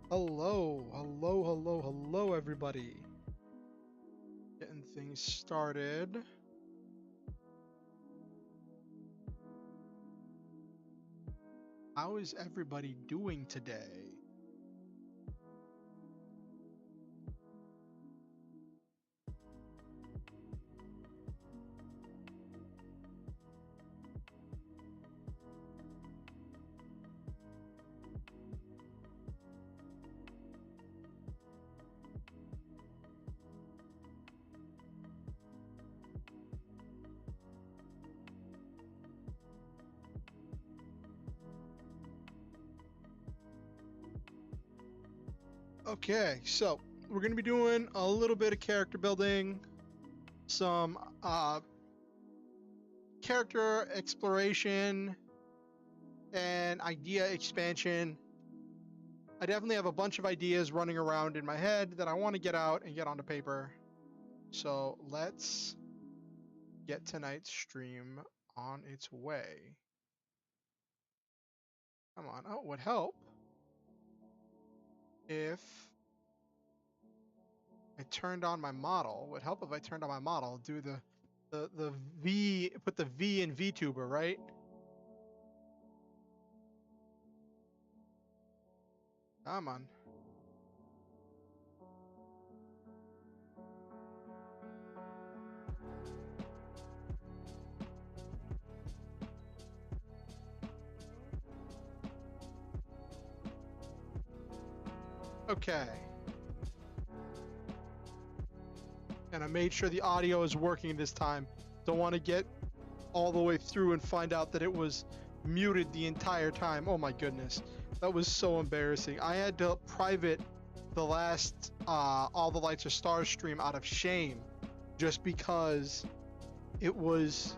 Hello, everybody. Getting things started. How is everybody doing today? Okay, so we're going to be doing a little bit of character building, some character exploration, and idea expansion. I definitely have a bunch of ideas running around in my head that I want to get out and get onto paper. So let's get tonight's stream on its way. Come on. Oh, it would help if I turned on my model. Would help if I turned on my model. Do the V, put the V in vtuber, right? Come on. Okay. And I made sure the audio is working this time. Don't want to get all the way through and find out that it was muted the entire time. Oh my goodness. That was so embarrassing. I had to private the last All the Lights Are Stars stream out of shame just because it was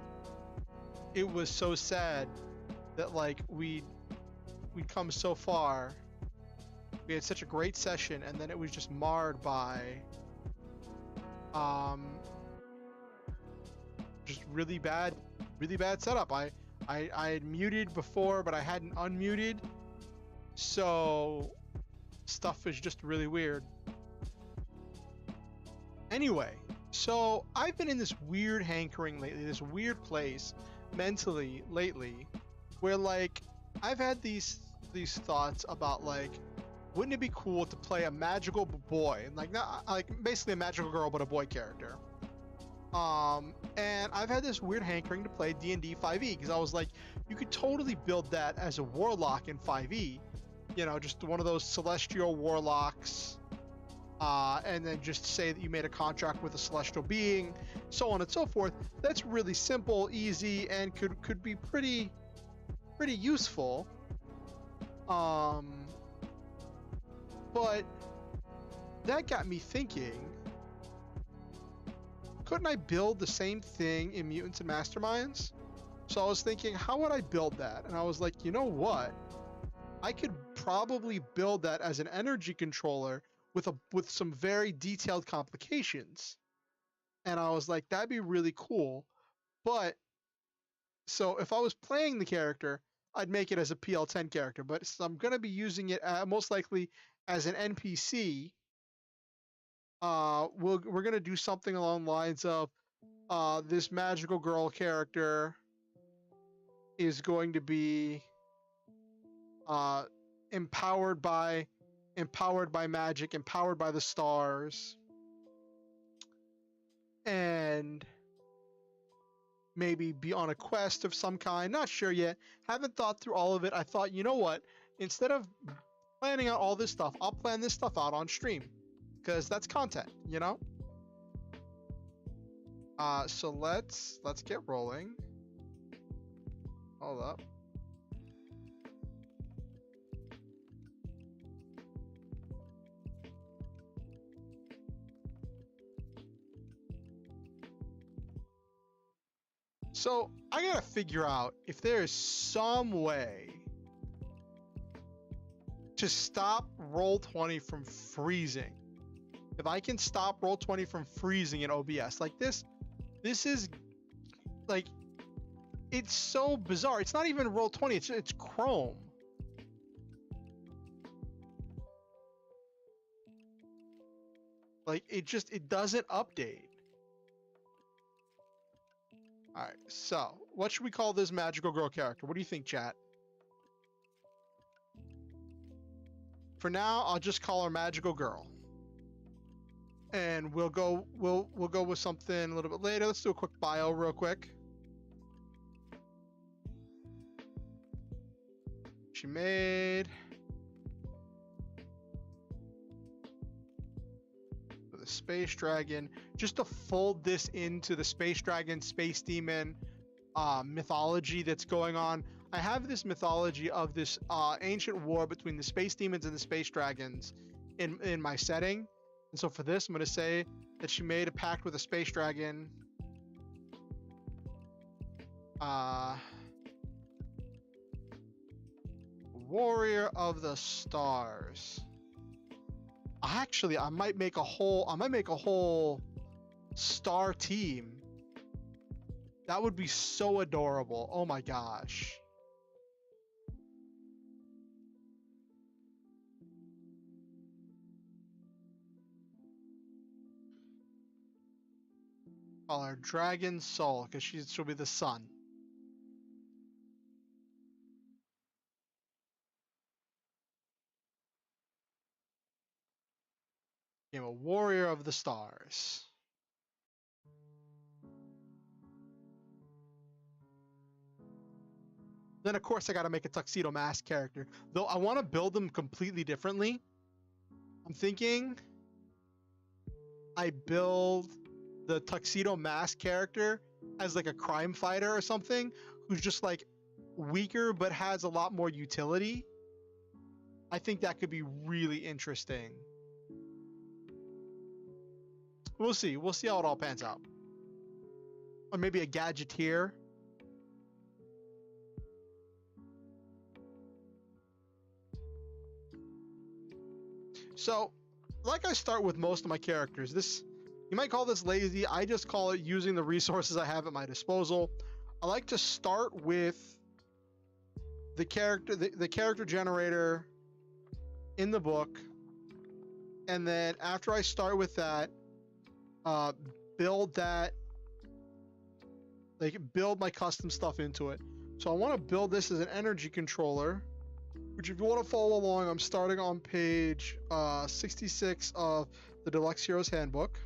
so sad that like we'd come so far. We had such a great session and then it was just marred by just really bad setup. I had muted before, but I hadn't unmuted, so stuff is just really weird. Anyway, so I've been in this weird hankering lately, this weird place mentally lately, where like I've had these thoughts about like, wouldn't it be cool to play a magical boy, like not like basically a magical girl but a boy character. And I've had this weird hankering to play D&D 5e because I was like, you could totally build that as a warlock in 5e, you know, just one of those celestial warlocks, and then just say that you made a contract with a celestial being, so on and so forth. That's really simple, easy, and could be pretty useful. But that got me thinking, couldn't I build the same thing in Mutants and Masterminds? So I was thinking, how would I build that? And I was like, you know what? I could probably build that as an energy controller with some very detailed complications. And I was like, that'd be really cool. But so if I was playing the character, I'd make it as a PL10 character, but so I'm going to be using it most likely as an NPC. We're going to do something along the lines of this magical girl character is going to be empowered by magic, empowered by the stars, and maybe be on a quest of some kind. Not sure yet. Haven't thought through all of it. I thought, you know what? Instead of planning out all this stuff, I'll plan this stuff out on stream because that's content, you know? So let's get rolling. Hold up. So I gotta figure out if there is some way to stop Roll20 from freezing. If I can stop Roll20 from freezing in OBS, like this is like, it's so bizarre. It's not even Roll20, it's Chrome. Like it doesn't update. All right, so what should we call this magical girl character? What do you think, chat? For now, I'll just call her magical girl, and we'll go with something a little bit later. Let's do a quick bio real quick. She made the space dragon, just to fold this into the space dragon, space demon mythology that's going on. I have this mythology of this ancient war between the space demons and the space dragons in my setting. And so for this, I'm going to say that she made a pact with a space dragon. Warrior of the Stars. Actually, I might make a whole star team. That would be so adorable. Oh my gosh. Call her Dragon Soul, because she'll be the sun. Became a warrior of the stars. Then of course I gotta make a Tuxedo Mask character. Though I want to build them completely differently. I'm thinking I build the Tuxedo Mask character as like a crime fighter or something, who's just like weaker but has a lot more utility. I think that could be really interesting. We'll see. We'll see how it all pans out. Or maybe a gadgeteer. So, like I start with most of my characters, this, you might call this lazy. I just call it using the resources I have at my disposal. I like to start with the character generator in the book, and then after I start with that, build my custom stuff into it. So I want to build this as an energy controller, which if you want to follow along, I'm starting on page 66 of the Deluxe Heroes Handbook.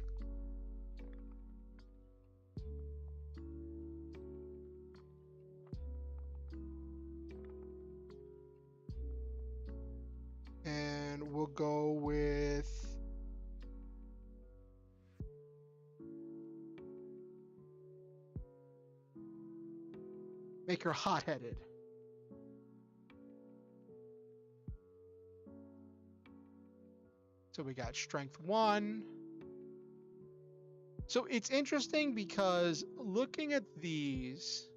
And we'll go with make her hot-headed. So we got strength 1. So it's interesting because looking at these,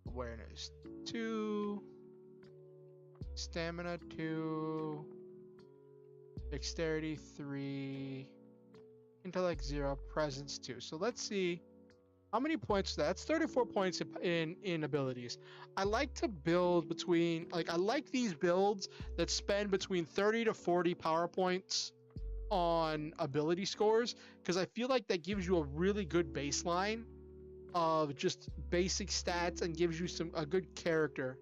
awareness 2, stamina 2, dexterity 3, intellect 0, presence 2. So let's see how many points. That's 34 points in abilities. I like to build between, like, I like these builds that spend between 30 to 40 power points on ability scores, because I feel like that gives you a really good baseline of just basic stats and gives you a good character.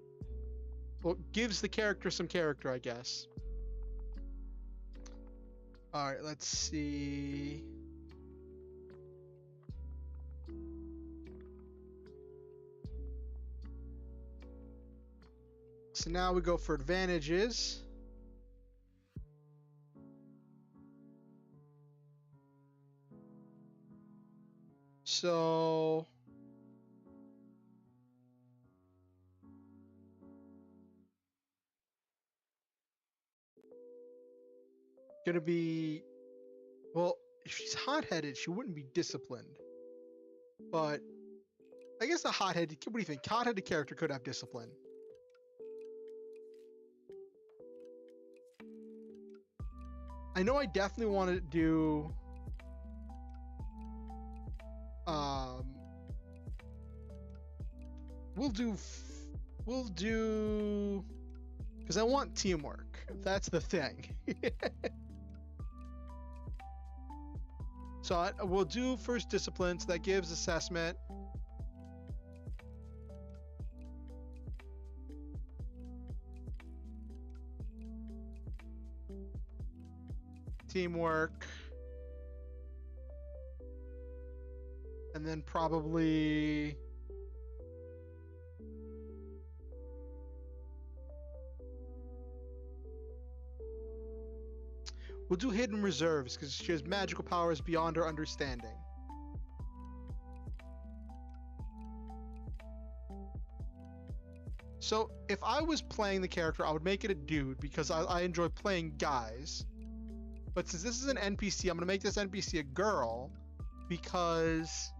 Well, gives the character some character, I guess. All right, let's see. So now we go for advantages. So gonna be, well, if she's hot-headed, she wouldn't be disciplined. But I guess a hot-headed, what do you think? Hot-headed character could have discipline. I know I definitely want to do we'll do Because I want teamwork. That's the thing. So we'll do first discipline. So that gives assessment. Teamwork. And then probably... we'll do hidden reserves because she has magical powers beyond her understanding. So if I was playing the character, I would make it a dude because I enjoy playing guys. But since this is an NPC, I'm going to make this NPC a girl because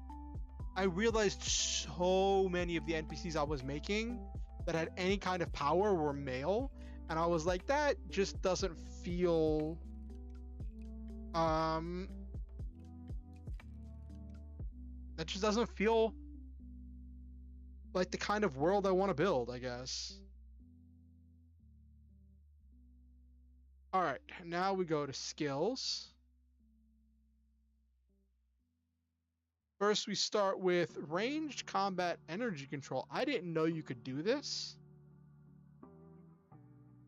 I realized so many of the NPCs I was making that had any kind of power were male. And I was like, that just doesn't feel... that just doesn't feel like the kind of world I want to build, I guess. All right, now we go to skills. First, we start with ranged combat energy control. I didn't know you could do this.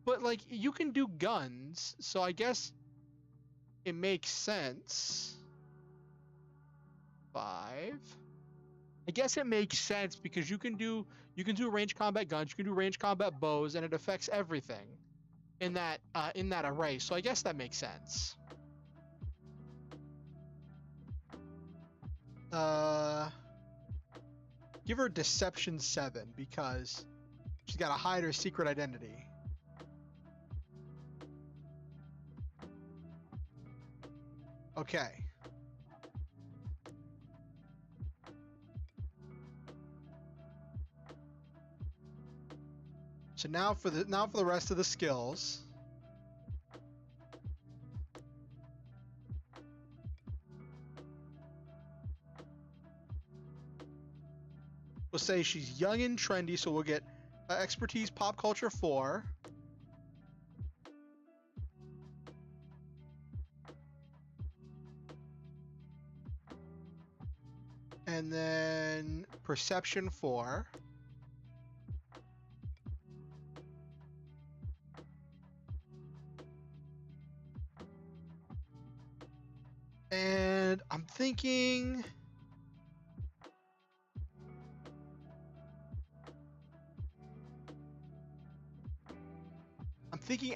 But, like, you can do guns, so I guess it makes sense. 5. I guess it makes sense because you can do ranged combat guns, you can do ranged combat bows, and it affects everything in that array. So I guess that makes sense. Give her Deception 7 because she's got to hide her secret identity. Okay. So now for the rest of the skills. We'll say she's young and trendy, so we'll get expertise pop culture 4. And then perception 4. And I'm thinking...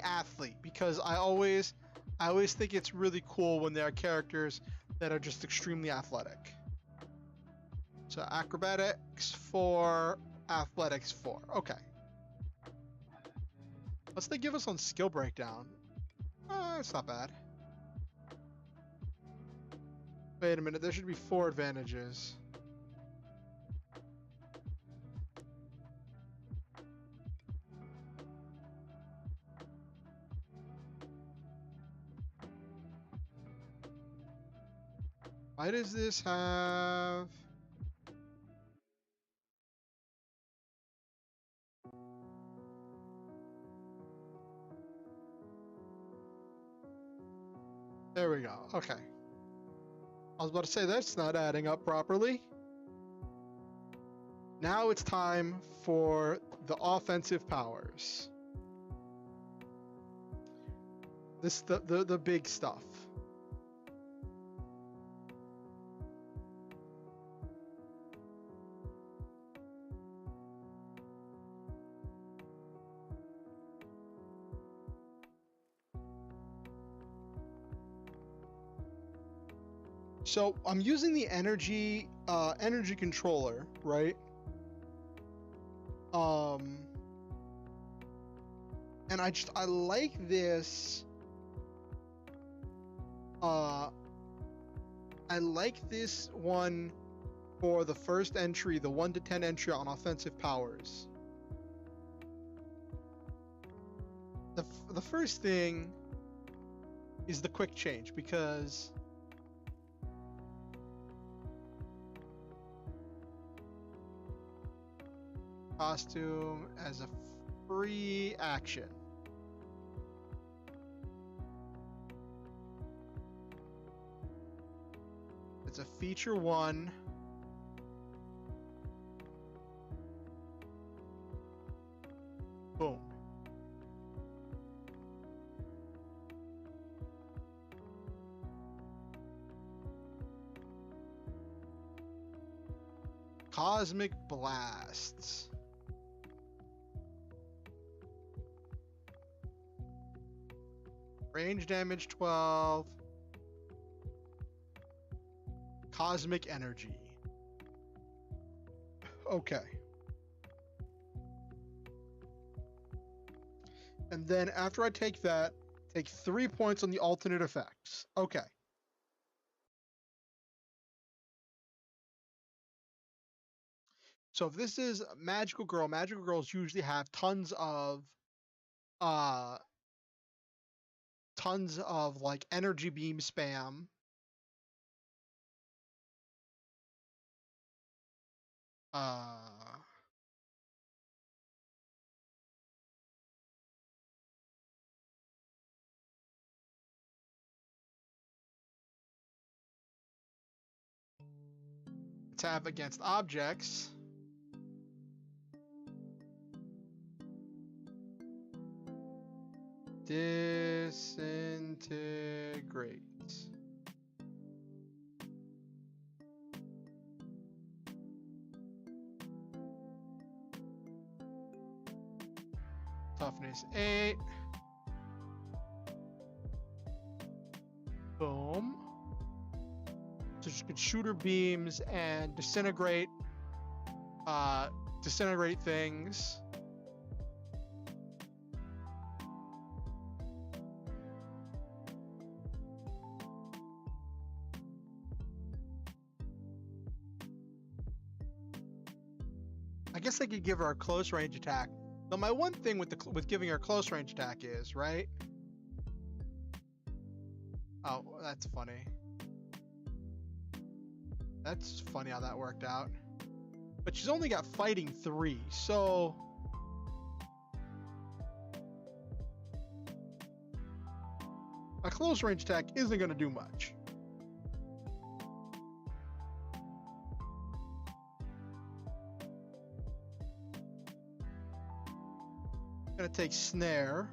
athlete because I always think it's really cool when there are characters that are just extremely athletic. So acrobatics 4, athletics 4. Okay. What's they give us on skill breakdown? It's not bad. Wait a minute, there should be 4 advantages. Why does this have... There we go. Okay. I was about to say that's not adding up properly. Now it's time for the offensive powers. This the big stuff. So I'm using the energy controller, right? And I like this. I like this one for the first entry, the 1 to 10 entry on offensive powers. The first thing is the quick change because costume as a free action. feature 1. Boom. Cosmic Blasts. Range damage 12. Cosmic Energy. Okay. And then after I take that, take 3 points on the alternate effects. Okay. So if this is Magical Girls usually have tons of like energy beam spam. Attack against objects. Disintegrate. Toughness 8. Boom. So she could shoot her beams and disintegrate things. I guess I could give her a close range attack. Now my one thing with giving her a close range attack is, right? Oh, that's funny. That's funny how that worked out. But she's only got fighting 3, so a close range attack isn't going to do much. Gonna take snare.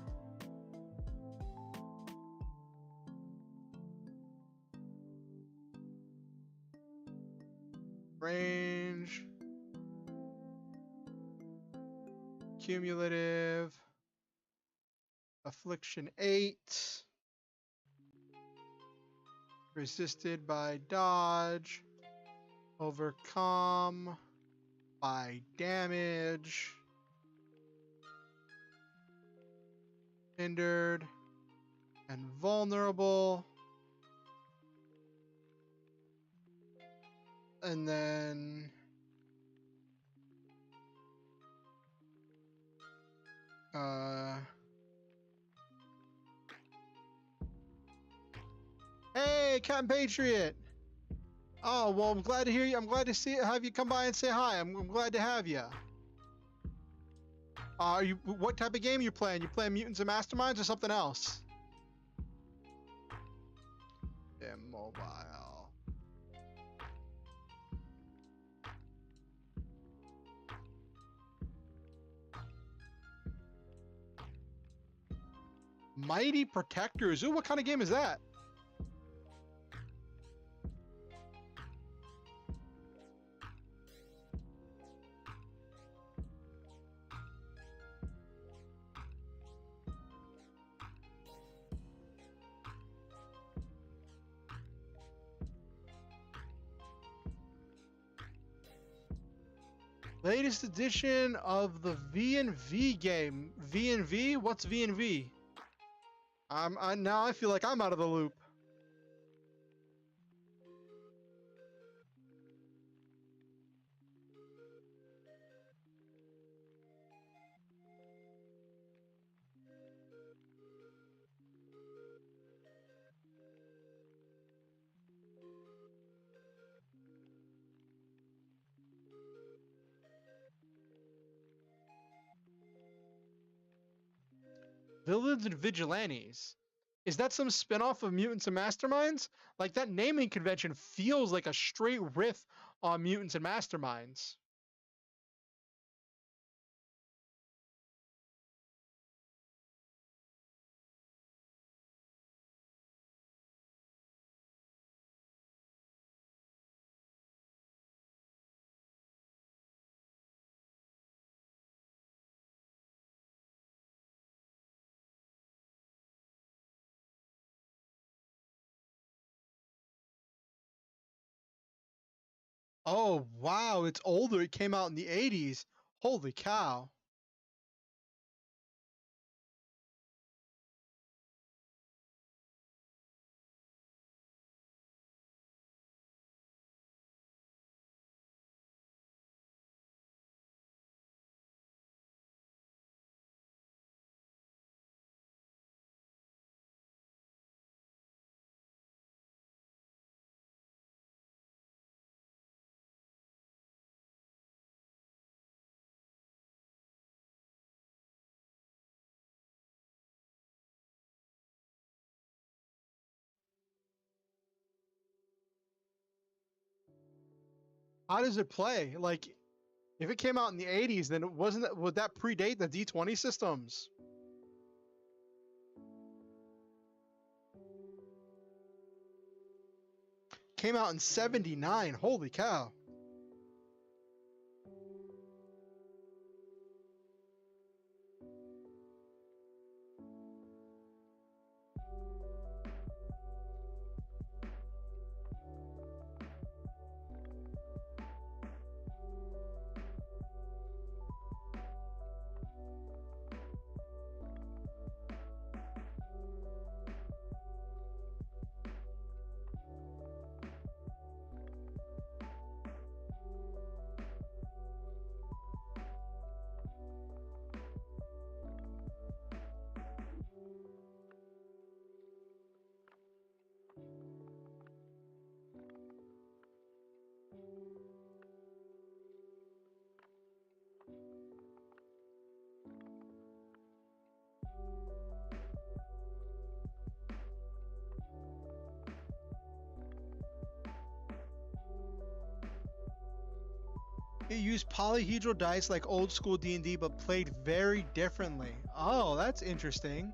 Range. Cumulative. Affliction 8. Resisted by dodge. Overcome by damage. Hindered and vulnerable. And then hey, Captain Patriot. Oh, well, I'm glad to hear you. I'm glad to have you come by and say hi. I'm glad to have you. What type of game are you playing? You playing Mutants and Masterminds or something else? Immobile. Mighty Protectors. Ooh, what kind of game is that? Latest edition of the V&V game. V&V? What's V&V? Now I feel like I'm out of the loop. Villains and Vigilantes. Is that some spinoff of Mutants and Masterminds? Like that naming convention feels like a straight riff on Mutants and Masterminds. Oh, wow, it's older. It came out in the 80s. Holy cow. How does it play? Like, if it came out in the 80s, then it wasn't that, would that predate the D20 systems? Came out in 79. Holy cow. It used polyhedral dice like old school D&D, but played very differently. Oh, that's interesting.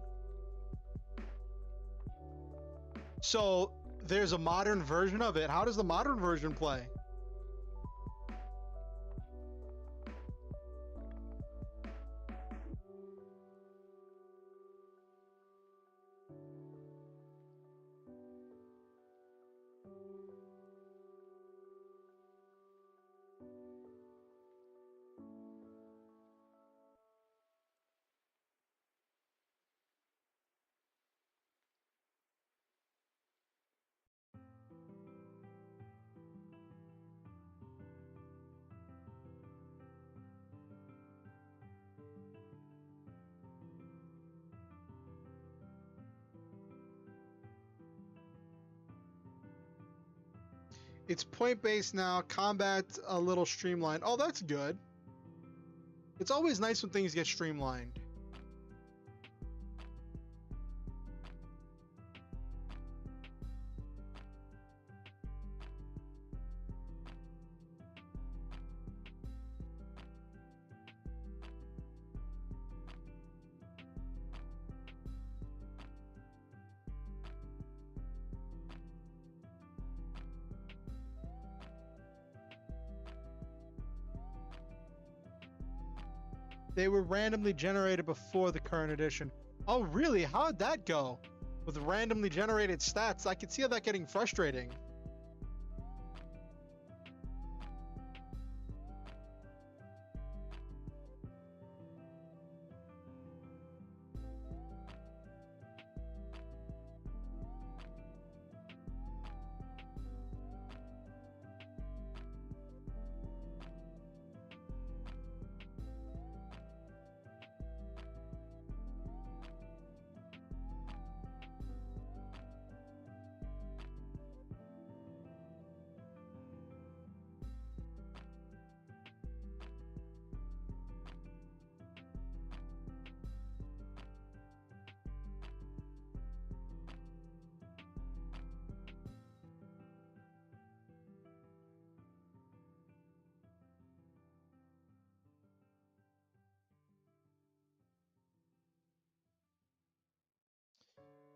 So there's a modern version of it. How does the modern version play? It's point based now, combat a little streamlined. Oh, that's good. It's always nice when things get streamlined. They were randomly generated before the current edition. Oh, really? How'd that go? With randomly generated stats, I could see how that getting frustrating.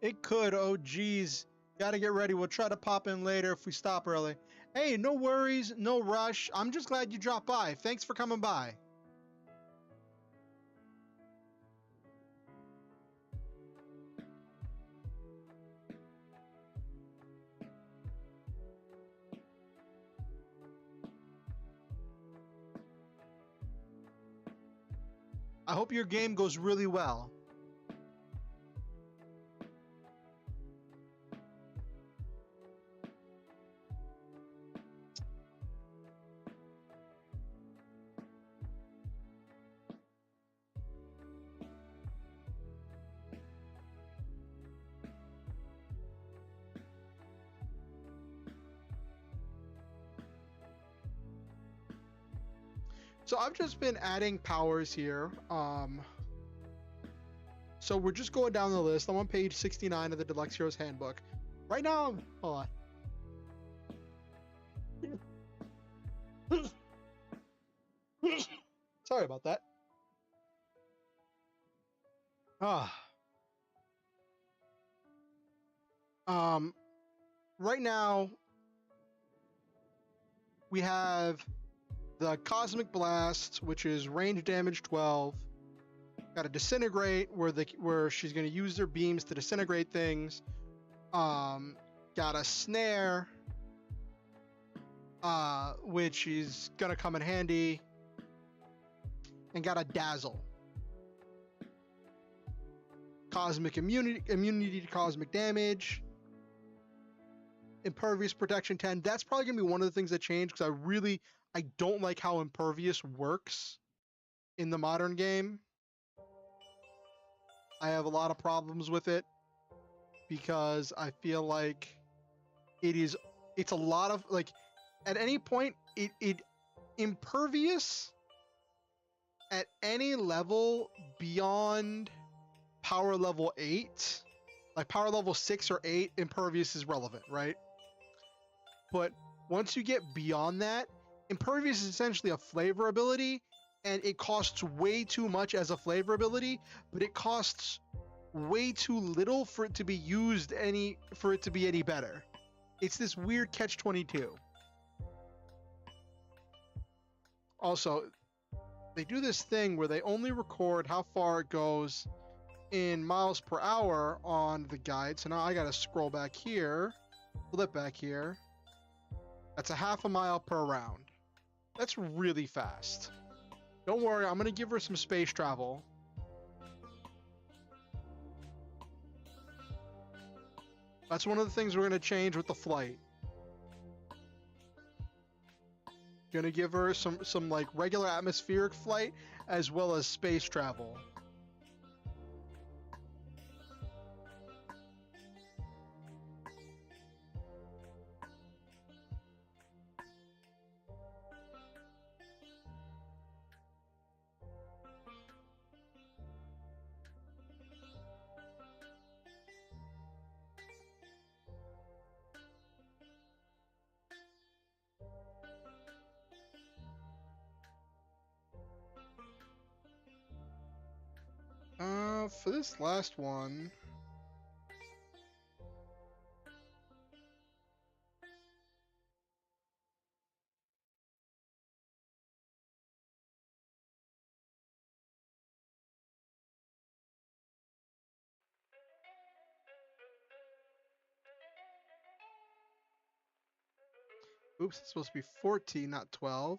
It could. Oh, geez. Gotta get ready. We'll try to pop in later if we stop early. Hey, no worries, no rush. I'm just glad you dropped by. Thanks for coming by. I hope your game goes really well. So I've just been adding powers here. So we're just going down the list. I'm on page 69 of the Deluxe Heroes Handbook. Right now, hold on. Sorry about that. Right now we have the Cosmic Blast, which is range damage 12. Got a Disintegrate, where she's going to use their beams to disintegrate things. Got a Snare, which is going to come in handy. And got a Dazzle. Cosmic immunity to cosmic damage. Impervious protection 10. That's probably going to be one of the things that change, because I don't like how Impervious works in the modern game. I have a lot of problems with it because I feel like it's a lot of, like, at any point it Impervious at any level beyond power level 8, like power level 6 or 8, Impervious is relevant, right? But once you get beyond that, Impervious is essentially a flavor ability, and it costs way too much as a flavor ability, but it costs way too little for it to be used any better. It's this weird catch-22. Also, they do this thing where they only record how far it goes in miles per hour on the guide. So now I gotta scroll back here, flip back here. That's a half a mile per round. That's really fast. Don't worry, I'm gonna give her some space travel. That's one of the things we're gonna change with the flight. Gonna give her some like regular atmospheric flight as well as space travel. For this last one, oops, it's supposed to be 14, not 12.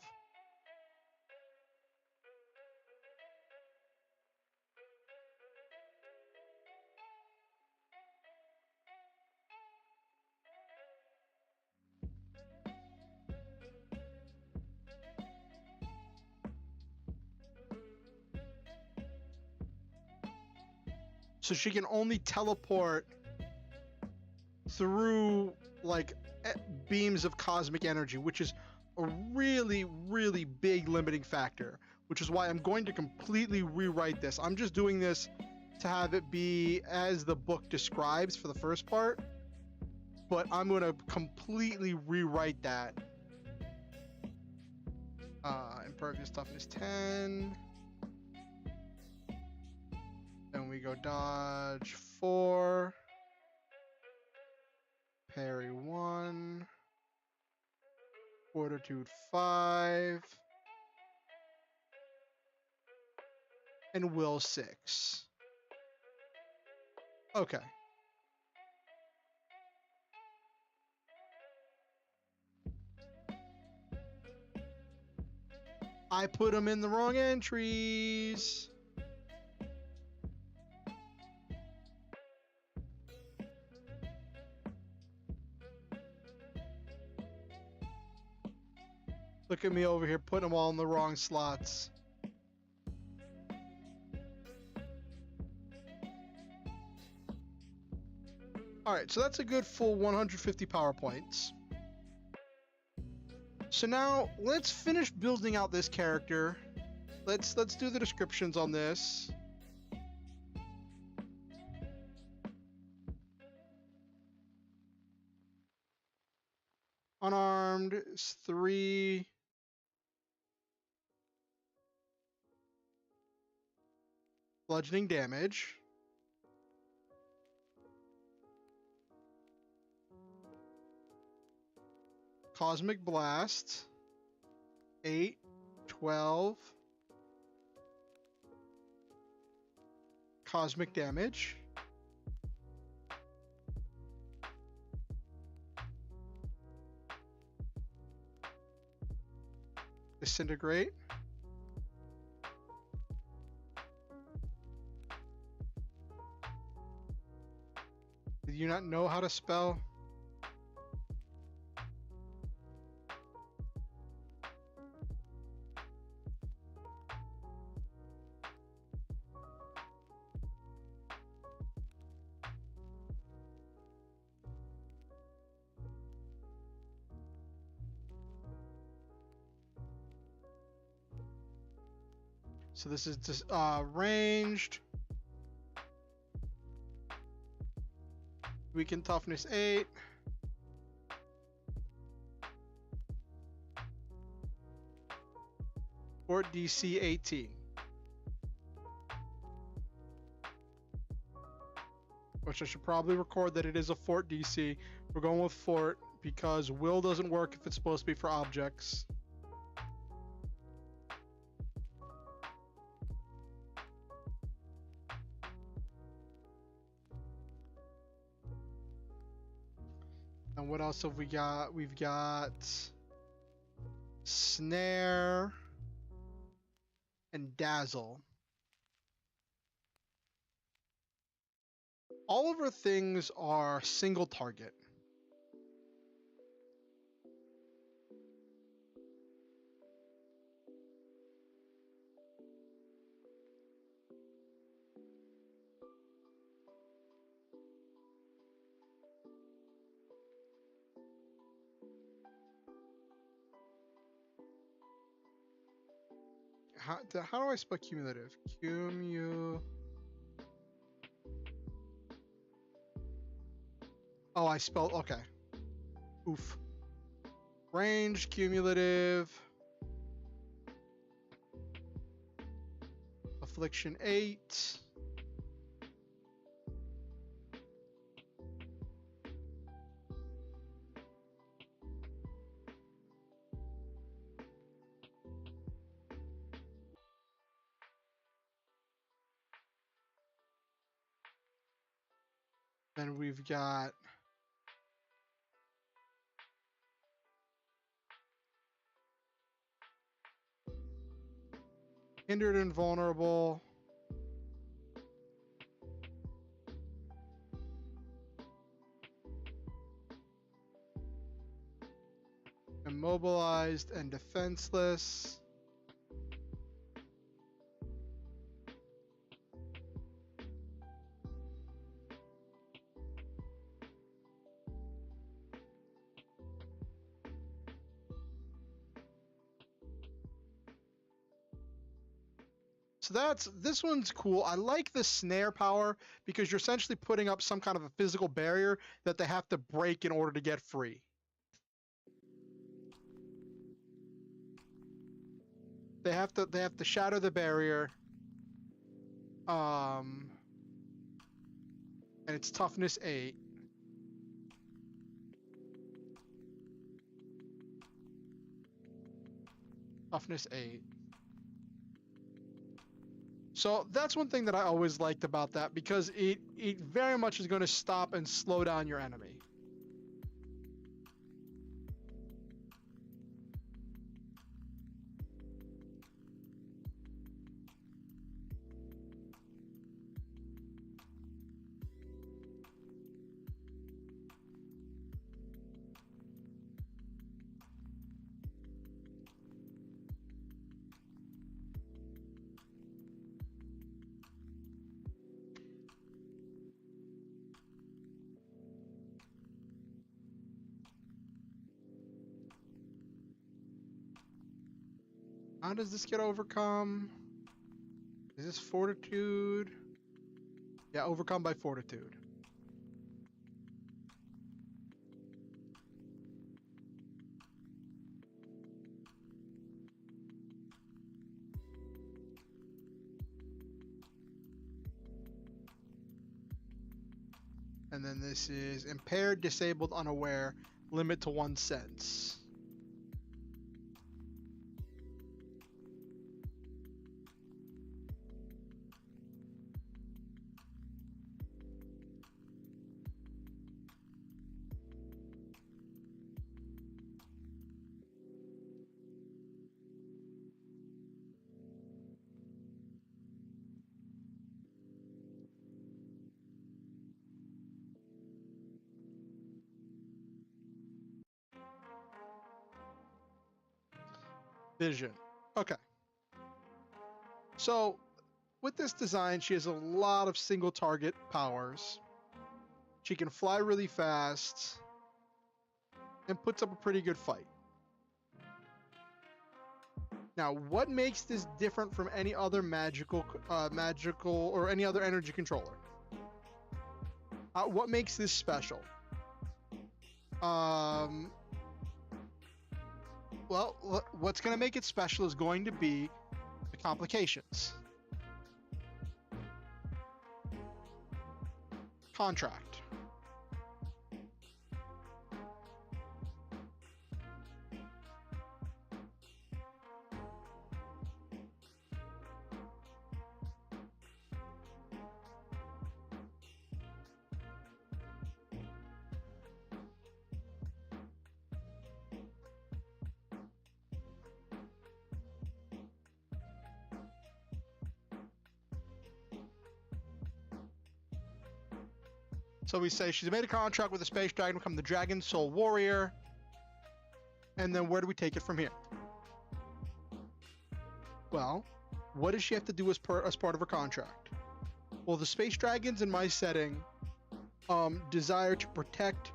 So she can only teleport through like beams of cosmic energy, which is a really, really big limiting factor, which is why I'm going to completely rewrite this. I'm just doing this to have it be as the book describes for the first part, but I'm going to completely rewrite that. Impervious toughness 10. Then we go dodge 4. Parry 1. Fortitude 5. And will 6. Okay. I put them in the wrong entries. Look at me over here putting them all in the wrong slots. Alright, so that's a good full 150 power points. So now let's finish building out this character. Let's do the descriptions on this. Unarmed is 3. Bludgeoning damage. Cosmic Blast. 8, 12. Cosmic damage. Disintegrate. Did you not know how to spell? So this is just ranged. Weaken toughness 8. Fort DC 18. Which I should probably record that it is a Fort DC. We're going with Fort because will doesn't work if it's supposed to be for objects. And what else have we got? We've got Snare and Dazzle. All of our things are single target. How do I spell cumulative? Oh, I spelled, okay. Oof. Range, cumulative. Affliction 8. Then we've got hindered and vulnerable. Immobilized and defenseless. So this one's cool. I like the snare power because you're essentially putting up some kind of a physical barrier that they have to break in order to get free. They have to shatter the barrier. And it's toughness 8. Toughness 8. So that's one thing that I always liked about that, because it very much is going to stop and slow down your enemy. How does this get overcome? Is this fortitude? Yeah, overcome by fortitude. And then this is impaired, disabled, unaware, limit to 1 sense. Vision. Okay. So with this design, she has a lot of single target powers. She can fly really fast and puts up a pretty good fight. Now, what makes this different from any other magical or any other energy controller? What makes this special? Well, what's going to make it special is going to be the complications. Contract. So we say she's made a contract with the space dragon to become the Dragon Soul Warrior. And then where do we take it from here? Well, what does she have to do as part of her contract? Well, the space dragons in my setting desire to protect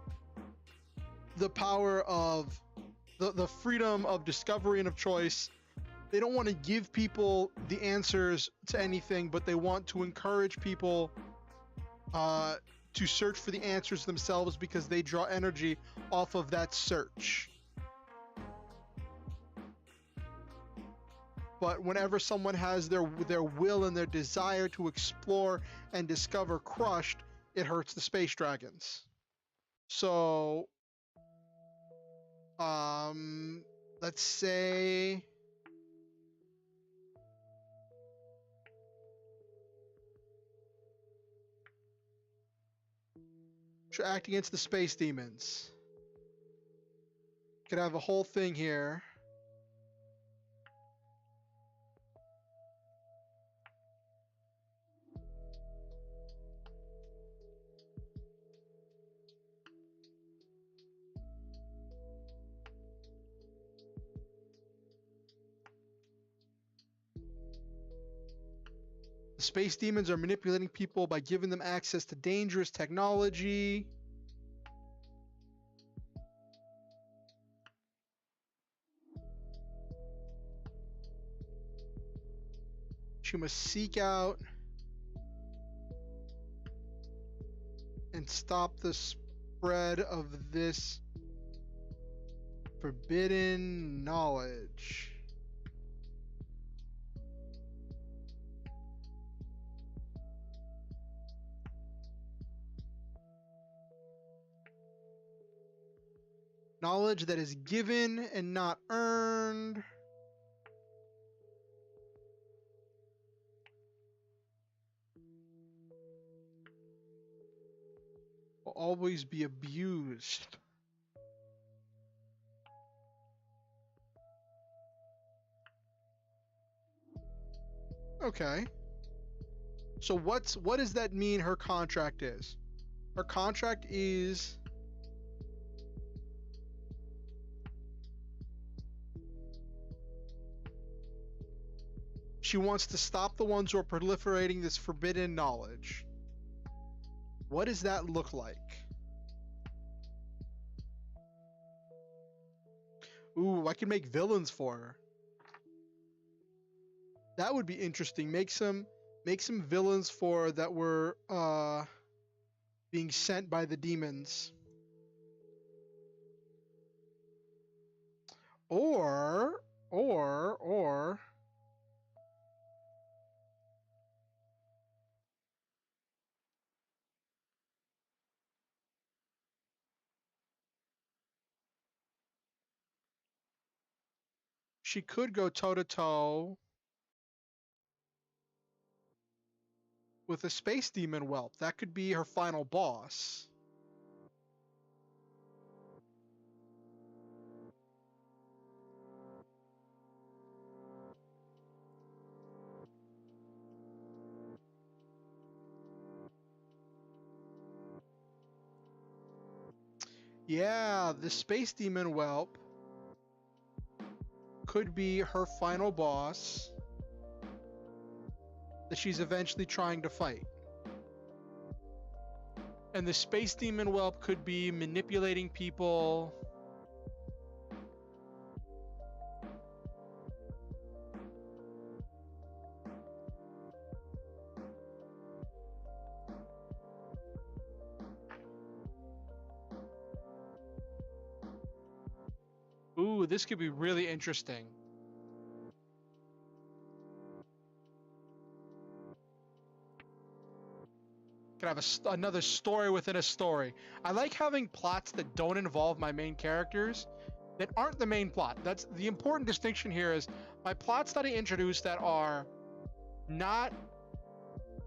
the power of the freedom of discovery and of choice. They don't want to give people the answers to anything, but they want to encourage people to search for the answers themselves, because they draw energy off of that search. But whenever someone has their will and their desire to explore and discover crushed, it hurts the space dragons. So, let's say to act against the space demons. Could have a whole thing here. The space demons are manipulating people by giving them access to dangerous technology. She must seek out and stop the spread of this forbidden knowledge. Knowledge that is given and not earned. always be abused. Okay. So what does that mean her contract is? Her contract is she wants to stop the ones who are proliferating this forbidden knowledge. What does that look like? Ooh, I can make villains for her. That would be interesting. Make some villains for her that were being sent by the demons. Or she could go toe-to-toe with a space demon whelp. That could be her final boss. Yeah, the space demon whelp could be her final boss that she's eventually trying to fight. And the space demon whelp could be manipulating people. Ooh, this could be really interesting. Could have another story within a story. I like having plots that don't involve my main characters, that aren't the main plot. That's the important distinction here. Is my plots that I introduce that are not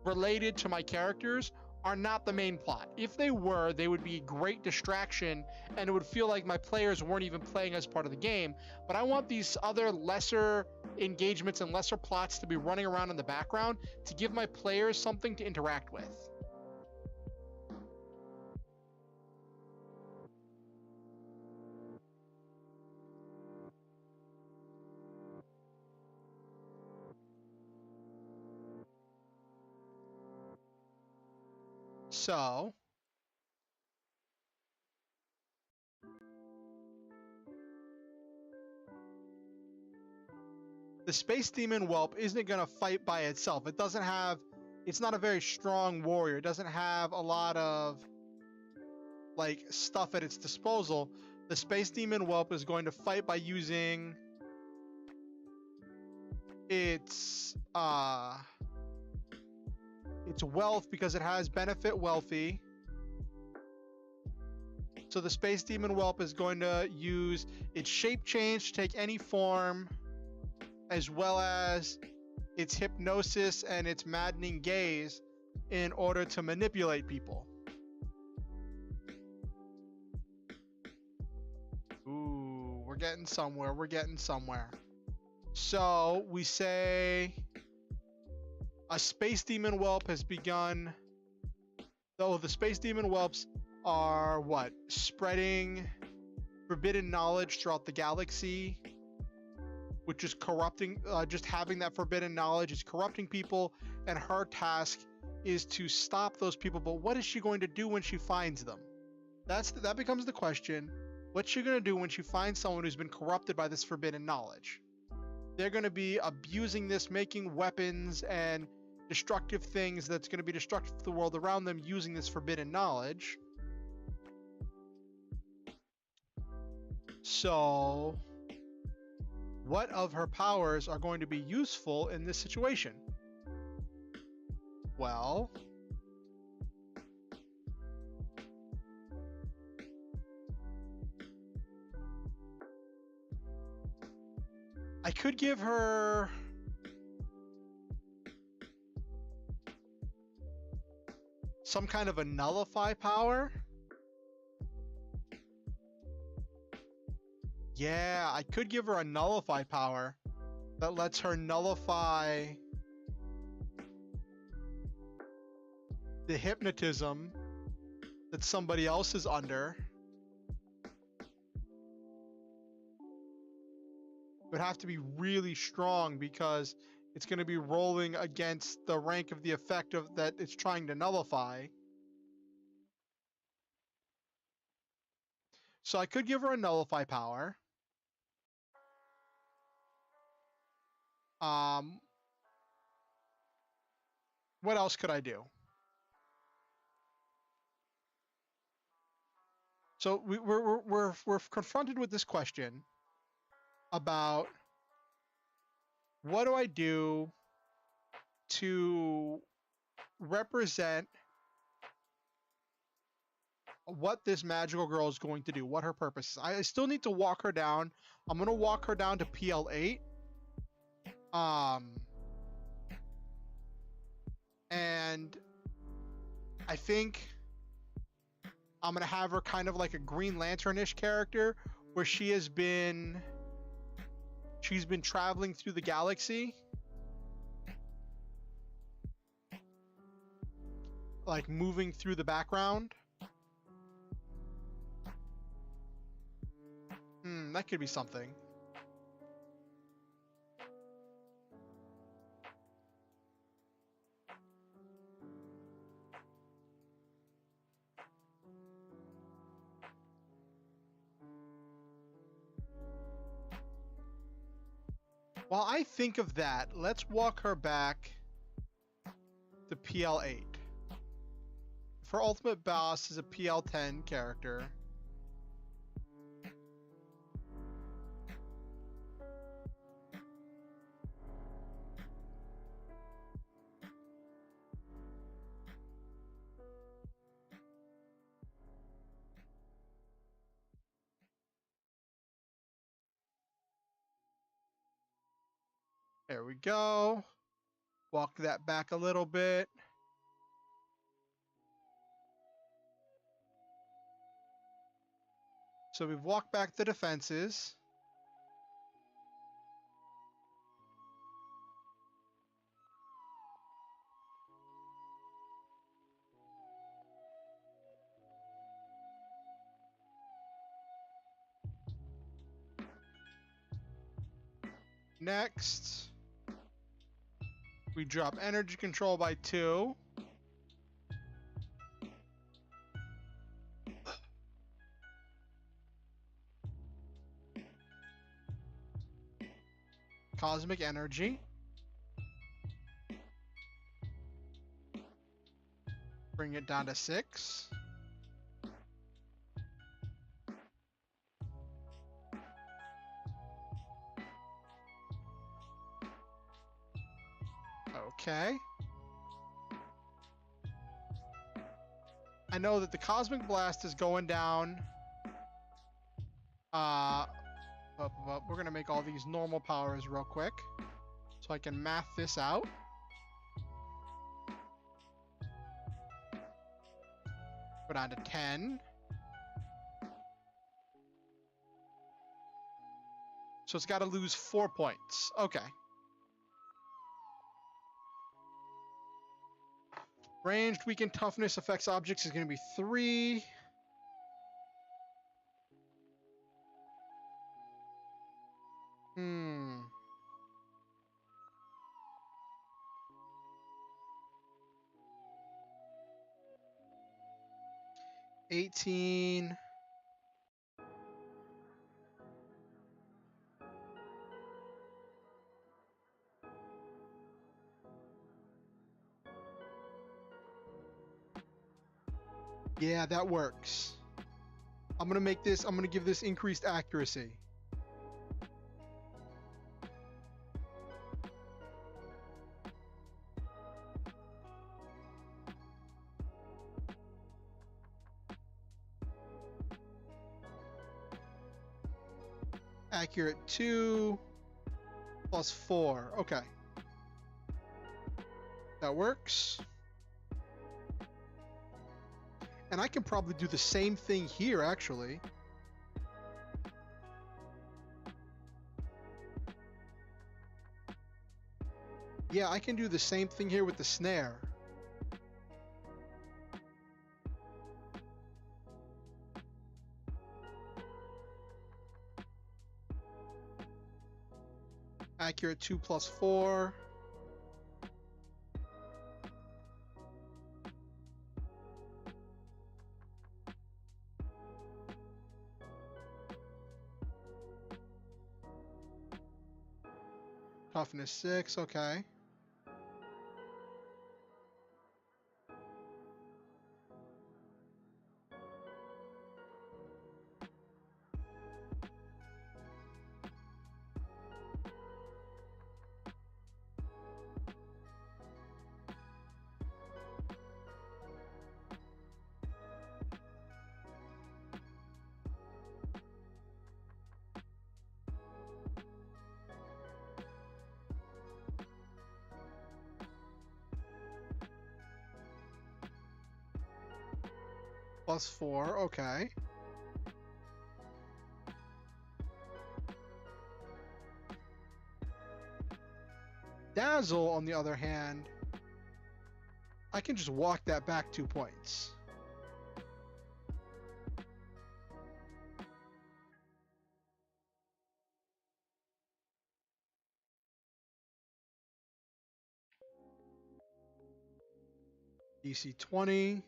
related to my characters are not the main plot. If they were, they would be a great distraction, and it would feel like my players weren't even playing as part of the game. But I want these other lesser engagements and lesser plots to be running around in the background to give my players something to interact with. So, the space demon whelp isn't going to fight by itself. It doesn't have, it's not a very strong warrior. It doesn't have a lot of like stuff at its disposal. The space demon whelp is going to fight by using its wealth, because it has benefit wealthy. So the space demon whelp is going to use its shape change to take any form, as well as its hypnosis and its maddening gaze in order to manipulate people. Ooh, we're getting somewhere. We're getting somewhere. So we say a space demon whelp has begun. Though the space demon whelps are what? Spreading forbidden knowledge throughout the galaxy, which is corrupting. Just having that forbidden knowledge is corrupting people, and her task is to stop those people. But what is she going to do when she finds them? That becomes the question. What's she going to do when she finds someone who's been corrupted by this forbidden knowledge? They're going to be abusing this, making weapons and destructive things that's going to be destructive to the world around them using this forbidden knowledge. So, what of her powers are going to be useful in this situation? Well, I could give her some kind of a nullify power. Yeah, I could give her a nullify power that lets her nullify the hypnotism that somebody else is under. It would have to be really strong because it's going to be rolling against the rank of the effect of that it's trying to nullify. So I could give her a nullify power. What else could I do? So we're confronted with this question about what do I do to represent what this magical girl is going to do, what her purpose is. I still need to walk her down. I'm going to walk her down to PL8. And I think I'm going to have her kind of like a Green Lantern-ish character where she's been traveling through the galaxy, like moving through the background. That could be something. While I think of that, let's walk her back to PL8. If her ultimate boss is a PL10 character, there we go. Walk that back a little bit. So we've walked back the defenses. Next, we drop energy control by 2. Cosmic energy. Bring it down to 6. Okay. I know that the Cosmic Blast is going down. We're going to make all these normal powers real quick so I can math this out. Go down to 10. So it's got to lose 4 points. Okay. Ranged, weakened, toughness affects objects is going to be 3. Hmm. $18. Yeah, that works. I'm going to give this increased accuracy. Accurate 2 plus 4. Okay. That works. And I can probably do the same thing here, actually. Yeah, I can do the same thing here with the snare. Accurate 2 plus 4. Toughness 6, okay. Plus 4, okay. Dazzle, on the other hand, I can just walk that back 2 points. DC 20.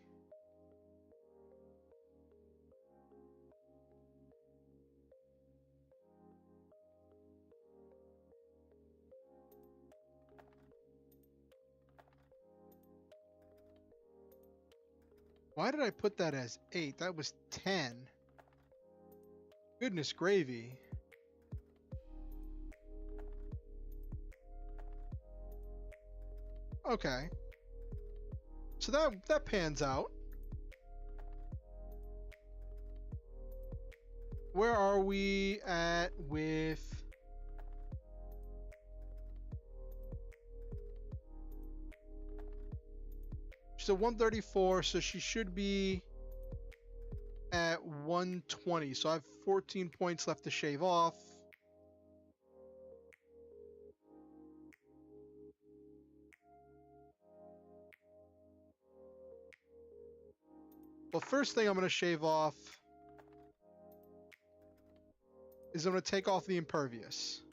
Why did I put that as 8? That was 10. Goodness gravy. Okay. So that pans out. Where are we at with... She's at 134, so she should be at 120. So I have 14 points left to shave off. Well, first thing I'm going to shave off is I'm going to take off the impervious.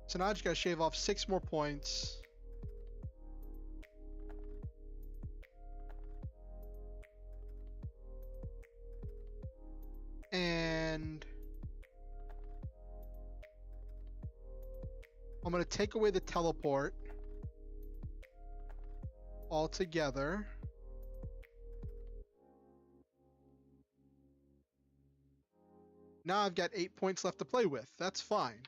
So now I just got to shave off 6 more points. And I'm going to take away the teleport altogether. Now I've got 8 points left to play with. That's fine.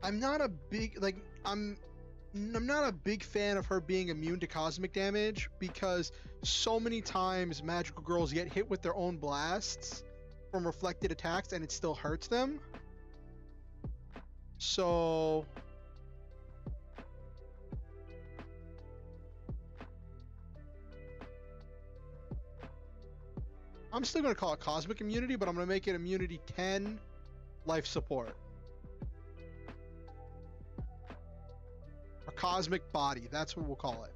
I'm not a big I'm not a big fan of her being immune to cosmic damage because so many times magical girls get hit with their own blasts from reflected attacks and it still hurts them. So I'm still going to call it cosmic immunity, but I'm going to make it immunity 10 life support. Or cosmic body, that's what we'll call it.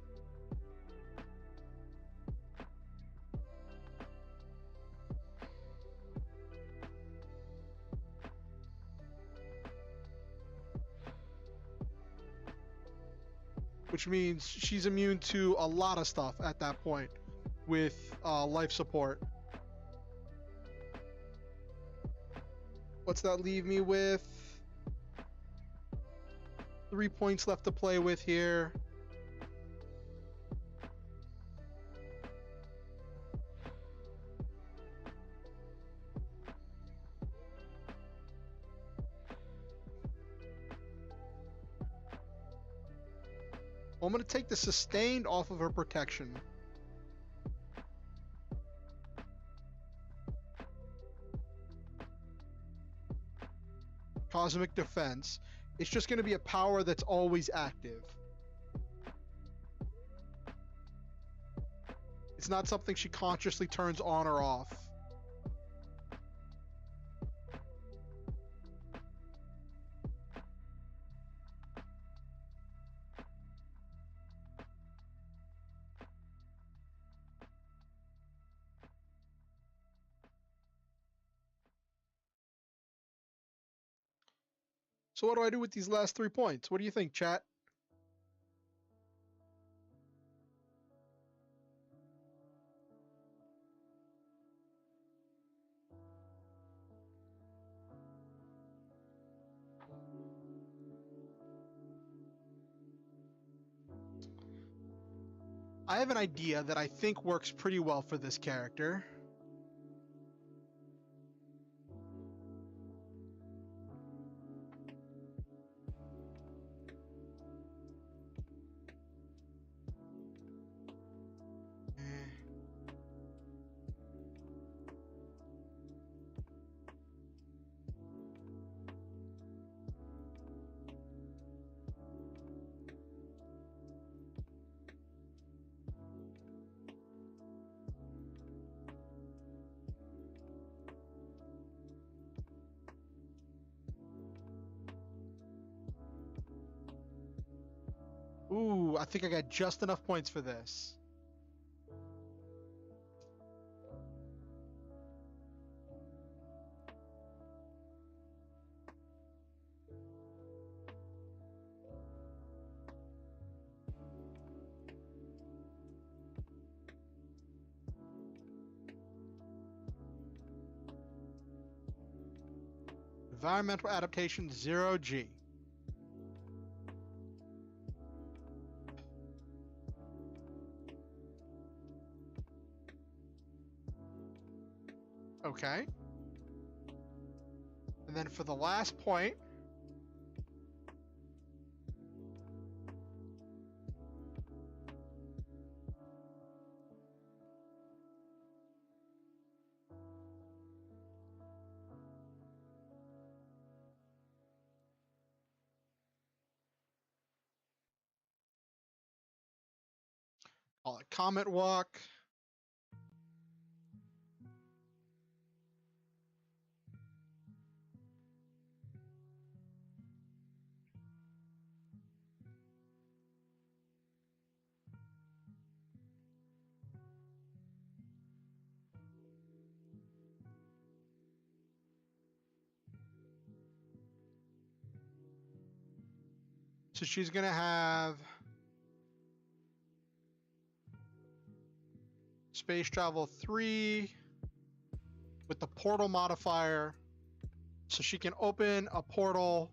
Which means she's immune to a lot of stuff at that point with life support. What's that leave me with? 3 points left to play with here. I'm going to take the sustained off of her protection. Cosmic defense. It's just going to be a power that's always active. It's not something she consciously turns on or off. So what do I do with these last 3 points? What do you think, chat? I have an idea that I think works pretty well for this character. Ooh, I think I got just enough points for this. Environmental adaptation 0G. Okay. And then for the last point, call it Comet Walk. So she's gonna have space travel 3 with the portal modifier. So she can open a portal.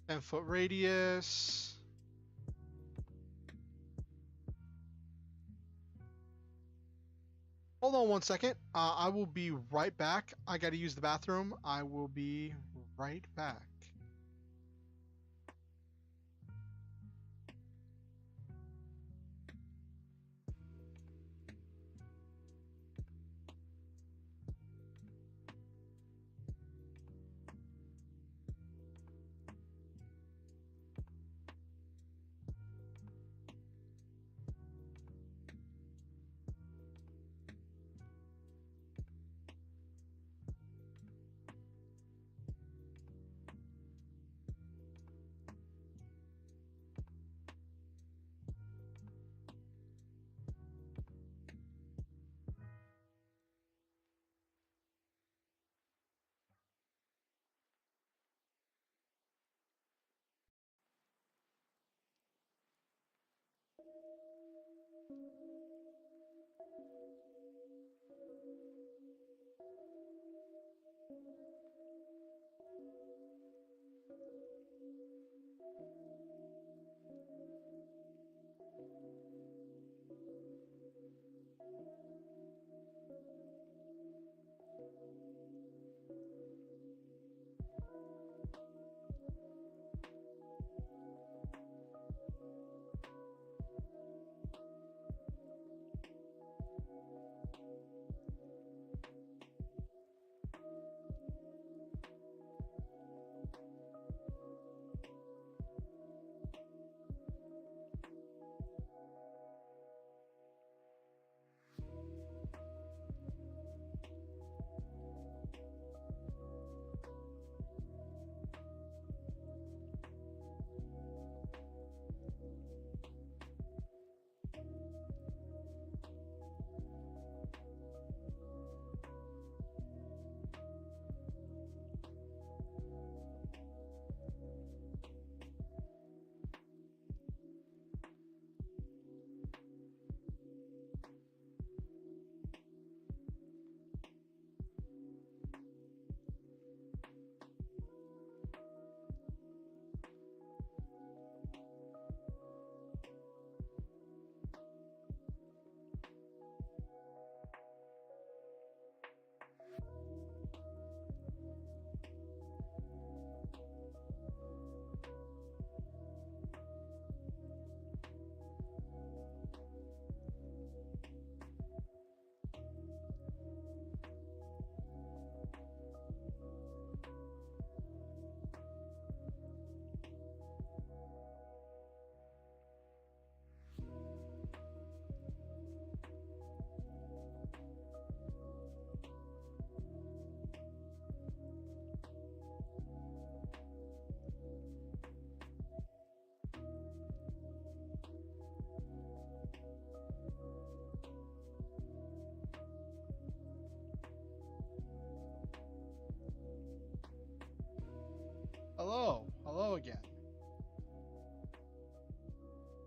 Ten-foot radius. Hold on 1 second. I will be right back. I gotta use the bathroom. I will be right back.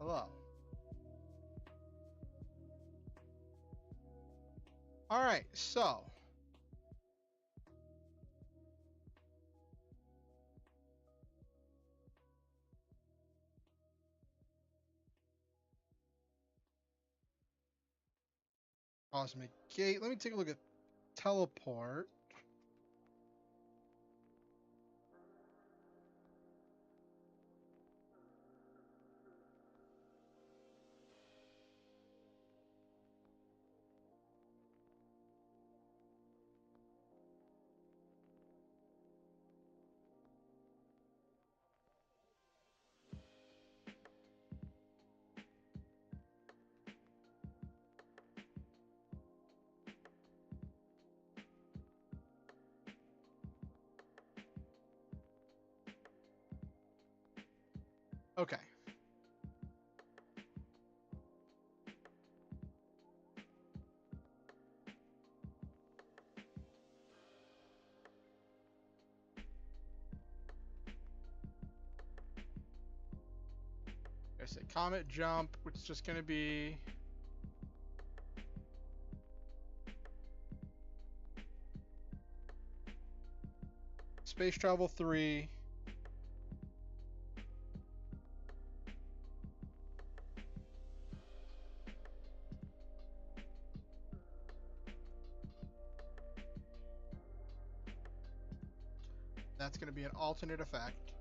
Hello. Alright, so. Cosmic Gate. Let me take a look at teleport. Okay. I say comet jump, which is just going to be space travel 3. That's going to be an alternate effect.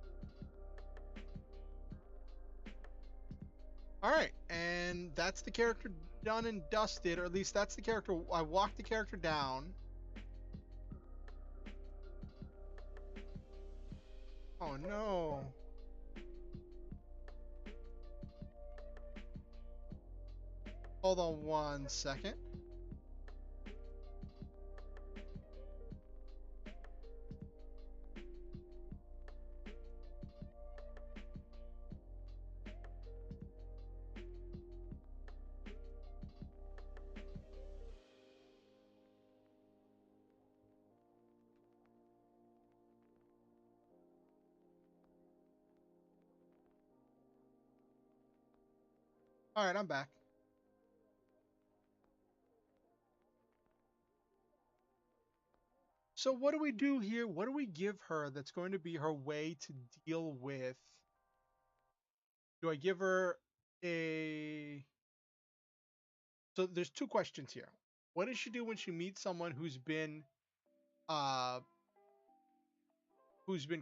Alright, and that's the character done and dusted, or at least that's the character. I walked the character down. Oh no. Hold on 1 second. Alright, I'm back. So what do we do here? What do we give her that's going to be her way to deal with? Do I give her a... So there's 2 questions here. What does she do when she meets someone who's been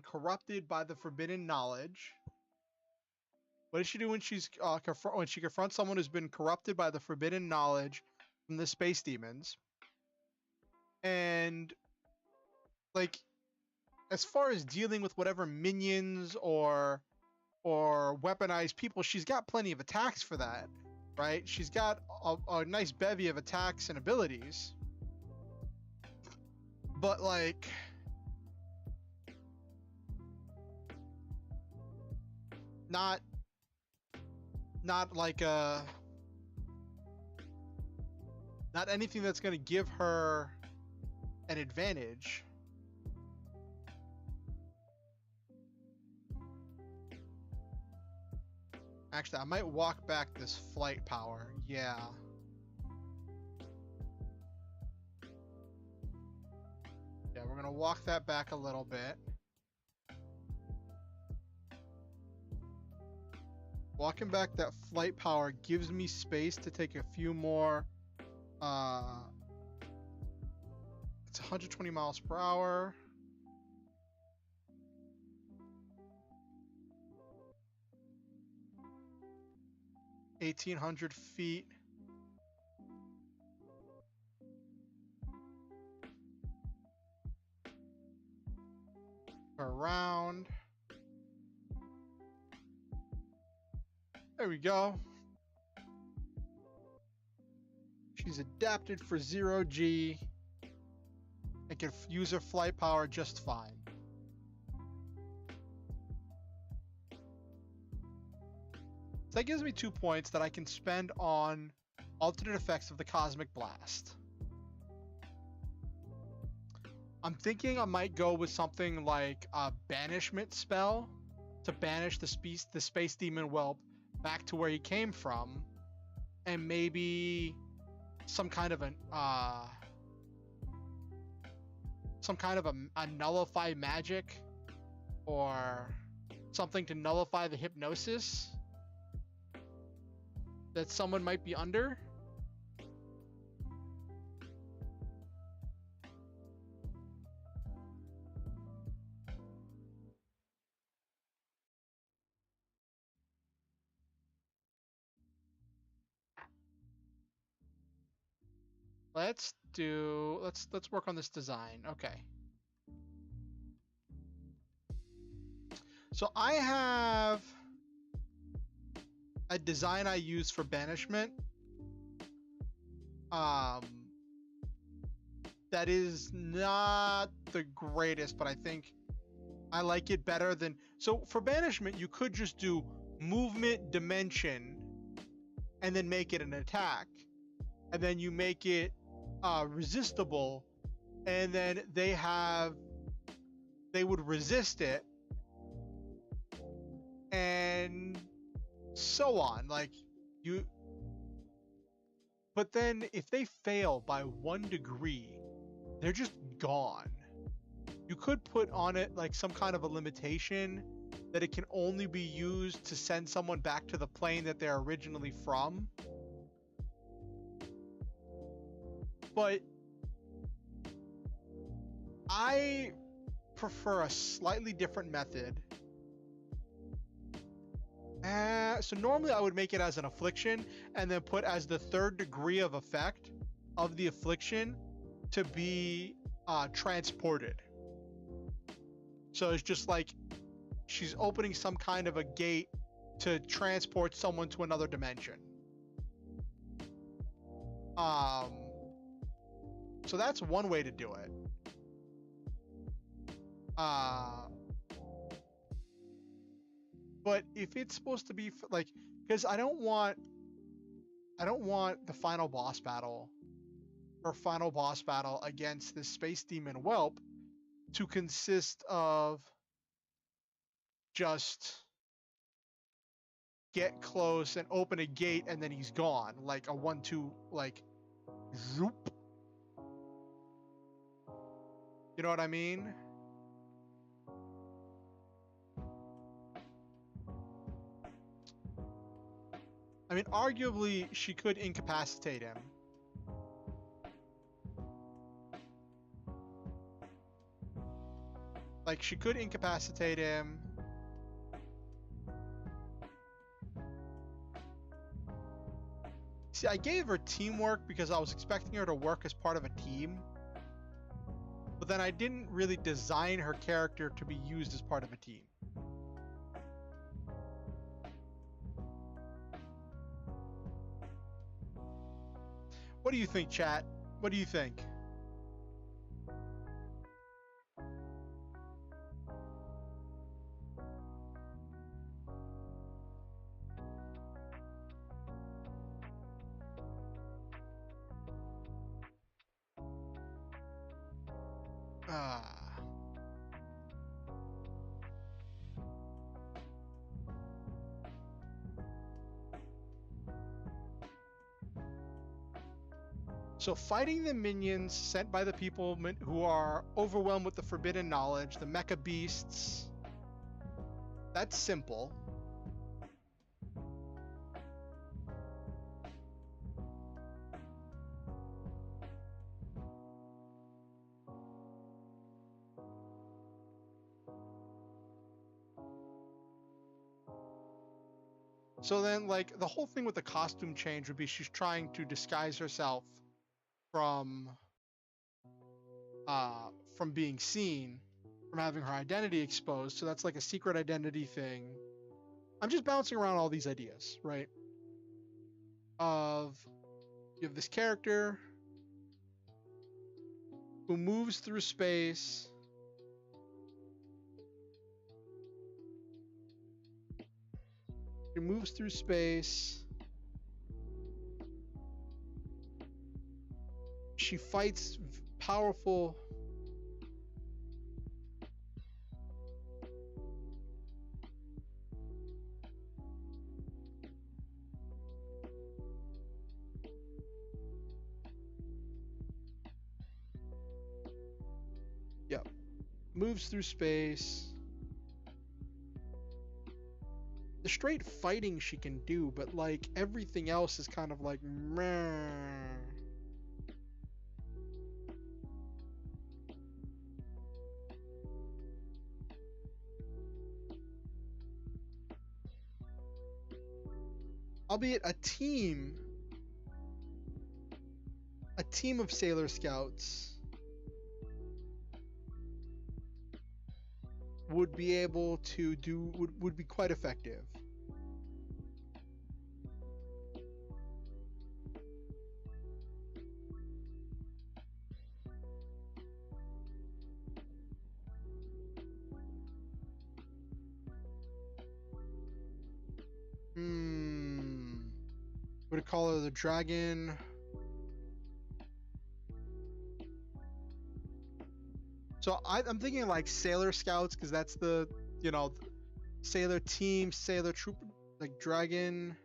corrupted by the forbidden knowledge? What does she do when when she confronts someone who's been corrupted by the forbidden knowledge from the space demons? And like, as far as dealing with whatever minions or weaponized people, she's got plenty of attacks for that, right? She's got a nice bevy of attacks and abilities. But like, not like not anything that's going to give her an advantage. Actually, I might walk back this flight power. Yeah. Yeah, we're gonna walk that back a little bit. Walking back that flight power gives me space to take a few more. It's 120 miles per hour. $1,800 feet. Per round. There we go. She's adapted for 0G and can use her flight power just fine. So that gives me 2 points that I can spend on alternate effects of the Cosmic Blast. I'm thinking I might go with something like a banishment spell to banish the space demon whelp back to where he came from, and maybe some kind of a nullify magic or something to nullify the hypnosis that someone might be under. Let's work on this design. Okay. So I have a design I use for banishment. That is not the greatest, but I think I like it better than... So for banishment, you could just do movement dimension and then make it an attack. And then you make it resistible, and then they would resist it, and so on. Like, you... But then if they fail by 1 degree, they're just gone. You could put on it like some kind of a limitation that it can only be used to send someone back to the plane that they're originally from. But I prefer a slightly different method. So normally I would make it as an affliction and then put as the 3rd degree of effect of the affliction to be transported. So it's just like she's opening some kind of a gate to transport someone to another dimension. So that's one way to do it. But if it's supposed to be like, because I don't want the final boss battle against this space demon whelp to consist of just get close and open a gate and then he's gone, like a 1-2, like zoop. You know what I mean? I mean, arguably, she could incapacitate him. Like, she could incapacitate him. See, I gave her teamwork because I was expecting her to work as part of a team. But then I didn't really design her character to be used as part of a team. What do you think, chat? What do you think? So fighting the minions sent by the people who are overwhelmed with the forbidden knowledge, the mecha beasts, that's simple. So then, like, the whole thing with the costume change would be she's trying to disguise herself from being seen, from having her identity exposed. So that's like a secret identity thing. I'm just bouncing around all these ideas, right? You have this character who moves through space. She moves through space. She fights powerful... moves through space. The straight fighting she can do, but like everything else is kind of like meh. Albeit a team of Sailor Scouts would be able to do would be quite effective. Would it call her the dragon? So I'm thinking like Sailor Scouts, because that's the, you know, Sailor Team, Sailor Troop, like Dragon.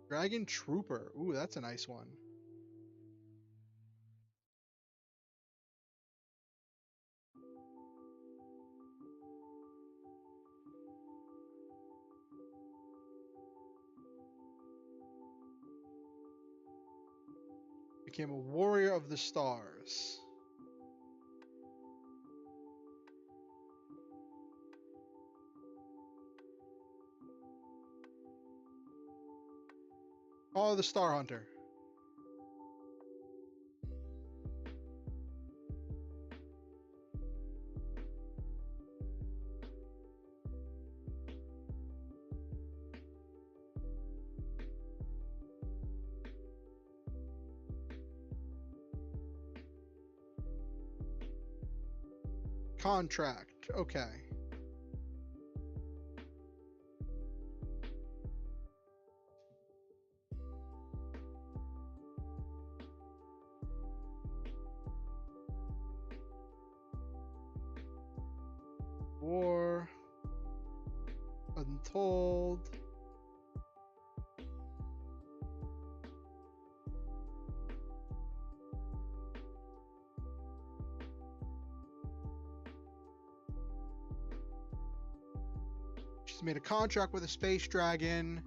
Dragon Trooper. Ooh, that's a nice one. Became a warrior of the stars. Oh, the Star Hunter. Contract. Okay. War. Untold. She's made a contract with a space dragon.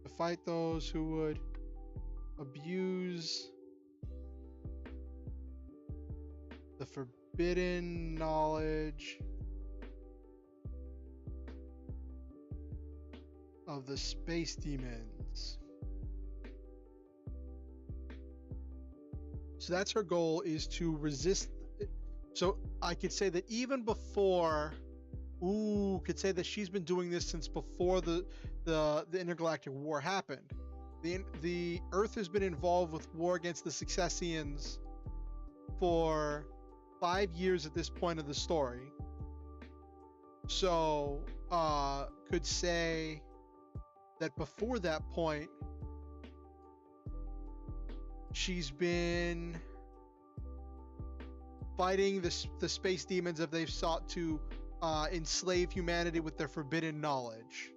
To fight those who would abuse the forbidden knowledge of the space demons. So that's her goal, is to resist. So I could say that even before, could say that she's been doing this since before the intergalactic war happened. The Earth has been involved with war against the Successians for 5 years at this point of the story. So could say that before that point, she's been fighting the space demons as they've sought to enslave humanity with their forbidden knowledge.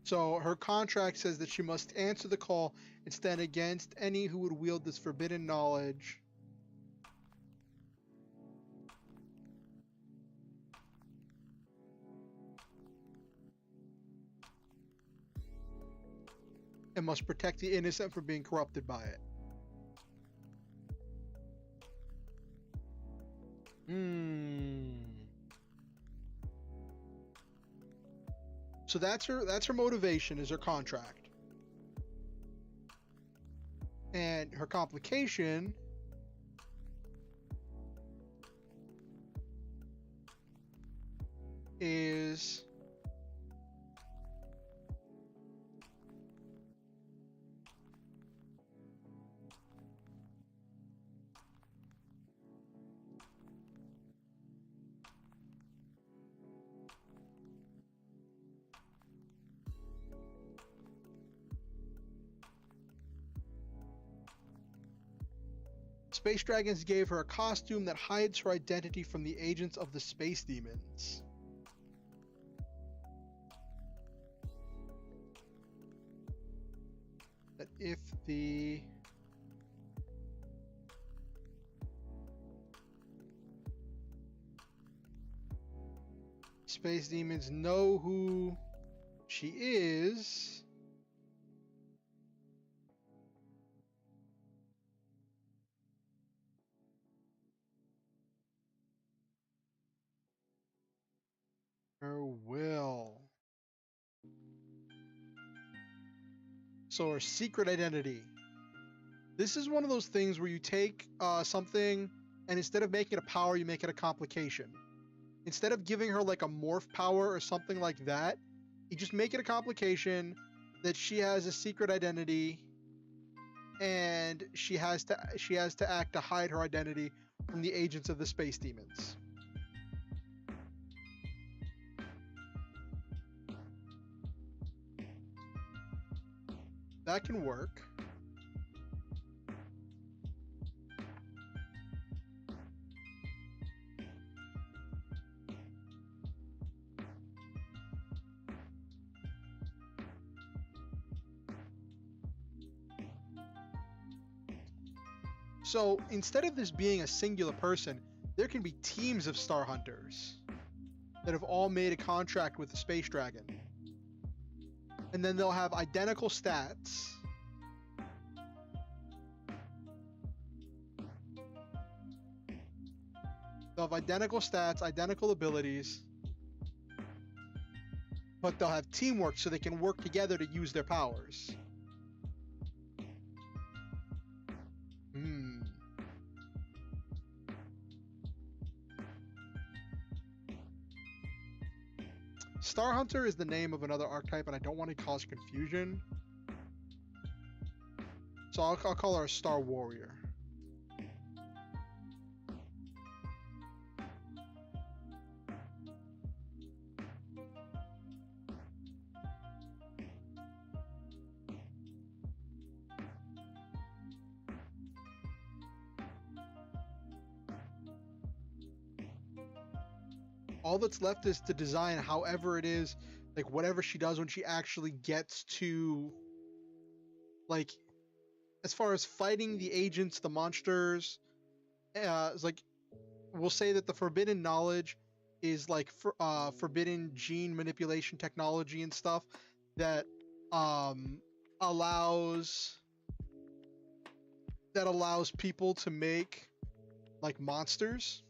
So her contract says that she must answer the call and stand against any who would wield this forbidden knowledge. And must protect the innocent from being corrupted by it. So that's her motivation, is her contract. And her complication is Space dragons gave her a costume that hides her identity from the agents of the space demons. That if the space demons know who she is, her will. So her secret identity. This is one of those things where you take something and instead of making it a power, you make it a complication. Instead of giving her like a morph power or something like that, you just make it a complication that she has a secret identity and she has to act to hide her identity from the agents of the space demons. That can work. So instead of this being a singular person, there can be teams of Star Hunters that have all made a contract with the Space Dragon. And then they'll have identical stats. They'll have identical stats, identical abilities, but they'll have teamwork so they can work together to use their powers. Star Hunter is the name of another archetype, and I don't want to cause confusion. So I'll call her a Star Warrior. All that's left is to design however it is, like whatever she does when she actually gets to, like, as far as fighting the agents, the monsters, it's like, we'll say that the forbidden knowledge is like forbidden gene manipulation technology and stuff that allows people to make like monsters,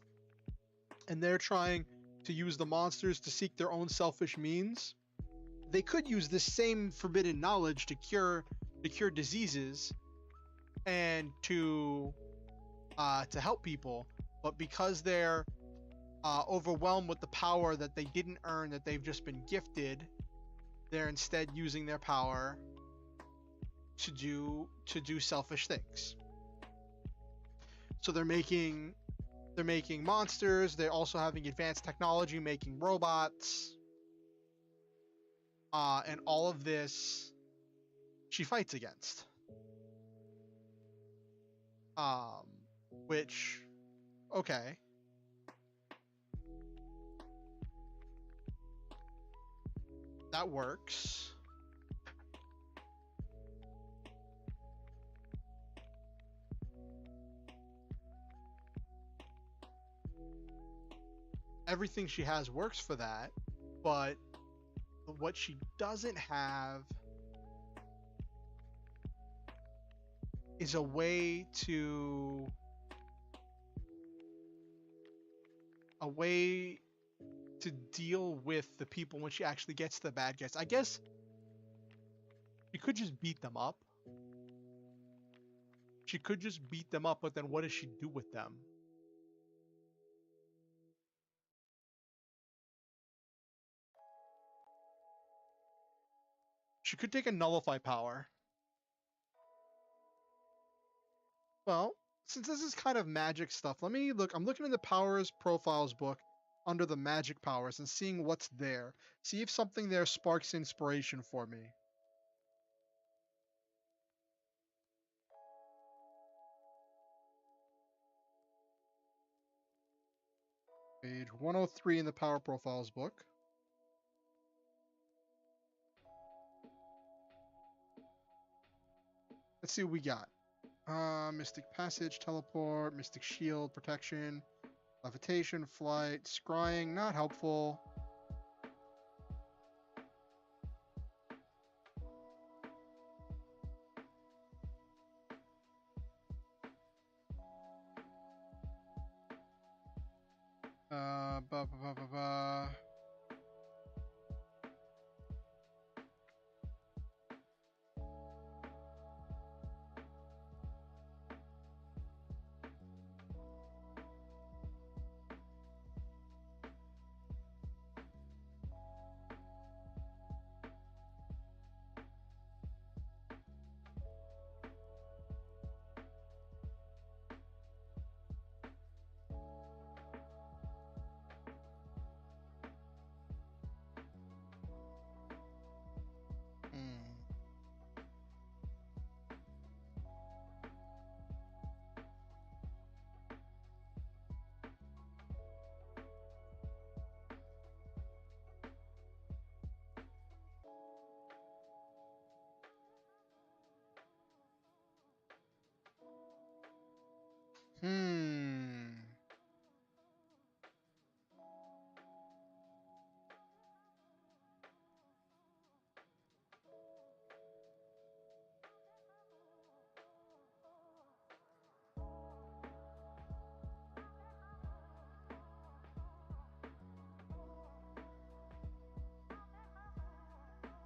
and they're trying to use the monsters to seek their own selfish means. They could use this same forbidden knowledge to cure diseases and to help people, but because they're overwhelmed with the power that they didn't earn, that they've just been gifted, they're instead using their power to do selfish things. So they're making monsters. They're also having advanced technology, making robots, and all of this she fights against. Which, okay. That works. Everything she has works for that, but what she doesn't have is a way to deal with the people when she actually gets to the bad guys. I guess she could just beat them up. She could just beat them up, but then what does she do with them? She could take a nullify power. Well, since this is kind of magic stuff, let me look. I'm looking in the powers profiles book under the magic powers and seeing what's there. See if something there sparks inspiration for me. Page 103 in the Power Profiles book. Let's see what we got. Mystic Passage, Teleport, Mystic Shield, Protection, Levitation, Flight, Scrying, not helpful. Ba, ba, ba, ba, ba.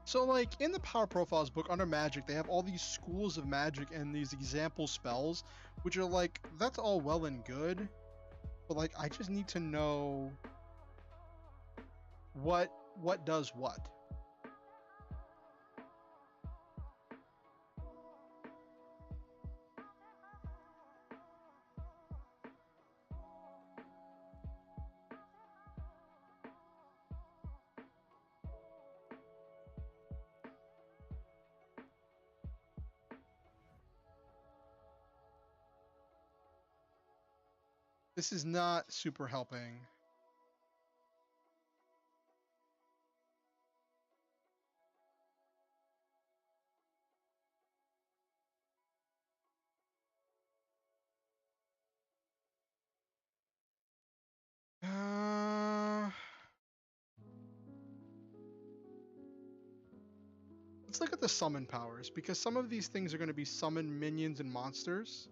So, like, in the Power Profiles book under Magic, they have all these schools of magic and these example spells, which are like, that's all well and good, but like, I just need to know what does what. This is not super helping. Let's look at the summon powers, because some of these things are going to be summon minions and monsters.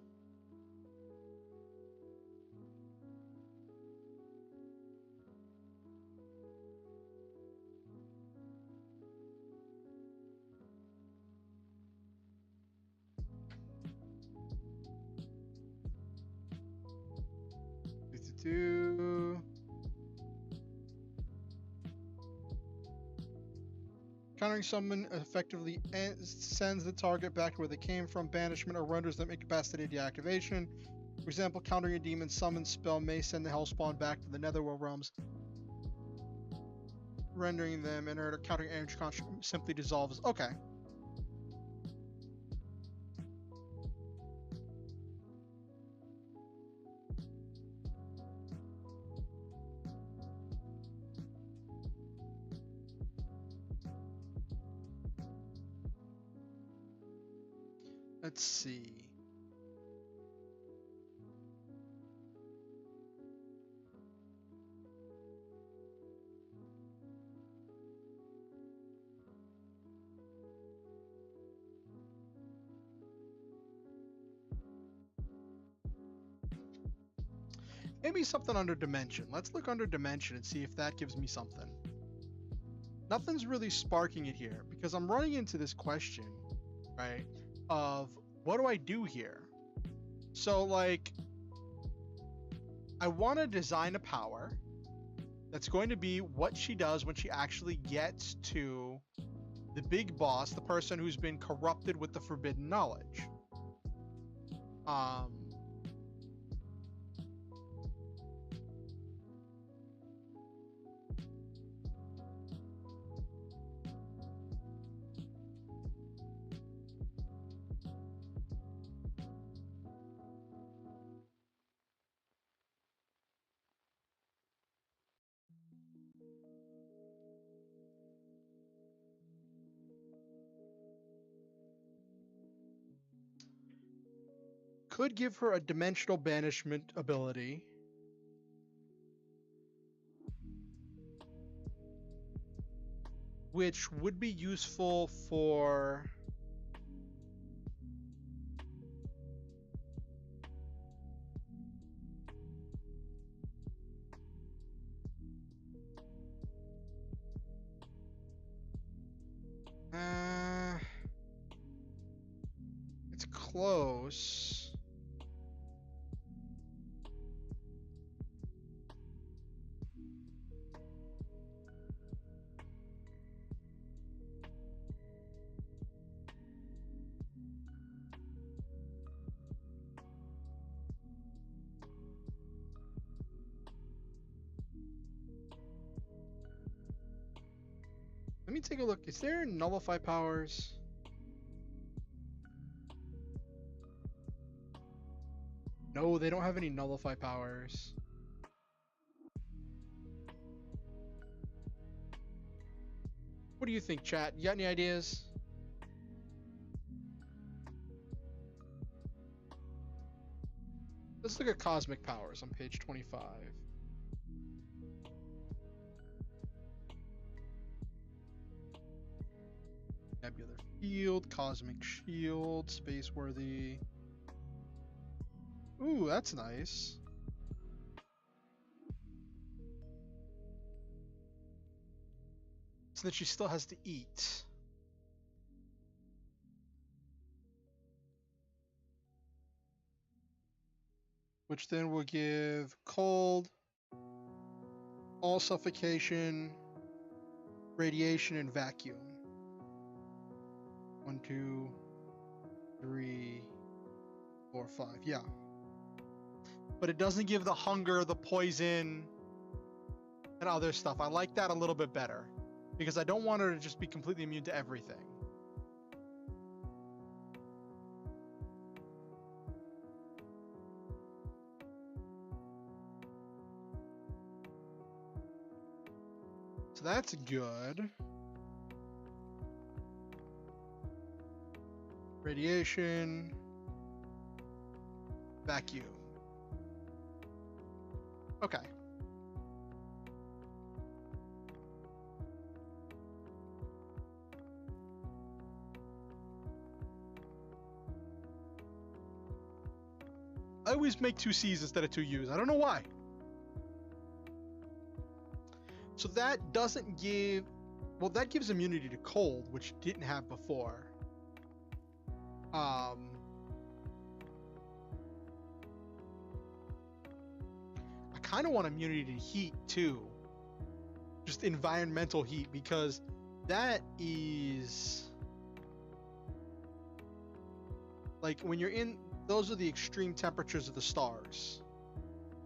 Countering summon effectively sends the target back to where they came from, banishment, or renders them incapacitated deactivation. For example, countering a demon summon spell may send the Hellspawn back to the Netherworld realms, rendering them inert, or countering energy construct simply dissolves. Okay. Let's see. Maybe something under Dimension. Let's look under Dimension and see if that gives me something. Nothing's really sparking it here because I'm running into this question, right, of what do I do here? So, like, I want to design a power that's going to be what she does when she actually gets to the big boss, the person who's been corrupted with the forbidden knowledge. could give her a dimensional banishment ability. Which would be useful for... it's close. Let me take a look. Is there nullify powers? No, they don't have any nullify powers. What do you think, chat? You got any ideas? Let's look at cosmic powers on page 25. Nebular field, cosmic shield, space worthy. Ooh, that's nice. So that she still has to eat. Which then will give cold, all suffocation, radiation, and vacuum. 1, 2, 3, 4, 5. Yeah. But it doesn't give the hunger, the poison, and other stuff. I like that a little bit better. Because I don't want her to just be completely immune to everything. So that's good. Radiation. Vacuum. Okay. I always make 2 C's instead of 2 U's. I don't know why. So that doesn't give... Well, that gives immunity to cold, which it didn't have before. I kind of want immunity to heat, too. Just environmental heat, because that is... Like, when you're in... Those are the extreme temperatures of the stars.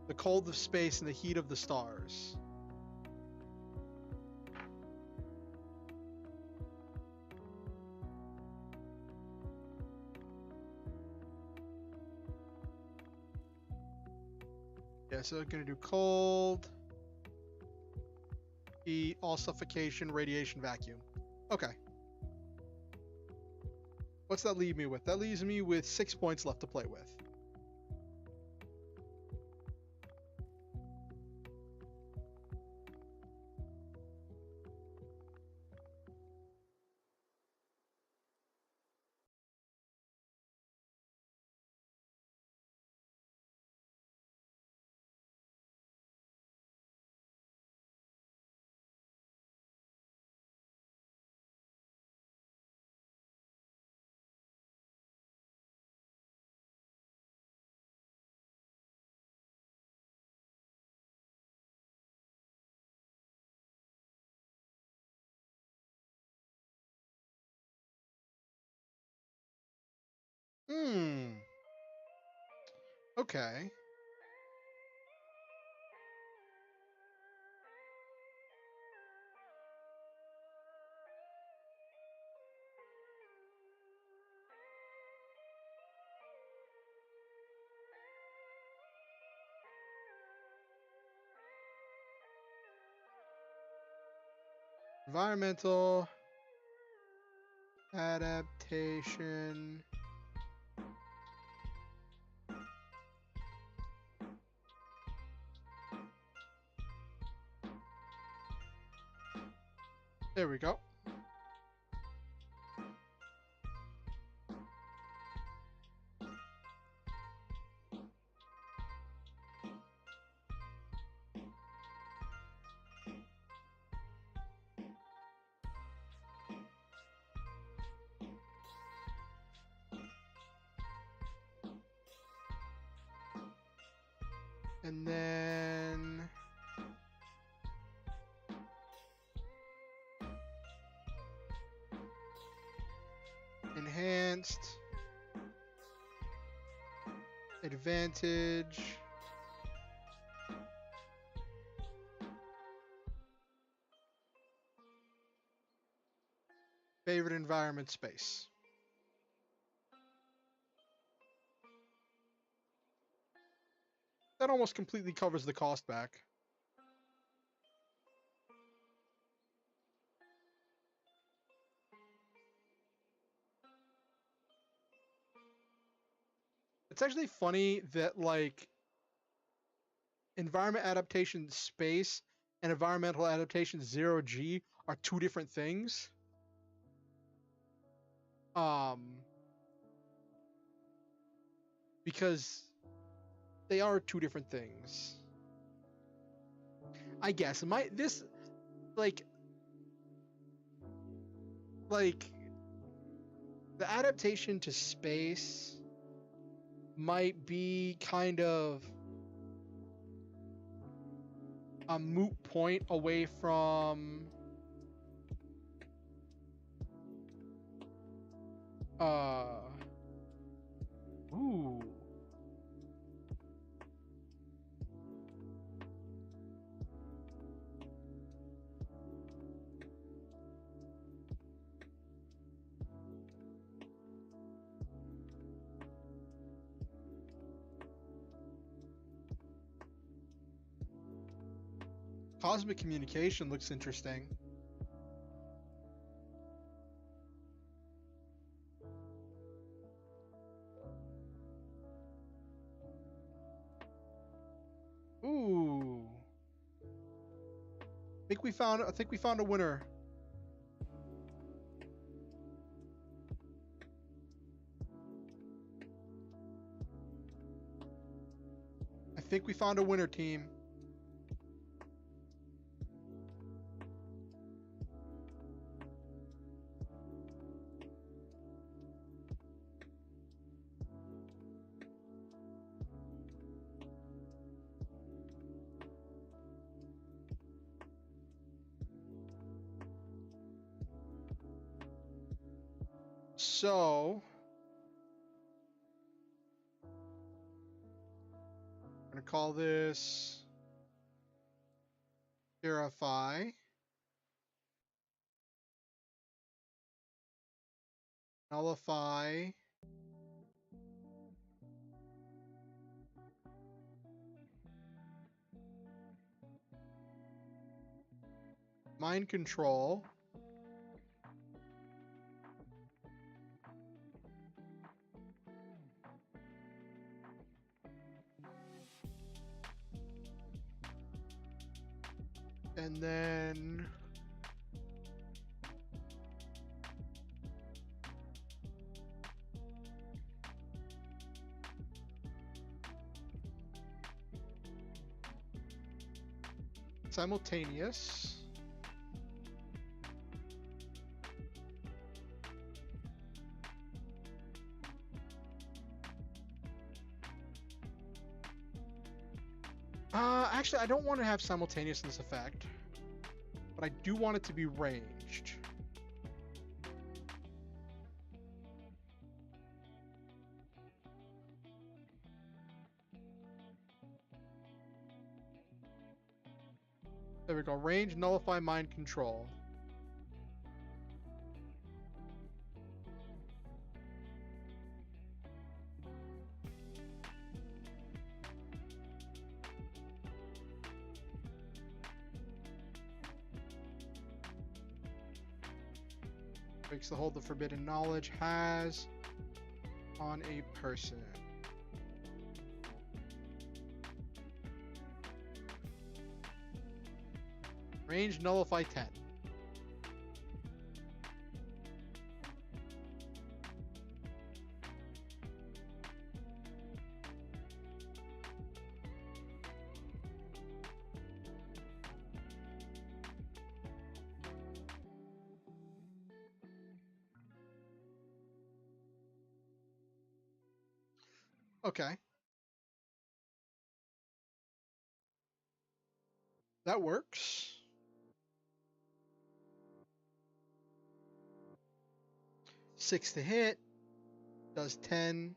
The cold of space and the heat of the stars. Yeah, so I'm going to do cold, heat, all suffocation, radiation, vacuum. Okay. What's that leave me with? That leaves me with 6 points left to play with. Okay. Environmental adaptation. There we go. And then enhanced, advantage, favorite environment space. That almost completely covers the cost back. It's actually funny that, like, environment adaptation space and environmental adaptation 0G are two different things. Because they are two different things. I guess this like the adaptation to space might be kind of a moot point away from ooh. Cosmic communication looks interesting. Ooh. I think we found a winner. I think we found a winner, team. So, I'm going to call this Purify. Nullify. Mind control. And then simultaneous. Actually, I don't want to have simultaneous in this effect, but I do want it to be ranged. There we go. Range, nullify, mind control. Breaks the hold the forbidden knowledge has on a person. Range nullify 10. Okay. That works. Six to hit. Does 10.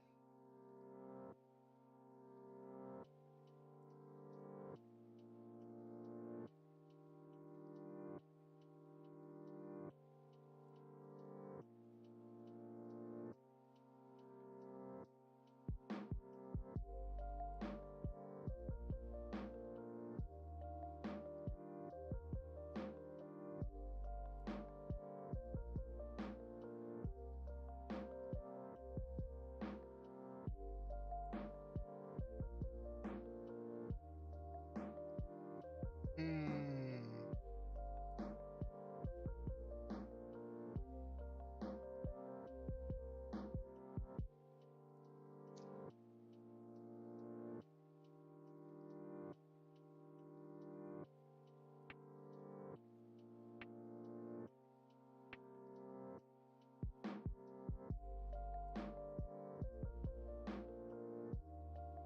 Hmm.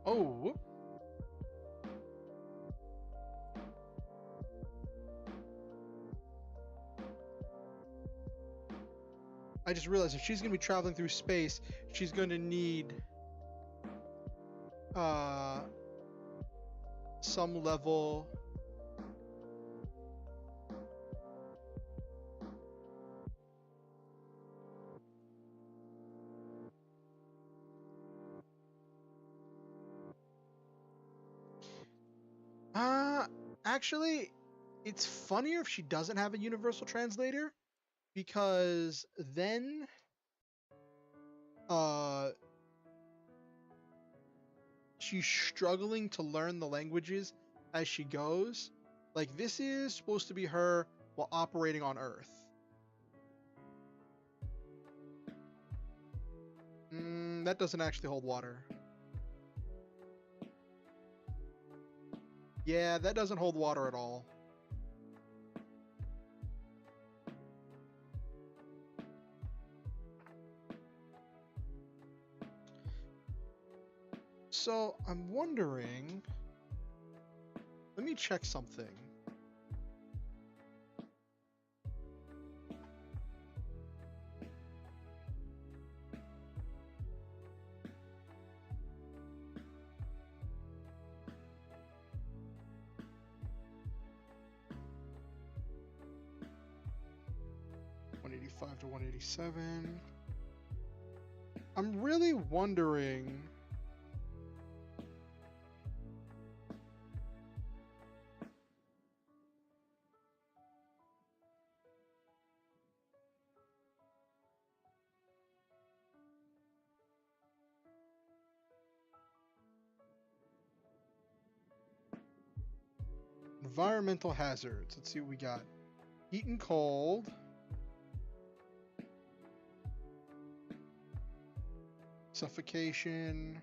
Oh. I just realized if she's going to be traveling through space, she's going to need some level. Actually, it's funnier if she doesn't have a universal translator, because then she's struggling to learn the languages as she goes. Like, this is supposed to be her while operating on Earth. That doesn't actually hold water. Yeah, that doesn't hold water at all. So I'm wondering, let me check something. To 187. I'm really wondering. Environmental hazards. Let's see what we got. Heat and cold. Suffocation.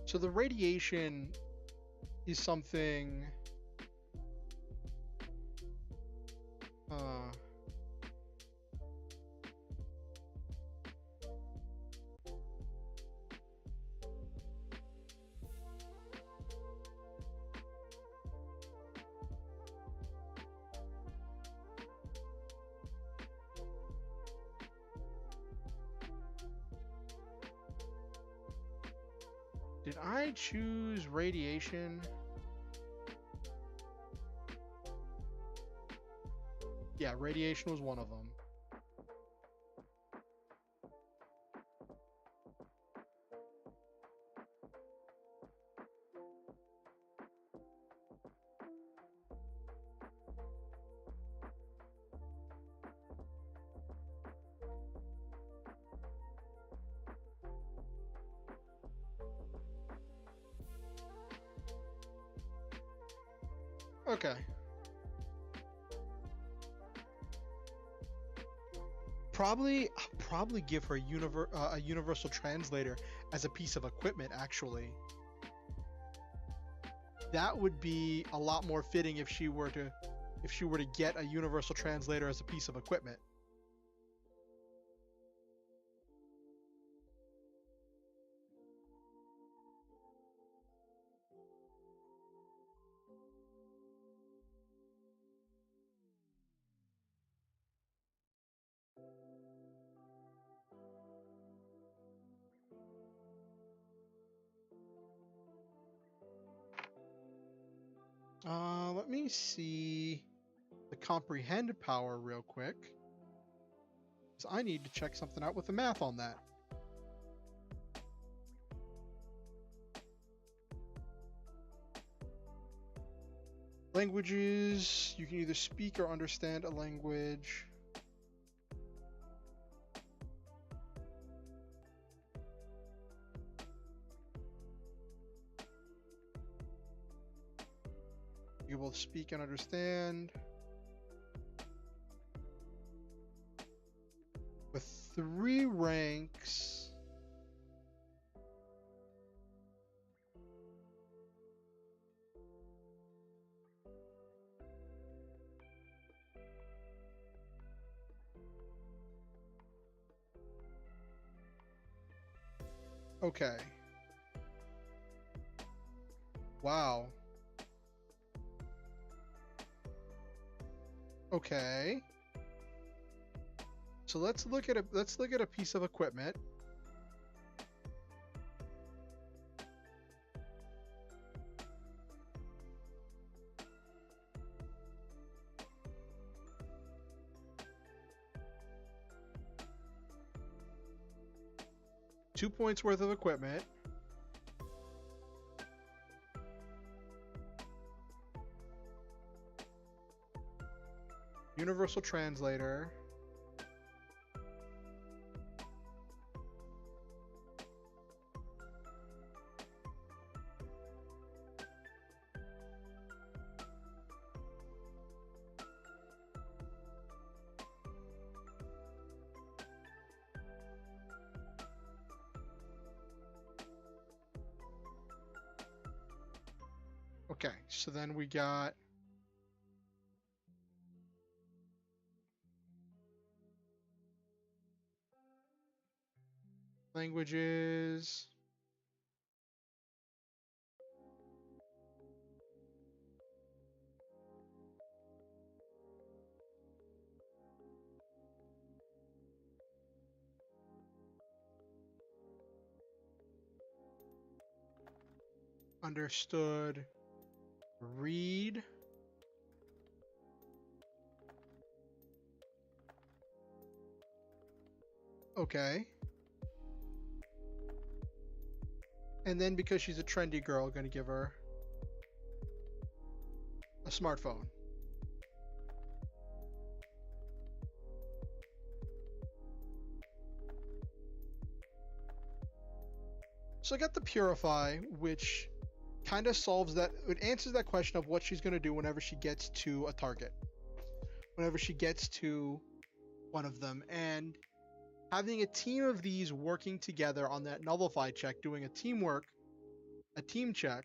So the radiation is something. Did I choose radiation? Yeah, radiation was one of them. Okay. Probably give her a universal translator as a piece of equipment, actually. That would be a lot more fitting if she were to get a universal translator as a piece of equipment. Let me see the comprehend power real quick, because I need to check something out with the math on that. Languages, you can either speak or understand a language. You will speak and understand. With 3 ranks. Okay. Wow. Okay. So let's look at a piece of equipment. Two points worth of equipment. Universal translator. Okay, so then we got languages. Understood. Read. Okay. And then because she's a trendy girl, gonna give her a smartphone. So I got the Purify, which kind of solves that. It answers that question of what she's going to do whenever she gets to a target. Whenever she gets to one of them. And having a team of these working together on that nullify check, doing a team check,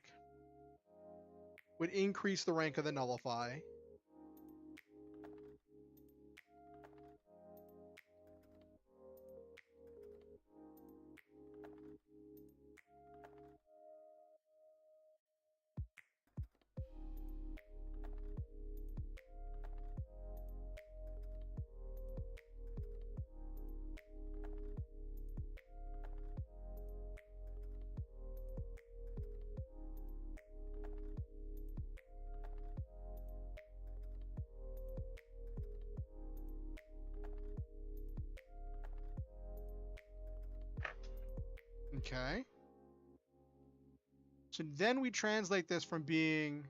would increase the rank of the nullify. Okay. So then we translate this from being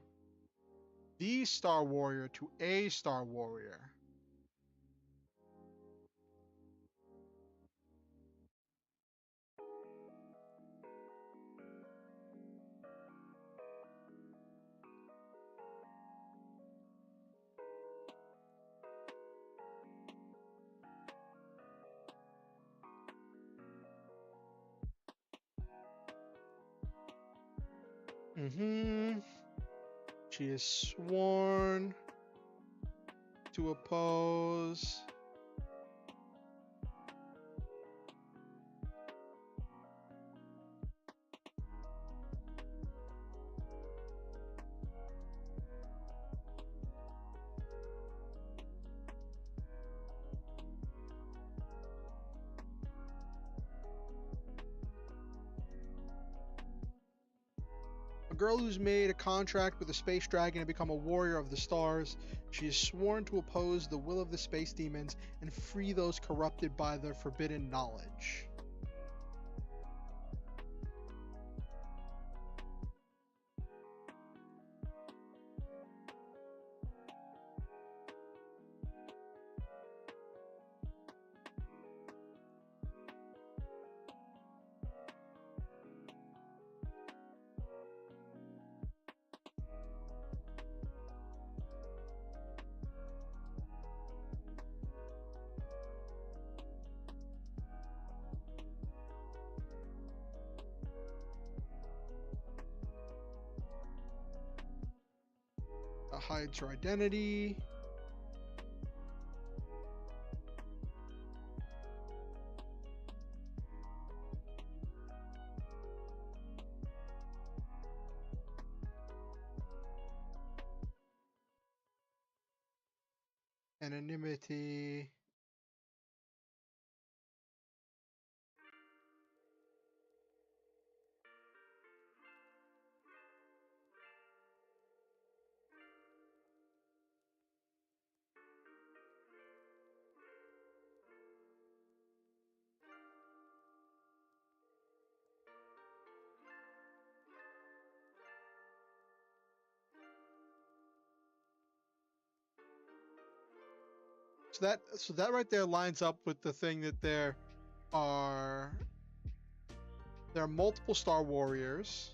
the Star Warrior to a Star Warrior. Mm-hmm. She is sworn to oppose. A girl who's made a contract with a space dragon and become a warrior of the stars. She is sworn to oppose the will of the space demons and free those corrupted by their forbidden knowledge. Hides her identity. Anonymity. So that right there lines up with the thing that there are multiple Star Warriors.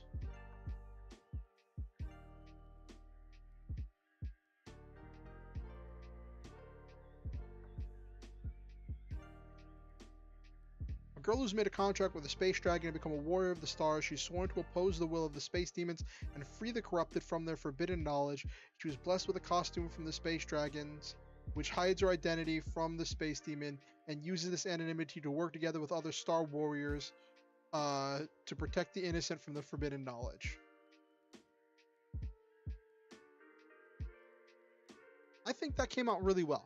A girl who's made a contract with a space dragon and become a warrior of the stars. She's sworn to oppose the will of the space demons and free the corrupted from their forbidden knowledge. She was blessed with a costume from the space dragons, which hides her identity from the space demon, and uses this anonymity to work together with other Star Warriors to protect the innocent from the forbidden knowledge. I think that came out really well.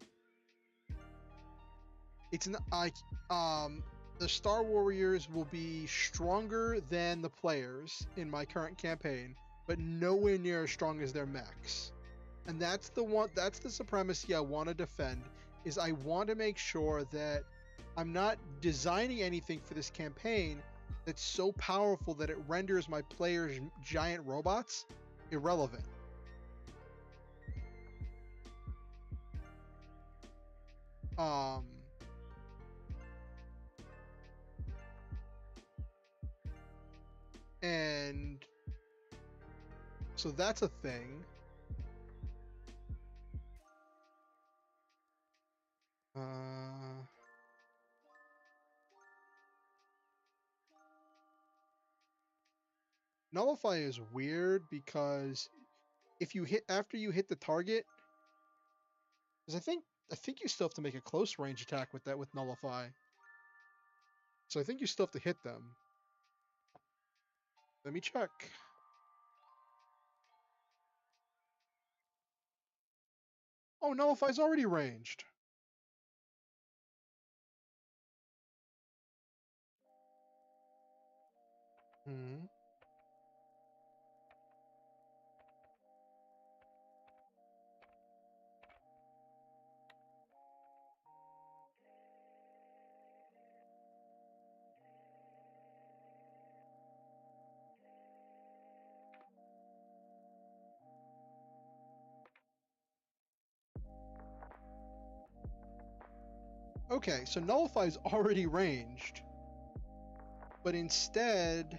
It's not like the Star Warriors will be stronger than the players in my current campaign, but nowhere near as strong as their mechs. And that's the supremacy I want to defend, is I want to make sure that I'm not designing anything for this campaign that's so powerful that it renders my players' giant robots irrelevant. And so that's a thing. Nullify is weird because if you hit after you hit the target, because I think you still have to make a close range attack with that with Nullify. So I think you still have to hit them. Let me check. Oh, Nullify's already ranged. Hmm. Okay, so Nullify's already ranged. But instead...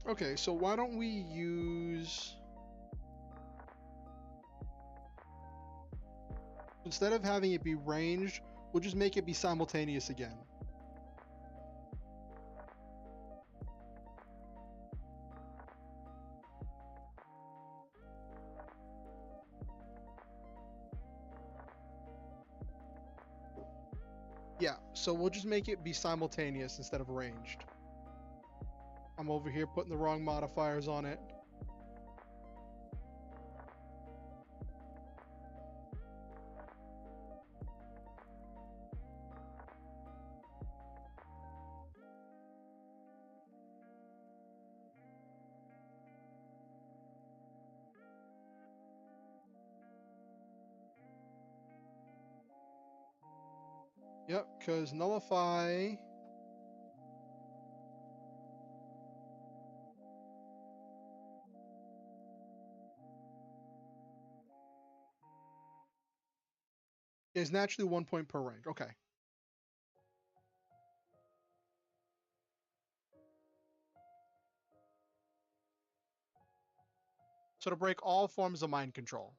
Okay, so why don't we use... Instead of having it be ranged, we'll just make it be simultaneous again. Yeah, so we'll just make it be simultaneous instead of ranged. I'm over here putting the wrong modifiers on it. Yep, because nullify is naturally 1 point per rank. Okay. So to break all forms of mind control.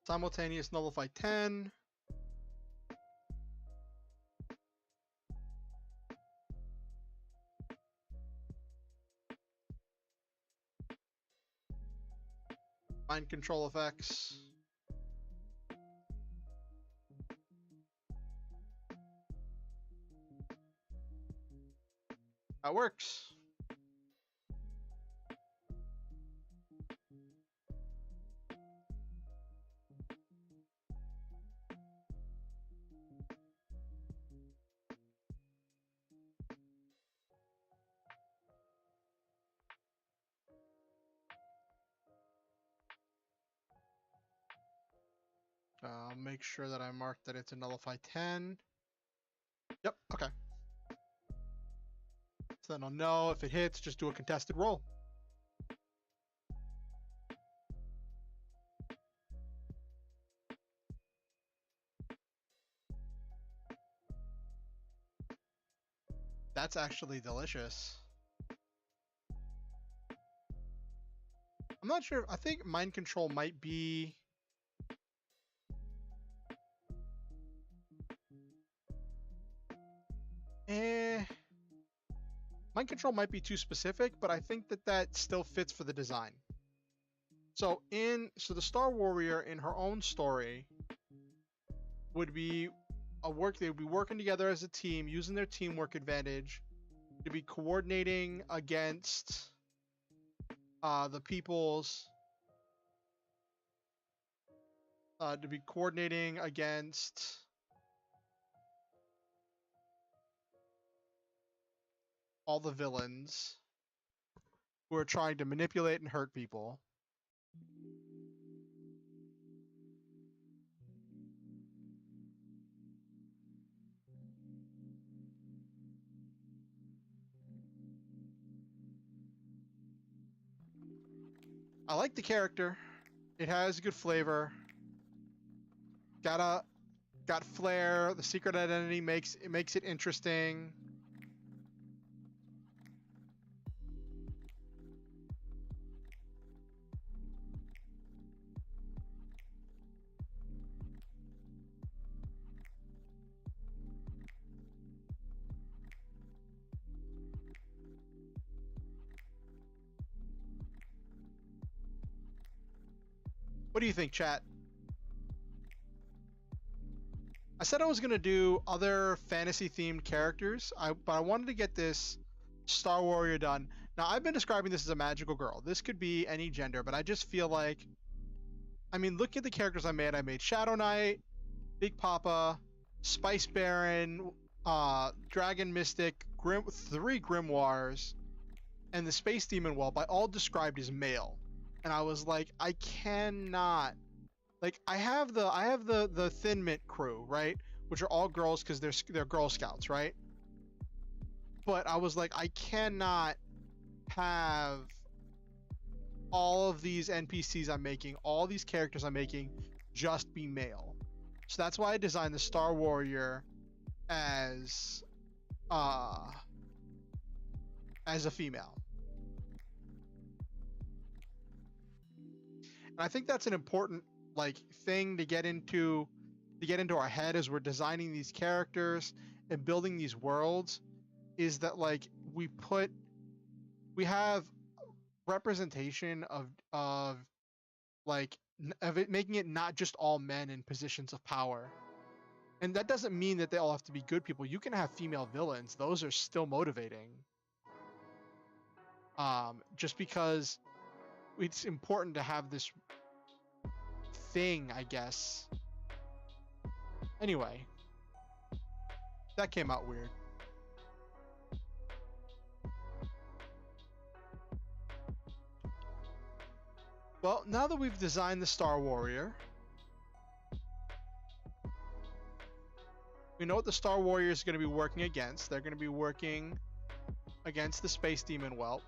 Simultaneous nullify 10. Mind control effects. That works. I'll make sure that I mark that it's a nullify 10. Yep, okay. So then I'll know if it hits, just do a contested roll. That's actually delicious. I'm not sure. I think mind control might be... Mind control might be too specific, but I think that that still fits for the design. So the Star Warrior in her own story would be they would be working together as a team, using their teamwork advantage to be coordinating against the people's to be coordinating against all the villains who are trying to manipulate and hurt people. I like the character. It has good flavor. Got flair. The secret identity makes it interesting. What do you think, chat? I said I was going to do other fantasy-themed characters, but I wanted to get this Star Warrior done. Now, I've been describing this as a magical girl. This could be any gender, but I just feel like... I mean, look at the characters I made. I made Shadow Knight, Big Papa, Spice Baron, Dragon Mystic, 3 Grimoires. and the space demon whelp, I all described as male. And I was like, I cannot. Like, I have the Thin Mint crew, right? Which are all girls because they're Girl Scouts, right? But I was like, I cannot have all of these NPCs I'm making, all these characters I'm making, just be male. So that's why I designed the Star Warrior as a female. And I think that's an important like thing to get into our head as we're designing these characters and building these worlds, is that like we have representation of like of it, making it not just all men in positions of power. And that doesn't mean that they all have to be good people. You can have female villains. Those are still motivating. Just because it's important to have this thing, I guess. Anyway, that came out weird. Well, now that we've designed the Star Warrior, we know what the Star Warrior is going to be working against. They're going to be working against the Space Demon Whelp.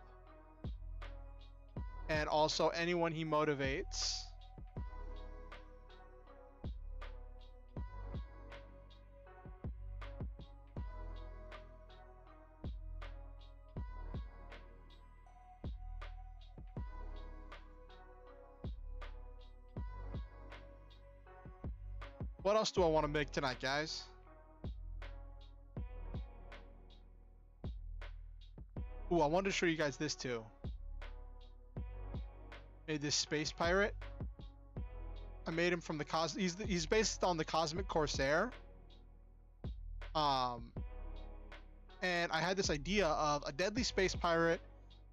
And also anyone he motivates. What else do I want to make tonight, guys? Ooh, I wanted to show you guys this too. Made this space pirate. I made him from the he's based on the Cosmic Corsair. And I had this idea of a deadly space pirate,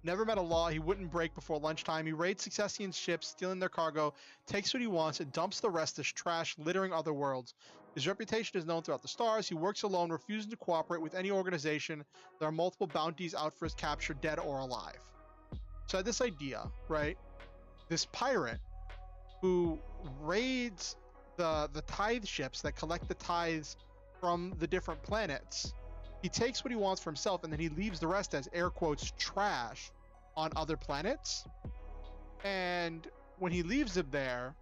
never met a law he wouldn't break before lunchtime. He raids Successian ships, stealing their cargo, takes what he wants, and dumps the rest as trash, littering other worlds. His reputation is known throughout the stars. He works alone, refusing to cooperate with any organization. There are multiple bounties out for his capture, dead or alive. So I had this idea, right? This pirate who raids the tithe ships that collect the tithes from the different planets. He takes what he wants for himself, and then he leaves the rest as air quotes trash on other planets. And when he leaves them there,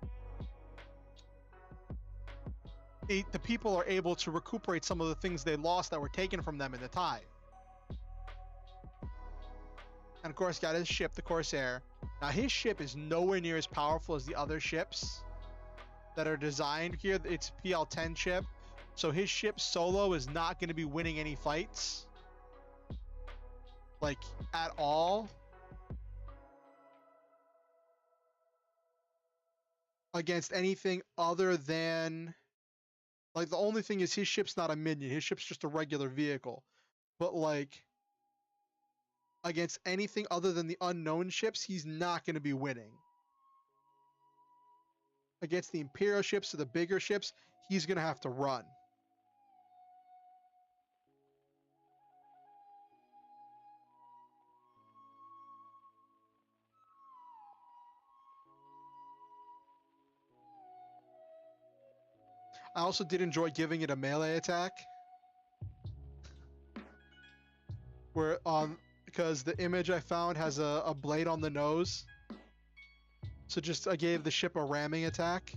the people are able to recuperate some of the things they lost that were taken from them in the tithe. And of course, got his ship, the Corsair. Now his ship is nowhere near as powerful as the other ships that are designed here. It's a PL-10 ship. So his ship solo is not going to be winning any fights. Like, at all. Against anything other than... Like, the only thing is his ship's not a minion. His ship's just a regular vehicle. But, like... Against anything other than the unknown ships, he's not going to be winning. Against the Imperial ships or the bigger ships, he's going to have to run. I also did enjoy giving it a melee attack. Where, because the image I found has a blade on the nose. So just, I gave the ship a ramming attack.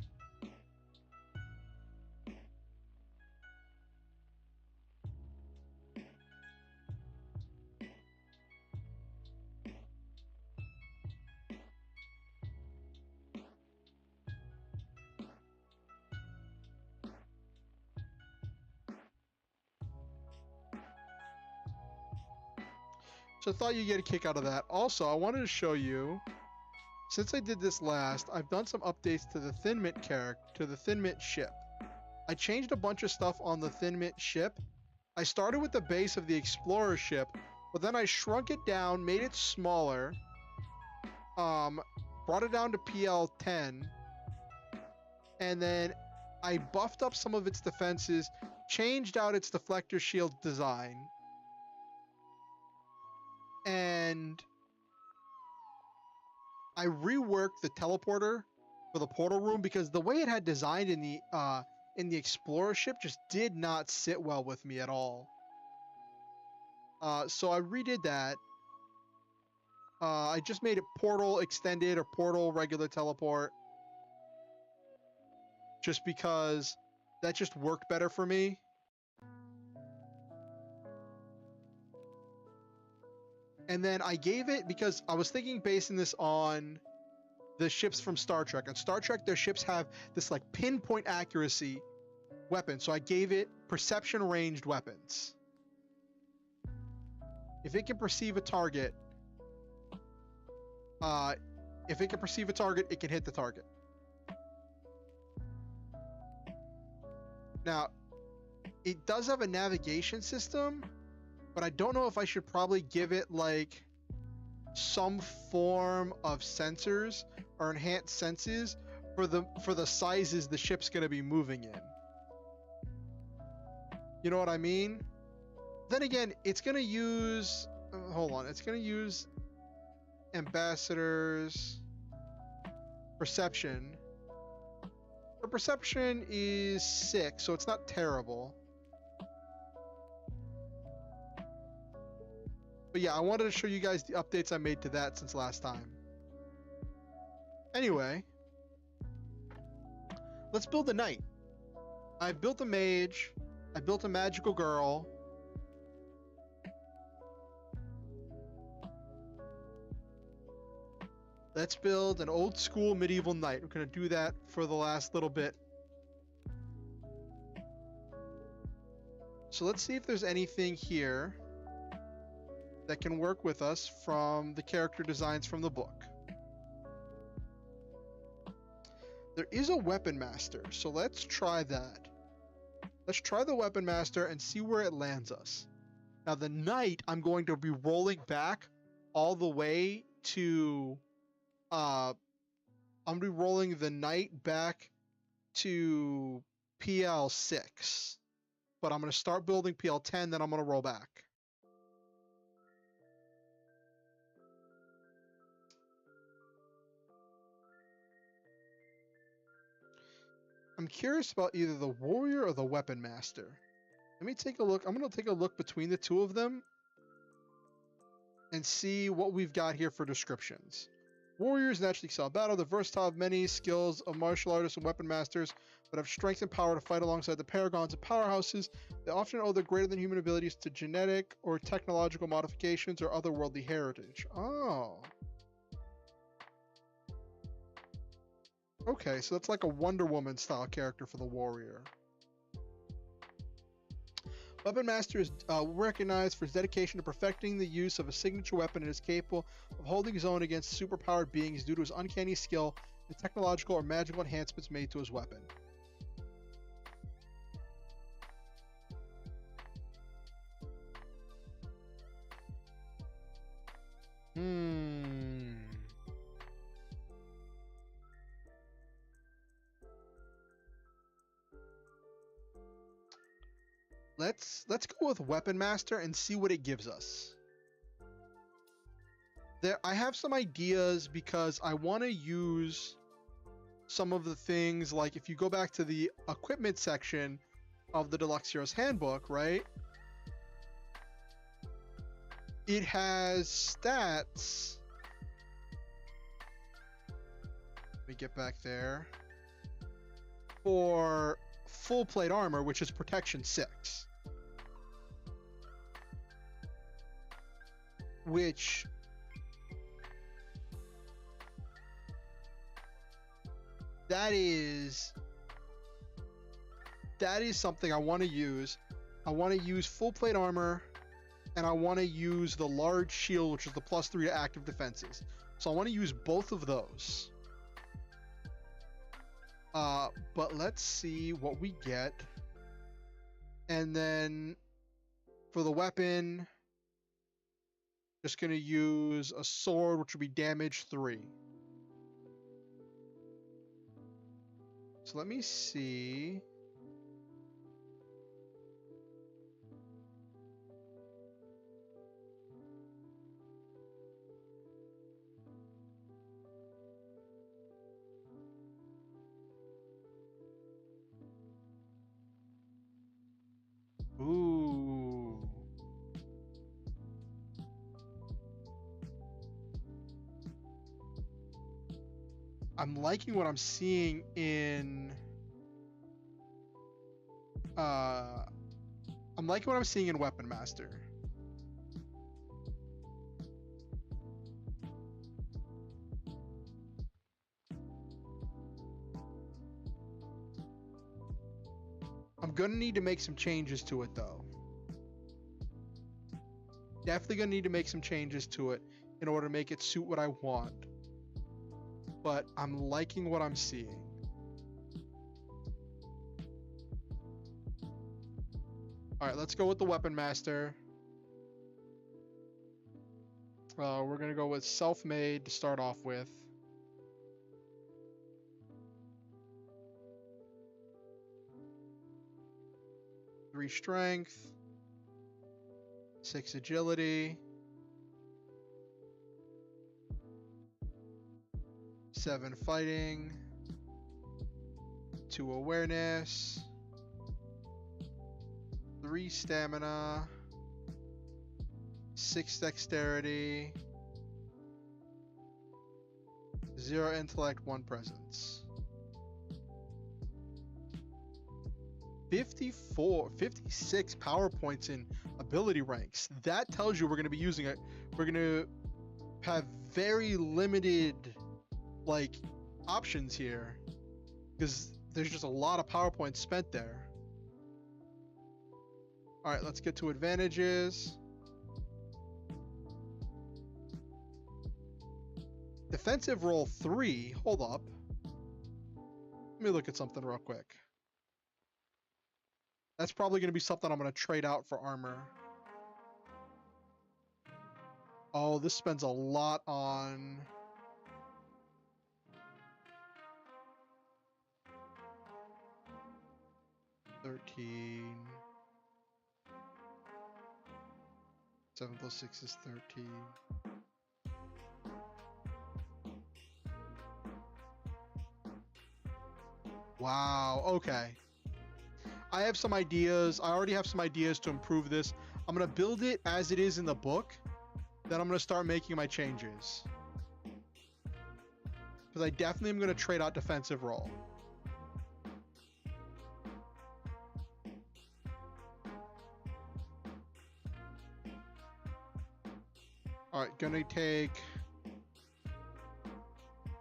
So I thought you'd get a kick out of that. Also, I wanted to show you, since I did this last, I've done some updates to the Thin Mint character, to the Thin Mint ship. I changed a bunch of stuff on the Thin Mint ship. I started with the base of the Explorer ship, but then I shrunk it down, made it smaller, brought it down to PL-10, and then I buffed up some of its defenses, changed out its deflector shield design, and I reworked the teleporter for the portal room because the way it had designed in the Explorer ship just did not sit well with me at all. So I redid that. I just made it portal extended or portal regular teleport. Just because that just worked better for me. And then I gave it, because I was thinking basing this on the ships from Star Trek. And Star Trek, their ships have this like pinpoint accuracy weapon. So I gave it perception ranged weapons. If it can perceive a target, it can hit the target. Now, it does have a navigation system, but I don't know if I should probably give it like some form of sensors or enhanced senses for the sizes the ship's going to be moving in. You know what I mean? Then again, it's going to use it's going to use ambassadors perception. The perception is 6, so it's not terrible. But yeah, I wanted to show you guys the updates I made to that since last time. Anyway, let's build a knight. I built a mage. I built a magical girl. Let's build an old school medieval knight. We're going to do that for the last little bit. So let's see if there's anything here that can work with us from the character designs from the book. There is a weapon master, so let's try that. Let's try the weapon master and see where it lands us. Now the knight, I'm going to be rolling back all the way to I'm gonna be rolling the knight back to PL6, but I'm gonna start building PL10, then I'm gonna roll back. I'm curious about either the warrior or the weapon master. Let me take a look. I'm gonna take a look between the two of them and see what we've got here for descriptions. Warriors naturally excel in battle. They're versatile, have many skills of martial artists and weapon masters, but have strength and power to fight alongside the paragons and powerhouses. They often owe their greater than human abilities to genetic or technological modifications or otherworldly heritage. Oh. Okay, so that's like a Wonder Woman style character for the warrior. Weapon Master is recognized for his dedication to perfecting the use of a signature weapon and is capable of holding his own against superpowered beings due to his uncanny skill and technological or magical enhancements made to his weapon. Let's go with Weapon Master and see what it gives us. I have some ideas because I want to use some of the things, like if you go back to the equipment section of the Deluxe Heroes Handbook, right? It has stats. Let me get back there. For full plate armor, which is protection 6. Which that is something I want to use. I want to use full plate armor, and I want to use the large shield, which is the +3 to active defenses. So I want to use both of those. But let's see what we get. And then for the weapon, just going to use a sword, which will be damage 3. So let me see. I'm liking what I'm seeing in I'm liking what I'm seeing in Weapon Master. I'm gonna need to make some changes to it though. Definitely gonna need to make some changes to it in order to make it suit what I want. But I'm liking what I'm seeing. Alright, let's go with the Weapon Master. We're gonna go with self-made to start off with. 3 strength, 6 agility, 7 fighting, 2 awareness, 3 stamina, 6 dexterity, 0 intellect, 1 presence. 56 power points in ability ranks. That tells you we're going to be using it. We're going to have very limited like options here because there's just a lot of power points spent there. All right, let's get to advantages. Defensive roll 3. Hold up. Let me look at something real quick. That's probably going to be something I'm going to trade out for armor. Oh, this spends a lot on... $13. 7 plus 6 is 13. Wow, okay. I have some ideas. I already have some ideas to improve this. I'm going to build it as it is in the book. Then I'm going to start making my changes. Because I definitely am going to trade out defensive roll. Alright, going to take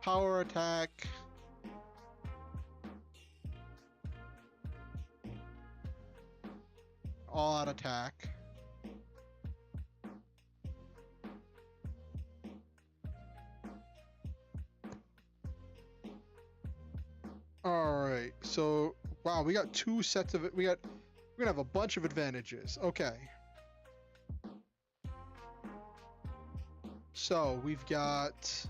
power attack. All out attack. Alright, so wow, we got 2 sets of it. We're gonna have a bunch of advantages. Okay. So we've got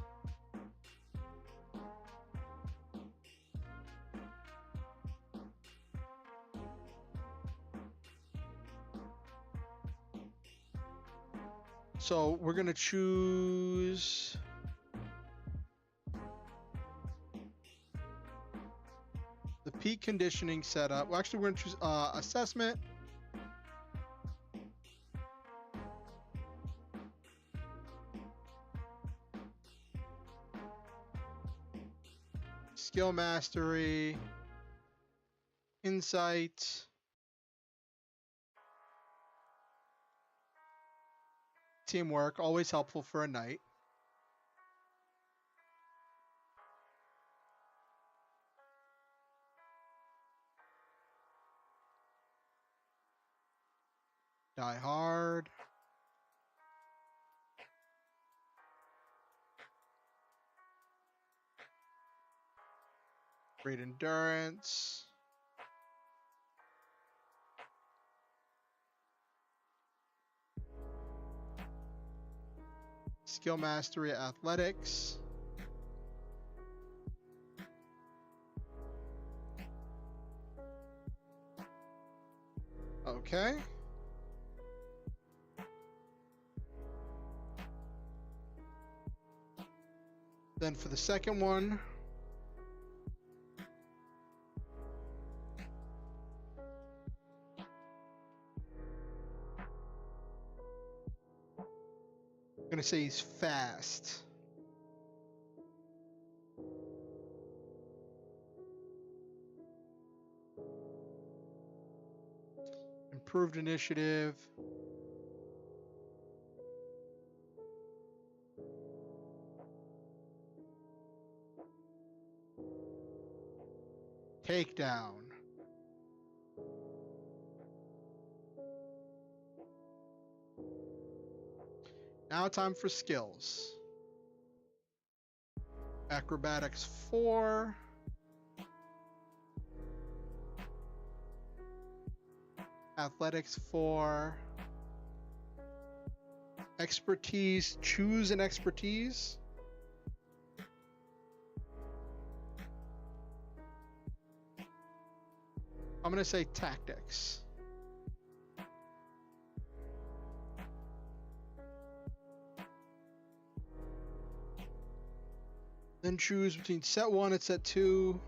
so we're gonna choose the peak conditioning setup. Well, actually, we're gonna choose assessment. Skill mastery, insight, teamwork, always helpful for a knight. Die hard. Great endurance. Skill mastery, athletics. Okay. Then for the second one, I'm gonna say he's fast. improved initiative. Takedown. Now time for skills. Acrobatics 4. Athletics 4. Expertise. Choose an expertise. I'm going to say tactics. Then choose between set 1 and set 2.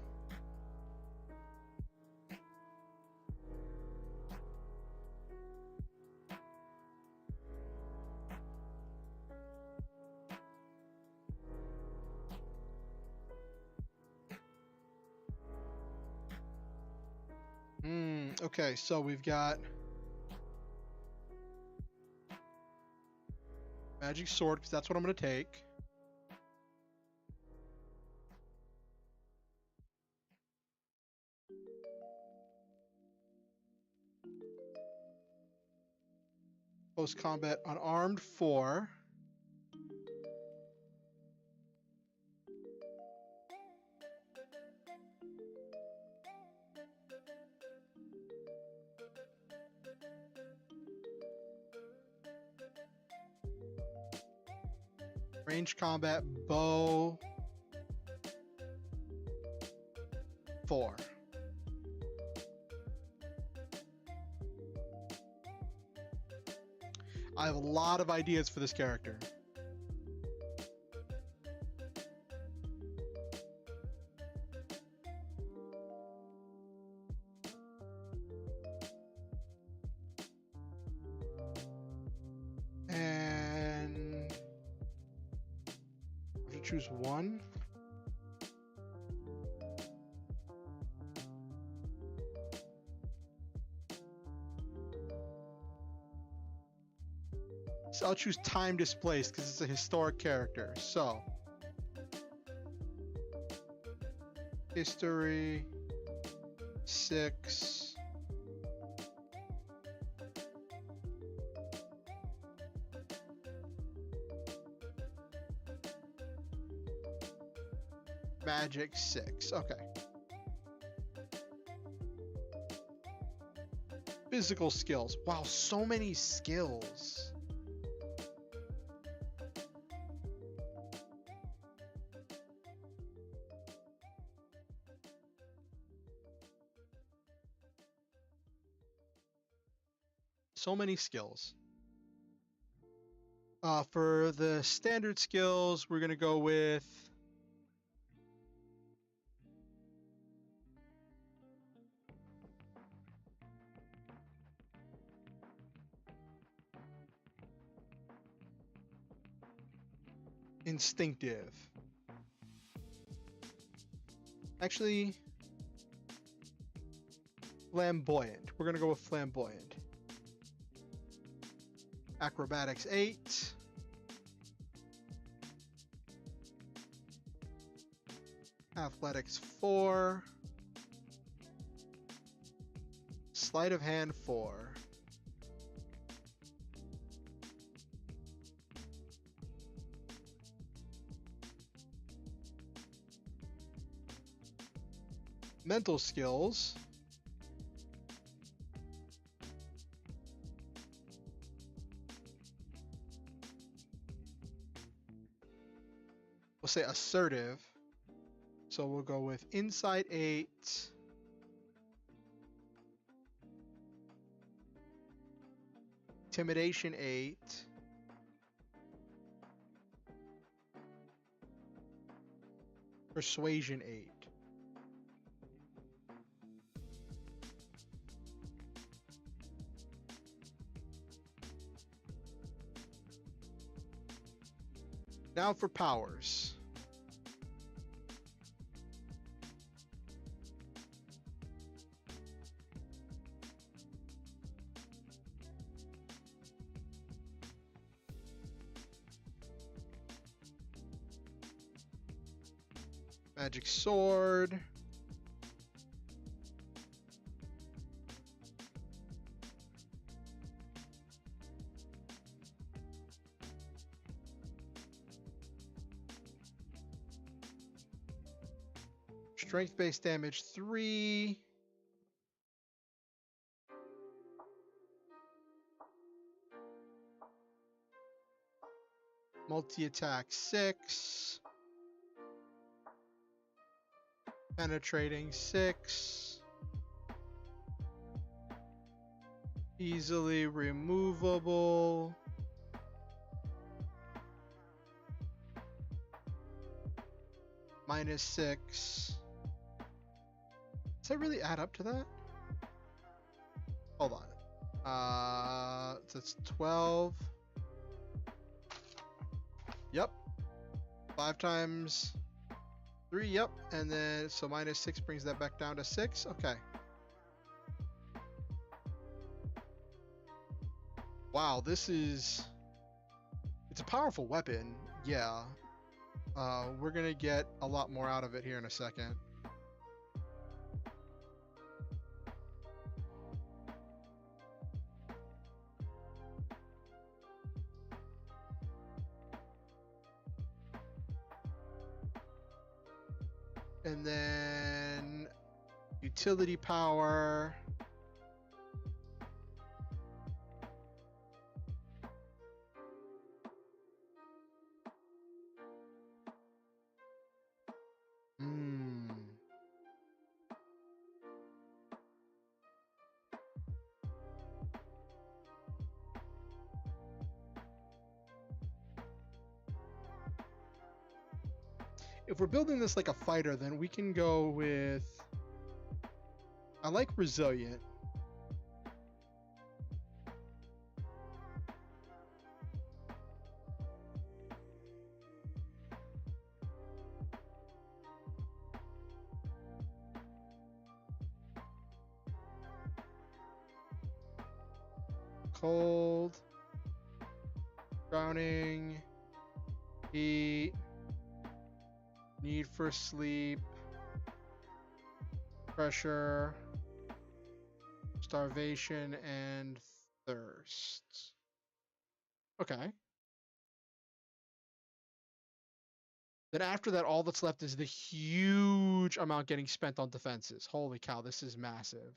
Okay, so we've got magic sword, because that's what I'm going to take. Post combat unarmed 4. Range combat bow 4. I have a lot of ideas for this character. And I have to choose one. So I'll choose time displaced because it's a historic character. So history 6. Magic 6. Okay. Physical skills. Wow, so many skills. So many skills. For the standard skills, we're going to go with instinctive. Actually, flamboyant. We're going to go with flamboyant. Acrobatics 8. Athletics 4. Sleight of hand 4. Mental skills. We'll say assertive. So we'll go with insight 8. Intimidation 8. Persuasion 8. Now for powers. Magic sword. Strength based damage 3. Multi-attack 6. Penetrating 6. Easily removable. -6. Does that really add up to that? Hold on. So it's 12. Yep. 5 times 3, yep. And then, so -6 brings that back down to 6. Okay. Wow, this is... It's a powerful weapon. Yeah. We're gonna get a lot more out of it here in a second. And then utility power. If we're building this like a fighter, then we can go with... I like resilient. Cold. Drowning. Heat. Need for sleep, pressure, starvation, and thirst. Okay. Then after that, all that's left is the huge amount getting spent on defenses. Holy cow, this is massive.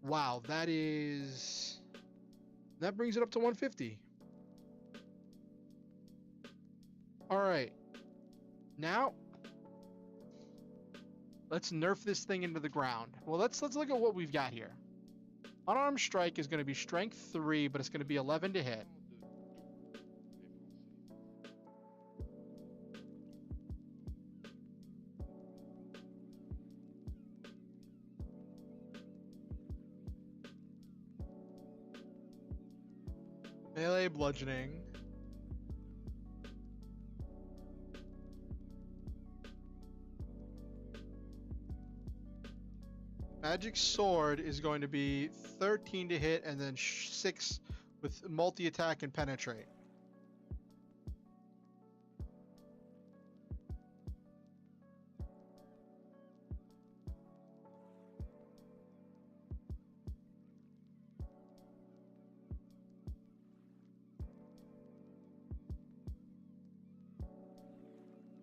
Wow, that brings it up to 150. All right. Now, let's nerf this thing into the ground. Well, let's look at what we've got here. Unarmed strike is going to be strength 3, but it's going to be 11 to hit. Melee bludgeoning. Magic sword is going to be 13 to hit and then 6 with multi-attack and penetrate.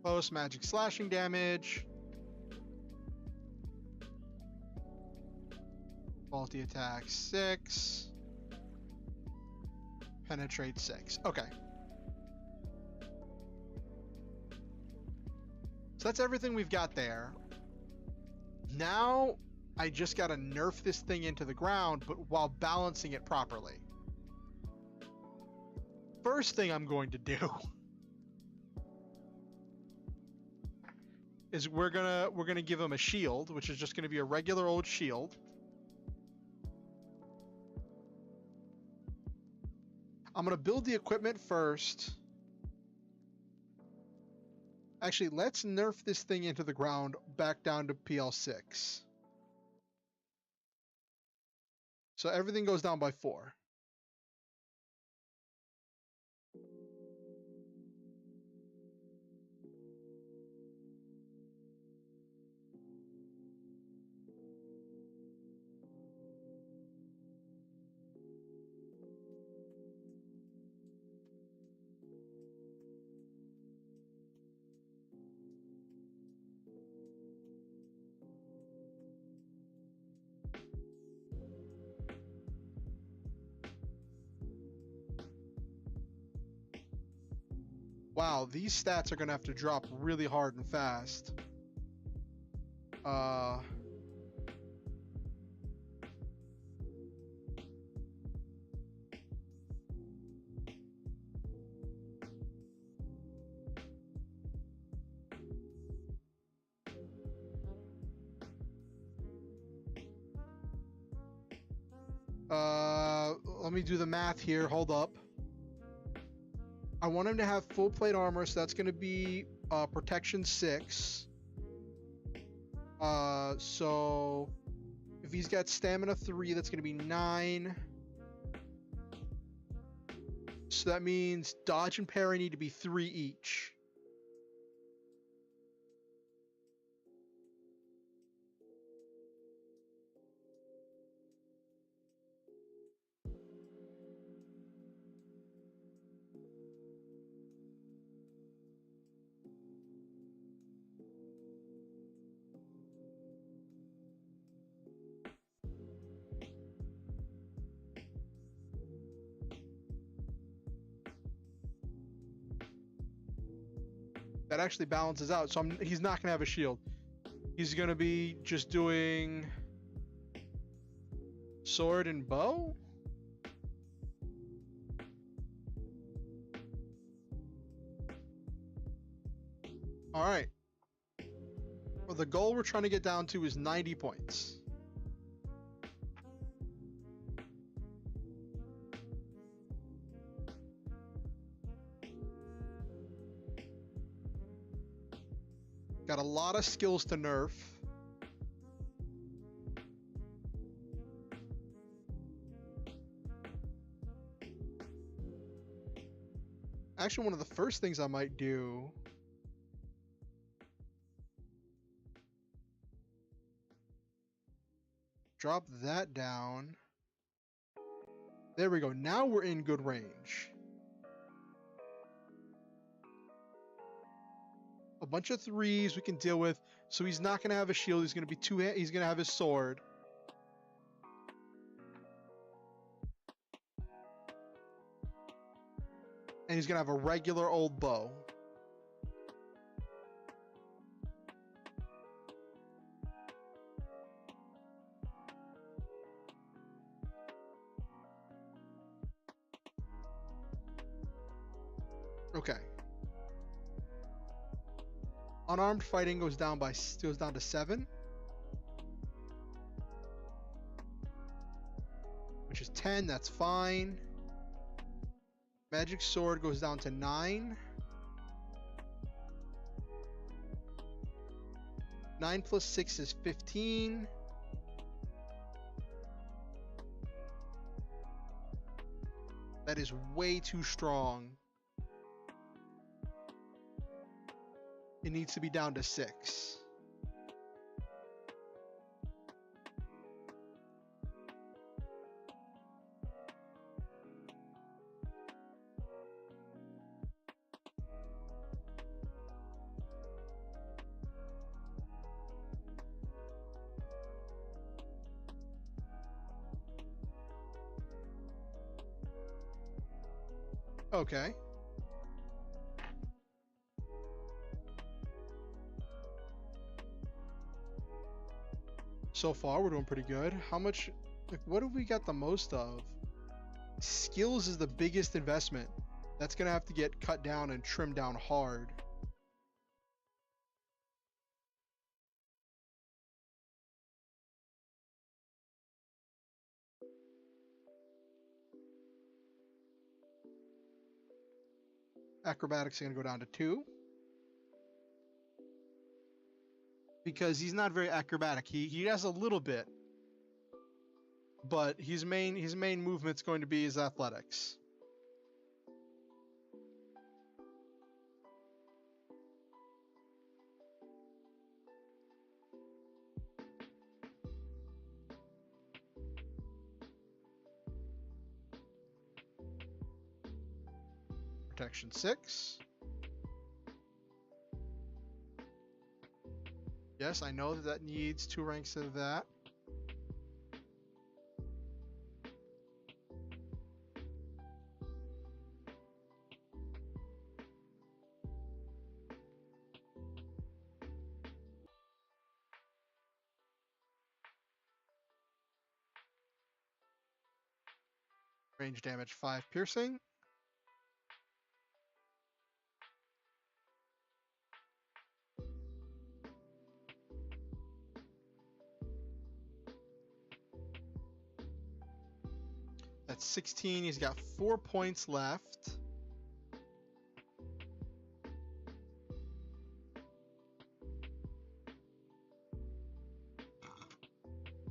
Close magic slashing damage. Multi-attack 6. Penetrate 6. Okay. So that's everything we've got there. Now I just gotta nerf this thing into the ground, but while balancing it properly. First thing I'm going to do is we're gonna give him a shield, which is just gonna be a regular old shield. I'm gonna build the equipment first. Actually, let's nerf this thing into the ground back down to PL6. So everything goes down by 4. Wow, these stats are gonna have to drop really hard and fast. Uh, let me do the math here. Hold up. I want him to have full plate armor, so that's going to be protection 6. So if he's got stamina 3, that's going to be 9. So that means dodge and parry need to be 3 each. That actually balances out, so he's not going to have a shield. He's going to be just doing sword and bow? Alright. Well, the goal we're trying to get down to is 90 points. Got a lot of skills to nerf. Actually, one of the first things I might do drop that down. There we go. Now we're in good range. A bunch of 3s we can deal with. So he's not going to have a shield. He's going to be he's going to have his sword. And he's going to have a regular old bow. Okay. Unarmed fighting goes down to 7, which is 10. That's fine. Magic sword goes down to 9. 9 plus 6 is 15. That is way too strong. It needs to be down to 6. Okay. So far, we're doing pretty good. How much, like, what have we got the most of? Skills is the biggest investment. That's gonna have to get cut down and trimmed down hard. Acrobatics is going to go down to 2. Because he's not very acrobatic. He has a little bit. But his main movement's going to be his athletics. Protection 6. Yes, I know that needs 2 ranks of that. Range damage 5 piercing. That's 16. He's got 4 points left.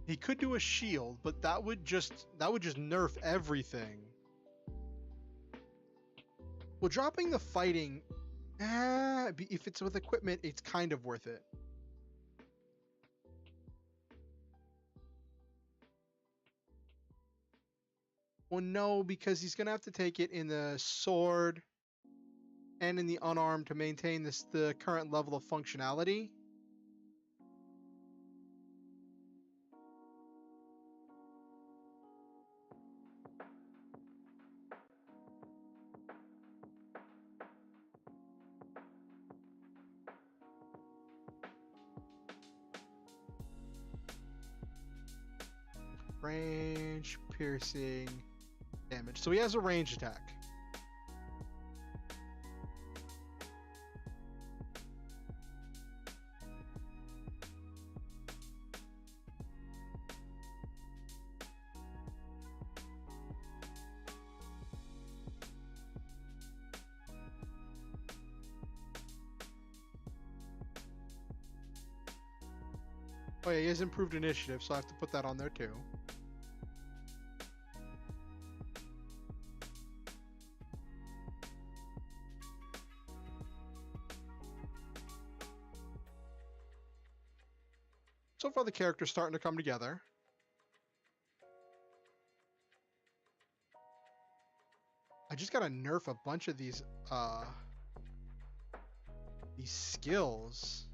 He could do a shield, but that would just nerf everything. Well, dropping the fighting, if it's with equipment, it's kind of worth it. Well, no, because he's gonna have to take it in the sword and in the unarmed to maintain the current level of functionality. Range, piercing, damage. So he has a range attack. Oh yeah, he has improved initiative, so I have to put that on there too. So far the character's starting to come together. I just gotta nerf a bunch of these skills.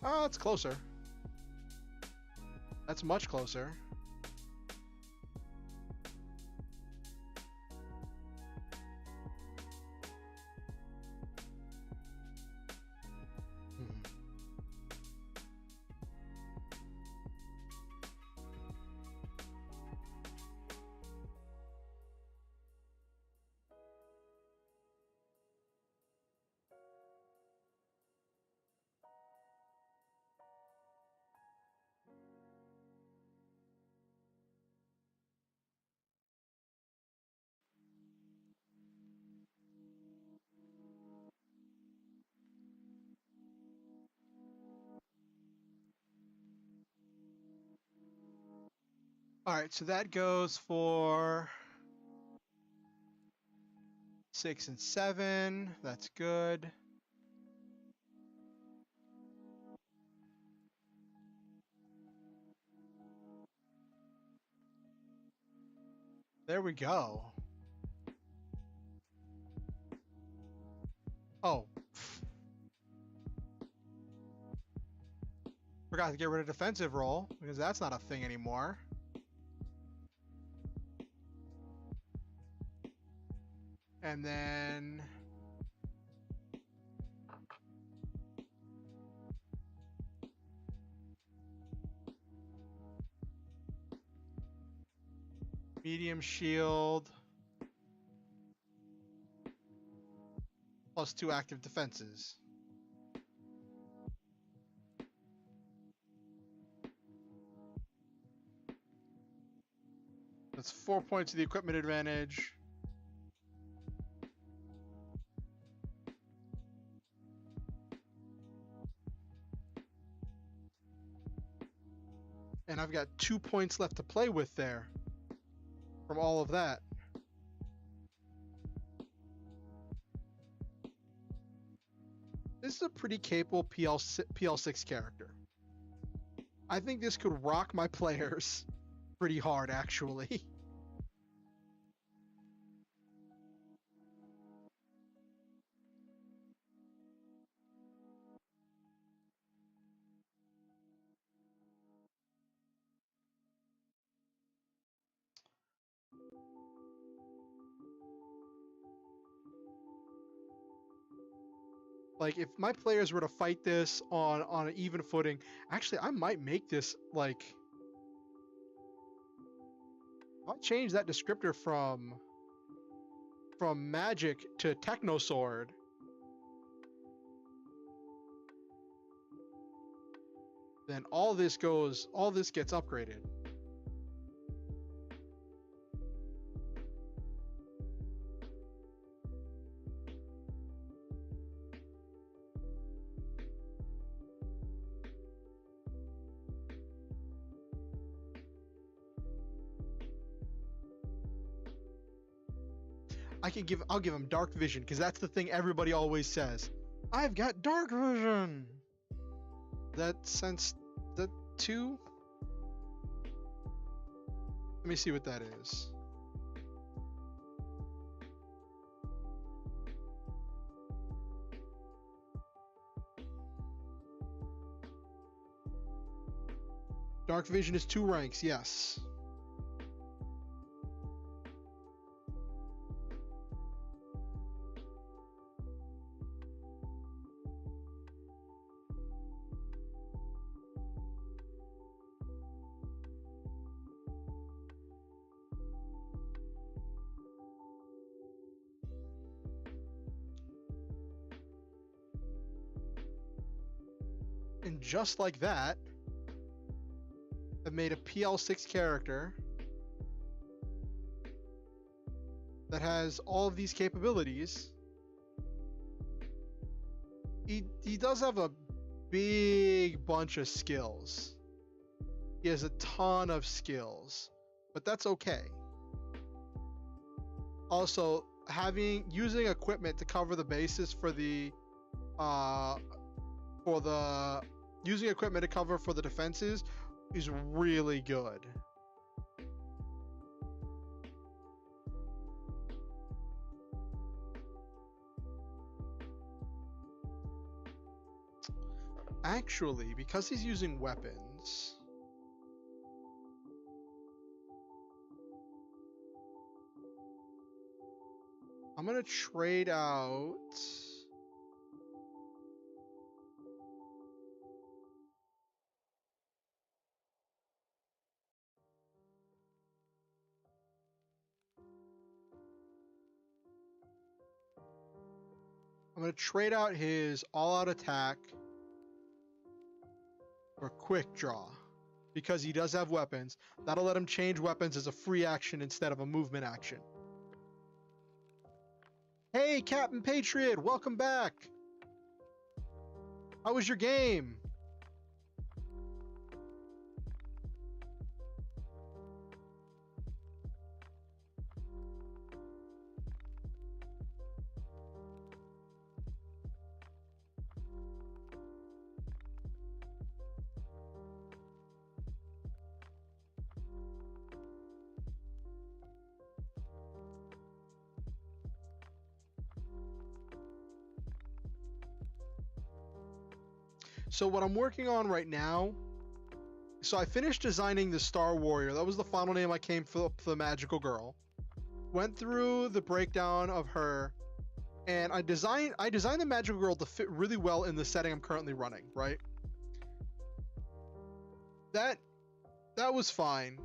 Oh, it's closer. That's much closer. All right, so that goes for 6 and 7. That's good. There we go. Oh. Forgot to get rid of defensive roll, because that's not a thing anymore. And then Medium shield. Plus 2 active defenses. That's 4 points of the equipment advantage. And I've got 2 points left to play with there from all of that. This is a pretty capable PL6 character. I think this could rock my players pretty hard, actually. Like, if my players were to fight this on an even footing, actually, I might make this, like... I'll change that descriptor from magic to techno sword. Then all this gets upgraded. I'll give him dark vision, because that's the thing everybody always says. I've got dark vision. That sense that 2. Let me see what that is. Dark vision is 2 ranks, yes. And just like that, I've made a PL6 character that has all of these capabilities. He does have a big bunch of skills. He has a ton of skills, but that's okay. Also, using equipment to cover the bases for the using equipment to cover for the defenses is really good. Actually, because he's using weapons, I'm gonna trade out his all-out attack for quick draw, because he does have weapons. That'll let him change weapons as a free action instead of a movement action. Hey, Captain Patriot, welcome back. How was your game? So what I'm working on right now, so I finished designing the Star Warrior. That was the final name I came for the magical girl. Went through the breakdown of her, and I designed the magical girl to fit really well in the setting I'm currently running, right? That was fine.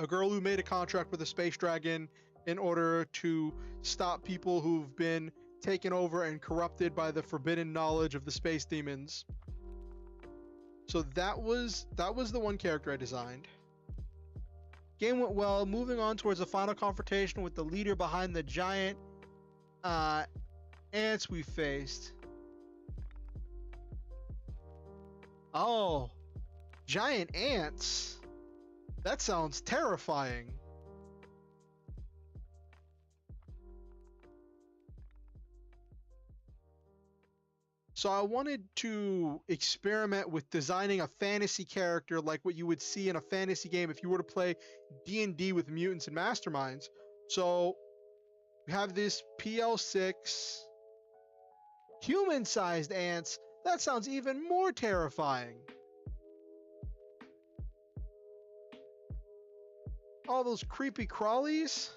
A girl who made a contract with a space dragon in order to stop people who've been taken over and corrupted by the forbidden knowledge of the space demons. So that was the one character I designed. Game went well. Moving on towards the final confrontation with the leader behind the giant ants we faced. Oh, giant ants? That sounds terrifying. So I wanted to experiment with designing a fantasy character like what you would see in a fantasy game if you were to play D&D with Mutants and Masterminds. So we have this PL6 human-sized ants. That sounds even more terrifying. All those creepy crawlies.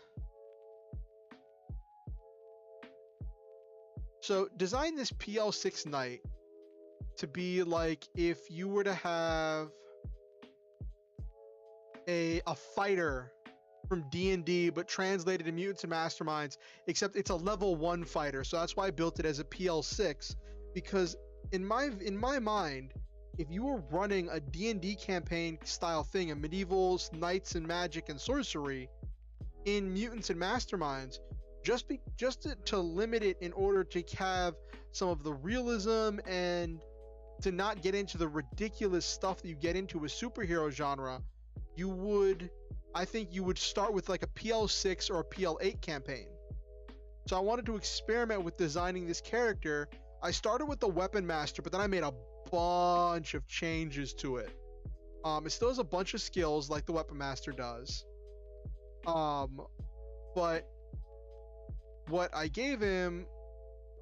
So design this PL6 knight to be like if you were to have a fighter from D&D but translated to Mutants and Masterminds, except it's a level 1 fighter. So that's why I built it as a PL6, because in my mind, if you were running a D&D campaign style thing, a medieval knights and magic and sorcery in Mutants and Masterminds, just to limit it in order to have some of the realism and to not get into the ridiculous stuff that you get into with superhero genre, I think you would start with like a PL6 or a PL8 campaign. So I wanted to experiment with designing this character. I started with the Weapon Master, but then I made a bunch of changes to it. It still has a bunch of skills like the Weapon Master does. But what I gave him,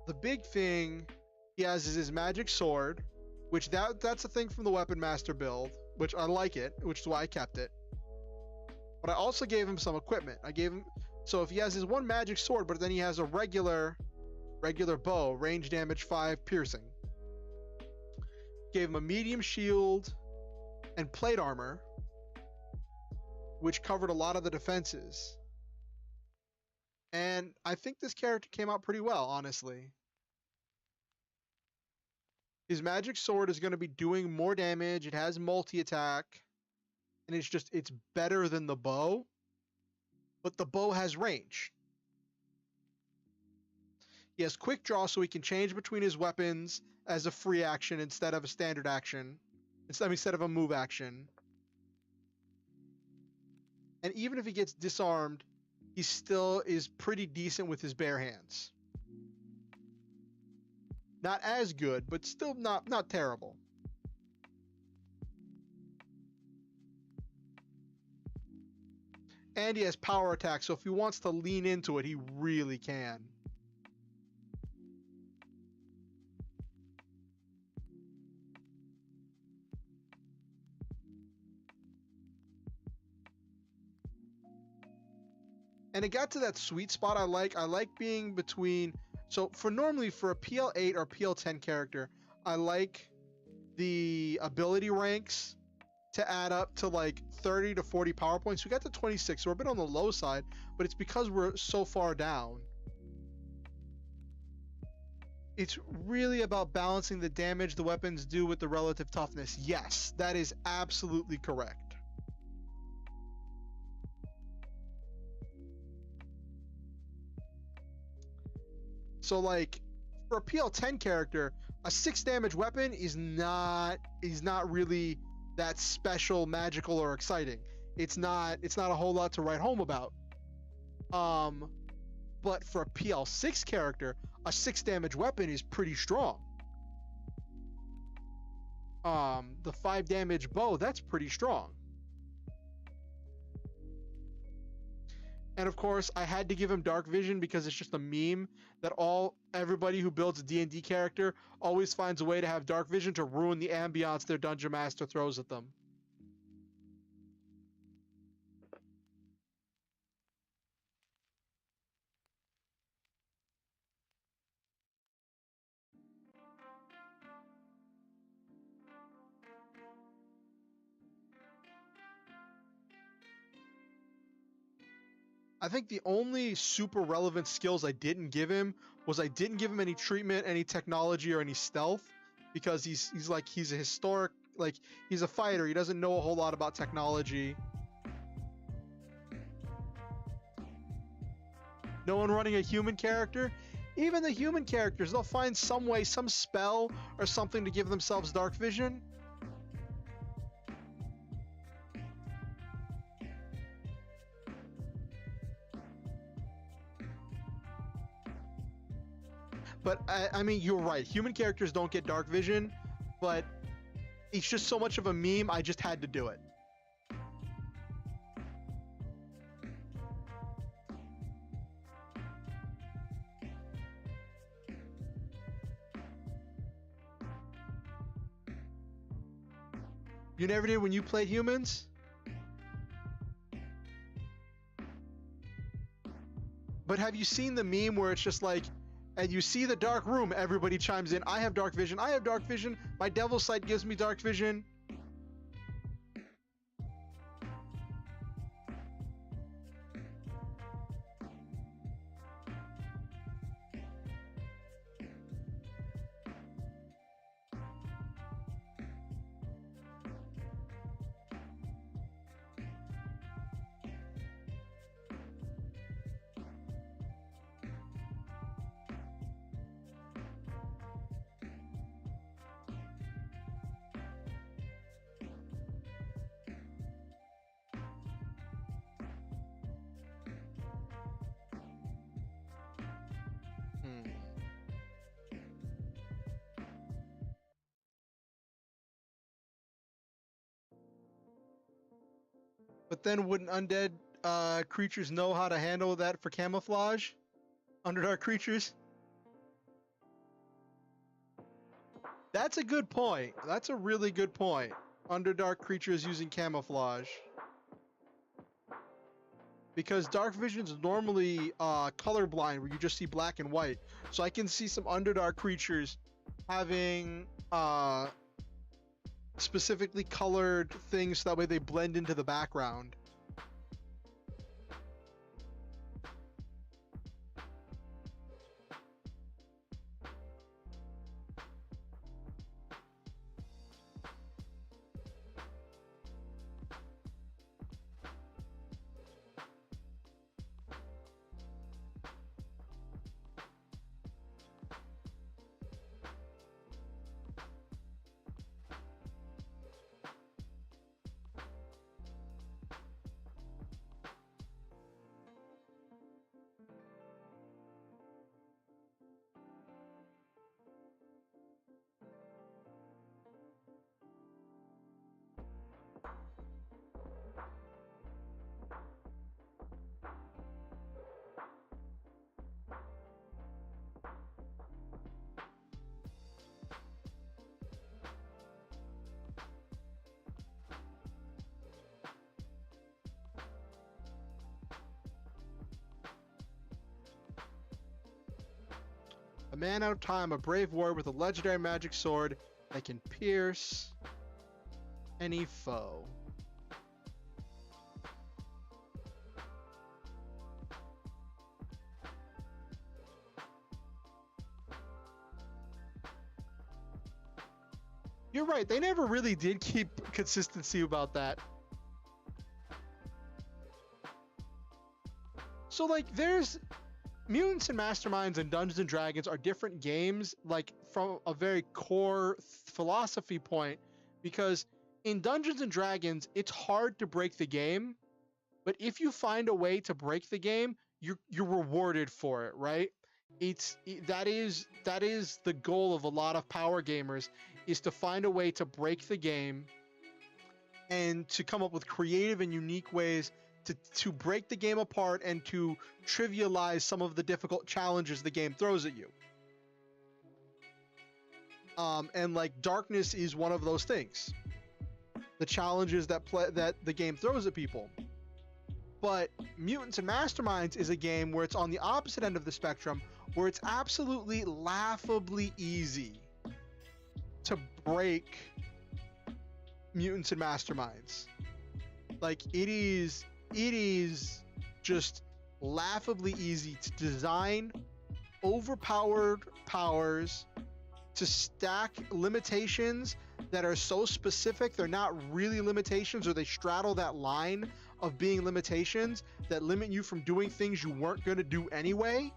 the big thing he has is his magic sword, which that's a thing from the Weapon Master build, which I like it, which is why I kept it. But I also gave him some equipment. I gave him, so if he has his one magic sword, but then he has a regular bow, range damage 5, piercing. Gave him a medium shield and plate armor, which covered a lot of the defenses. And I think this character came out pretty well, honestly. His magic sword is going to be doing more damage. It has multi-attack. And it's better than the bow. But the bow has range. He has quick draw, so he can change between his weapons as a free action instead of a standard action. Instead of a move action. And even if he gets disarmed, he still is pretty decent with his bare hands. Not as good, but still not terrible. And he has power attack, so if he wants to lean into it, he really can. And it got to that sweet spot I like. I like being between... So normally for a PL8 or PL10 character, I like the ability ranks to add up to like 30 to 40 power points. We got to 26, so we're a bit on the low side, but it's because we're so far down. It's really about balancing the damage the weapons do with the relative toughness. Yes, that is absolutely correct. So like for a PL10 character, a 6 damage weapon is not really that special, magical, or exciting. It's not a whole lot to write home about. But for a PL6 character, a 6 damage weapon is pretty strong. The 5 damage bow, that's pretty strong. And of course, I had to give him dark vision because it's just a meme that everybody who builds a D&D character always finds a way to have dark vision to ruin the ambiance their dungeon master throws at them. I think the only super relevant skills I didn't give him was I didn't give him any treatment, any technology, or any stealth, because he's a historic, like, he's a fighter. He doesn't know a whole lot about technology. No one running a human character. Even the human characters, they'll find some way, some spell or something to give themselves dark vision. But I mean, you're right. Human characters don't get dark vision, but it's just so much of a meme, I just had to do it. You never did when you played humans? But have you seen the meme where it's just like, and you see the dark room, everybody chimes in, I have dark vision, I have dark vision, my devil sight gives me dark vision. But then wouldn't undead creatures know how to handle that for camouflage? Underdark creatures? That's a good point. That's a really good point. Underdark creatures using camouflage. Because dark vision's normally colorblind, where you just see black and white. So I can see some Underdark creatures having specifically colored things so that way they blend into the background. A man out of time, a brave warrior with a legendary magic sword that can pierce any foe. You're right, they never really did keep consistency about that. So, like, there's Mutants and Masterminds and Dungeons and Dragons are different games, like, from a very core philosophy point, because in Dungeons and Dragons, it's hard to break the game, but if you find a way to break the game, you're rewarded for it, right? That is the goal of a lot of power gamers, is to find a way to break the game and to come up with creative and unique ways to break the game apart and to trivialize some of the difficult challenges the game throws at you. And like darkness is one of those things. The challenges that the game throws at people. But Mutants and Masterminds is a game where it's on the opposite end of the spectrum, where it's absolutely laughably easy to break Mutants and Masterminds. Like, it is just laughably easy to design overpowered powers, to stack limitations that are so specific they're not really limitations, or they straddle that line of being limitations that limit you from doing things you weren't going to do anyway,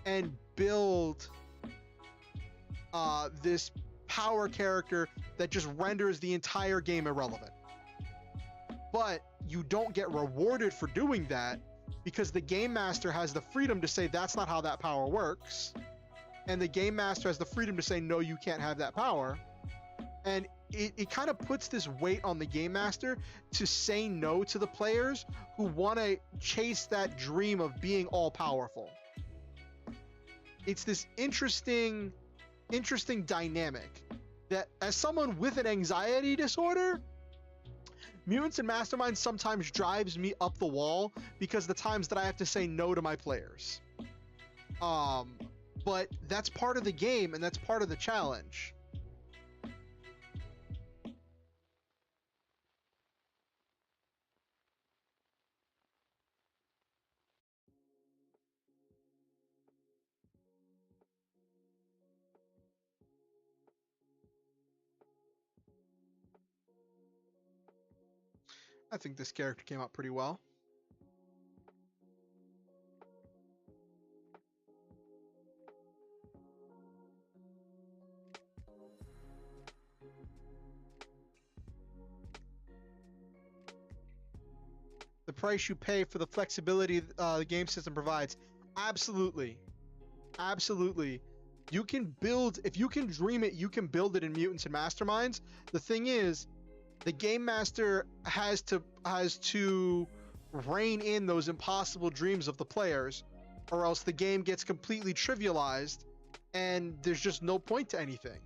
and build this power character that just renders the entire game irrelevant. But you don't get rewarded for doing that because the game master has the freedom to say that's not how that power works, and the game master has the freedom to say no, you can't have that power. And it kind of puts this weight on the game master to say no to the players who want to chase that dream of being all powerful. It's this interesting dynamic that, as someone with an anxiety disorder, Mutants and Masterminds sometimes drives me up the wall because the times that I have to say no to my players. But that's part of the game, and that's part of the challenge. I think this character came out pretty well. The price you pay for the flexibility the game system provides. Absolutely. Absolutely. You can build, if you can dream it, you can build it in Mutants and Masterminds. The thing is, the game master has to rein in those impossible dreams of the players, or else the game gets completely trivialized and there's just no point to anything.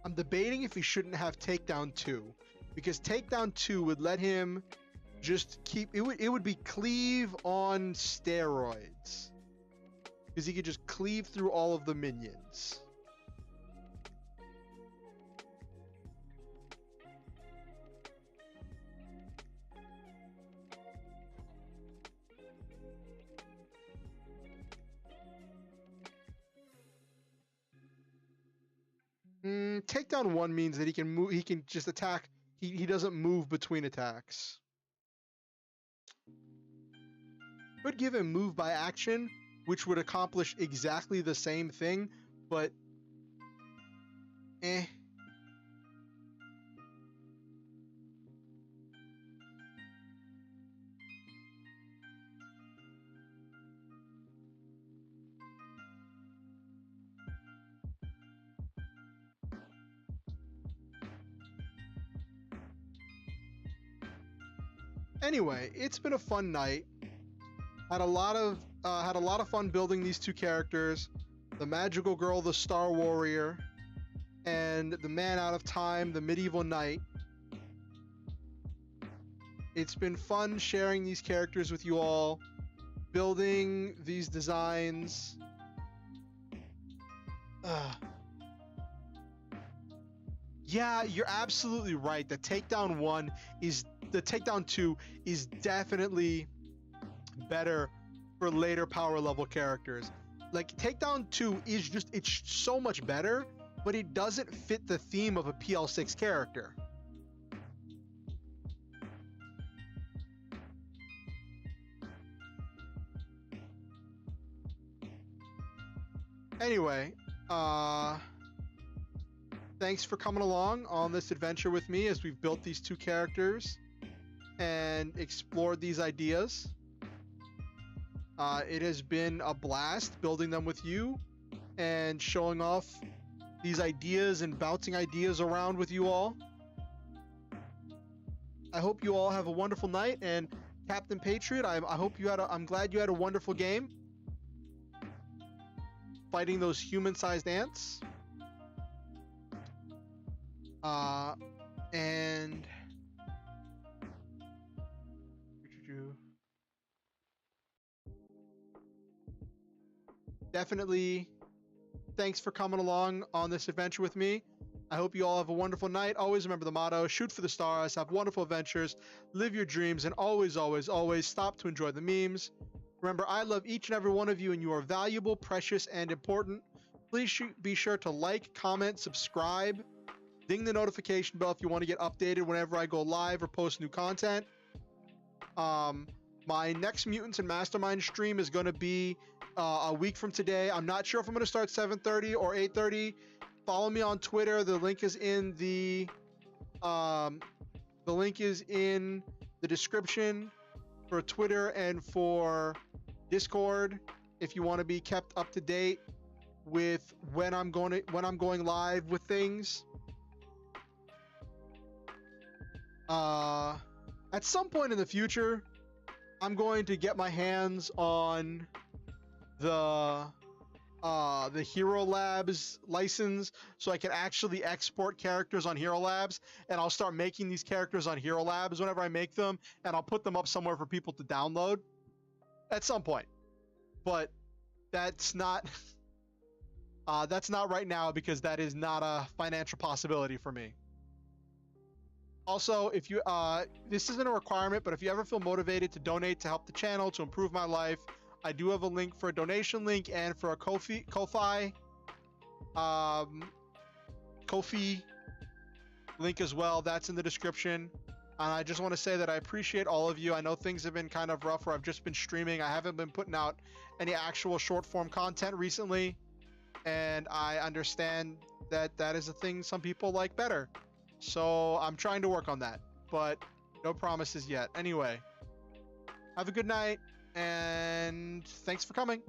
I'm debating if he shouldn't have Takedown 2, because Takedown 2 would let him just keep it would be cleave on steroids, because he could just cleave through all of the minions. Takedown 1 means that he can move, he can just attack, he doesn't move between attacks. Could give him move by action, which would accomplish exactly the same thing, but eh. Anyway, it's been a fun night. Had a lot of fun building these two characters, the magical girl, the Star Warrior, and the man out of time, the medieval knight. It's been fun sharing these characters with you all, building these designs. Yeah, you're absolutely right. The Takedown 2 is definitely better for later power level characters. Like, Takedown 2 is just, it's so much better, but it doesn't fit the theme of a PL6 character. Anyway, thanks for coming along on this adventure with me as we've built these two characters and explored these ideas. It has been a blast building them with you and showing off these ideas and bouncing ideas around with you all. I hope you all have a wonderful night, and Captain Patriot, I hope you had I'm glad you had a wonderful game fighting those human-sized ants. And definitely thanks for coming along on this adventure with me. I hope you all have a wonderful night. Always remember the motto: shoot for the stars, have wonderful adventures, live your dreams, and always, always, always stop to enjoy the memes. Remember, I love each and every one of you, and you are valuable, precious, and important. Please be sure to like, comment, subscribe, ding the notification bell if you want to get updated whenever I go live or post new content. My next Mutants and Masterminds stream is going to be a week from today. I'm not sure if I'm going to start 7:30 or 8:30. Follow me on Twitter. The link is in the description for Twitter and for Discord if you want to be kept up to date with when I'm going live with things. At some point in the future, I'm going to get my hands on the Hero Labs license so I can actually export characters on Hero Labs, and I'll start making these characters on Hero Labs whenever I make them, and I'll put them up somewhere for people to download at some point. But that's not right now, because that is not a financial possibility for me. Also, if you this isn't a requirement, but if you ever feel motivated to donate to help the channel to improve my life, I do have a link for a donation link and for a Ko-fi link as well. That's in the description. And I just want to say that I appreciate all of you. I know things have been kind of rough where I've just been streaming. I haven't been putting out any actual short form content recently, and I understand that that is a thing some people like better. So I'm trying to work on that, but no promises yet. Anyway, have a good night, and thanks for coming.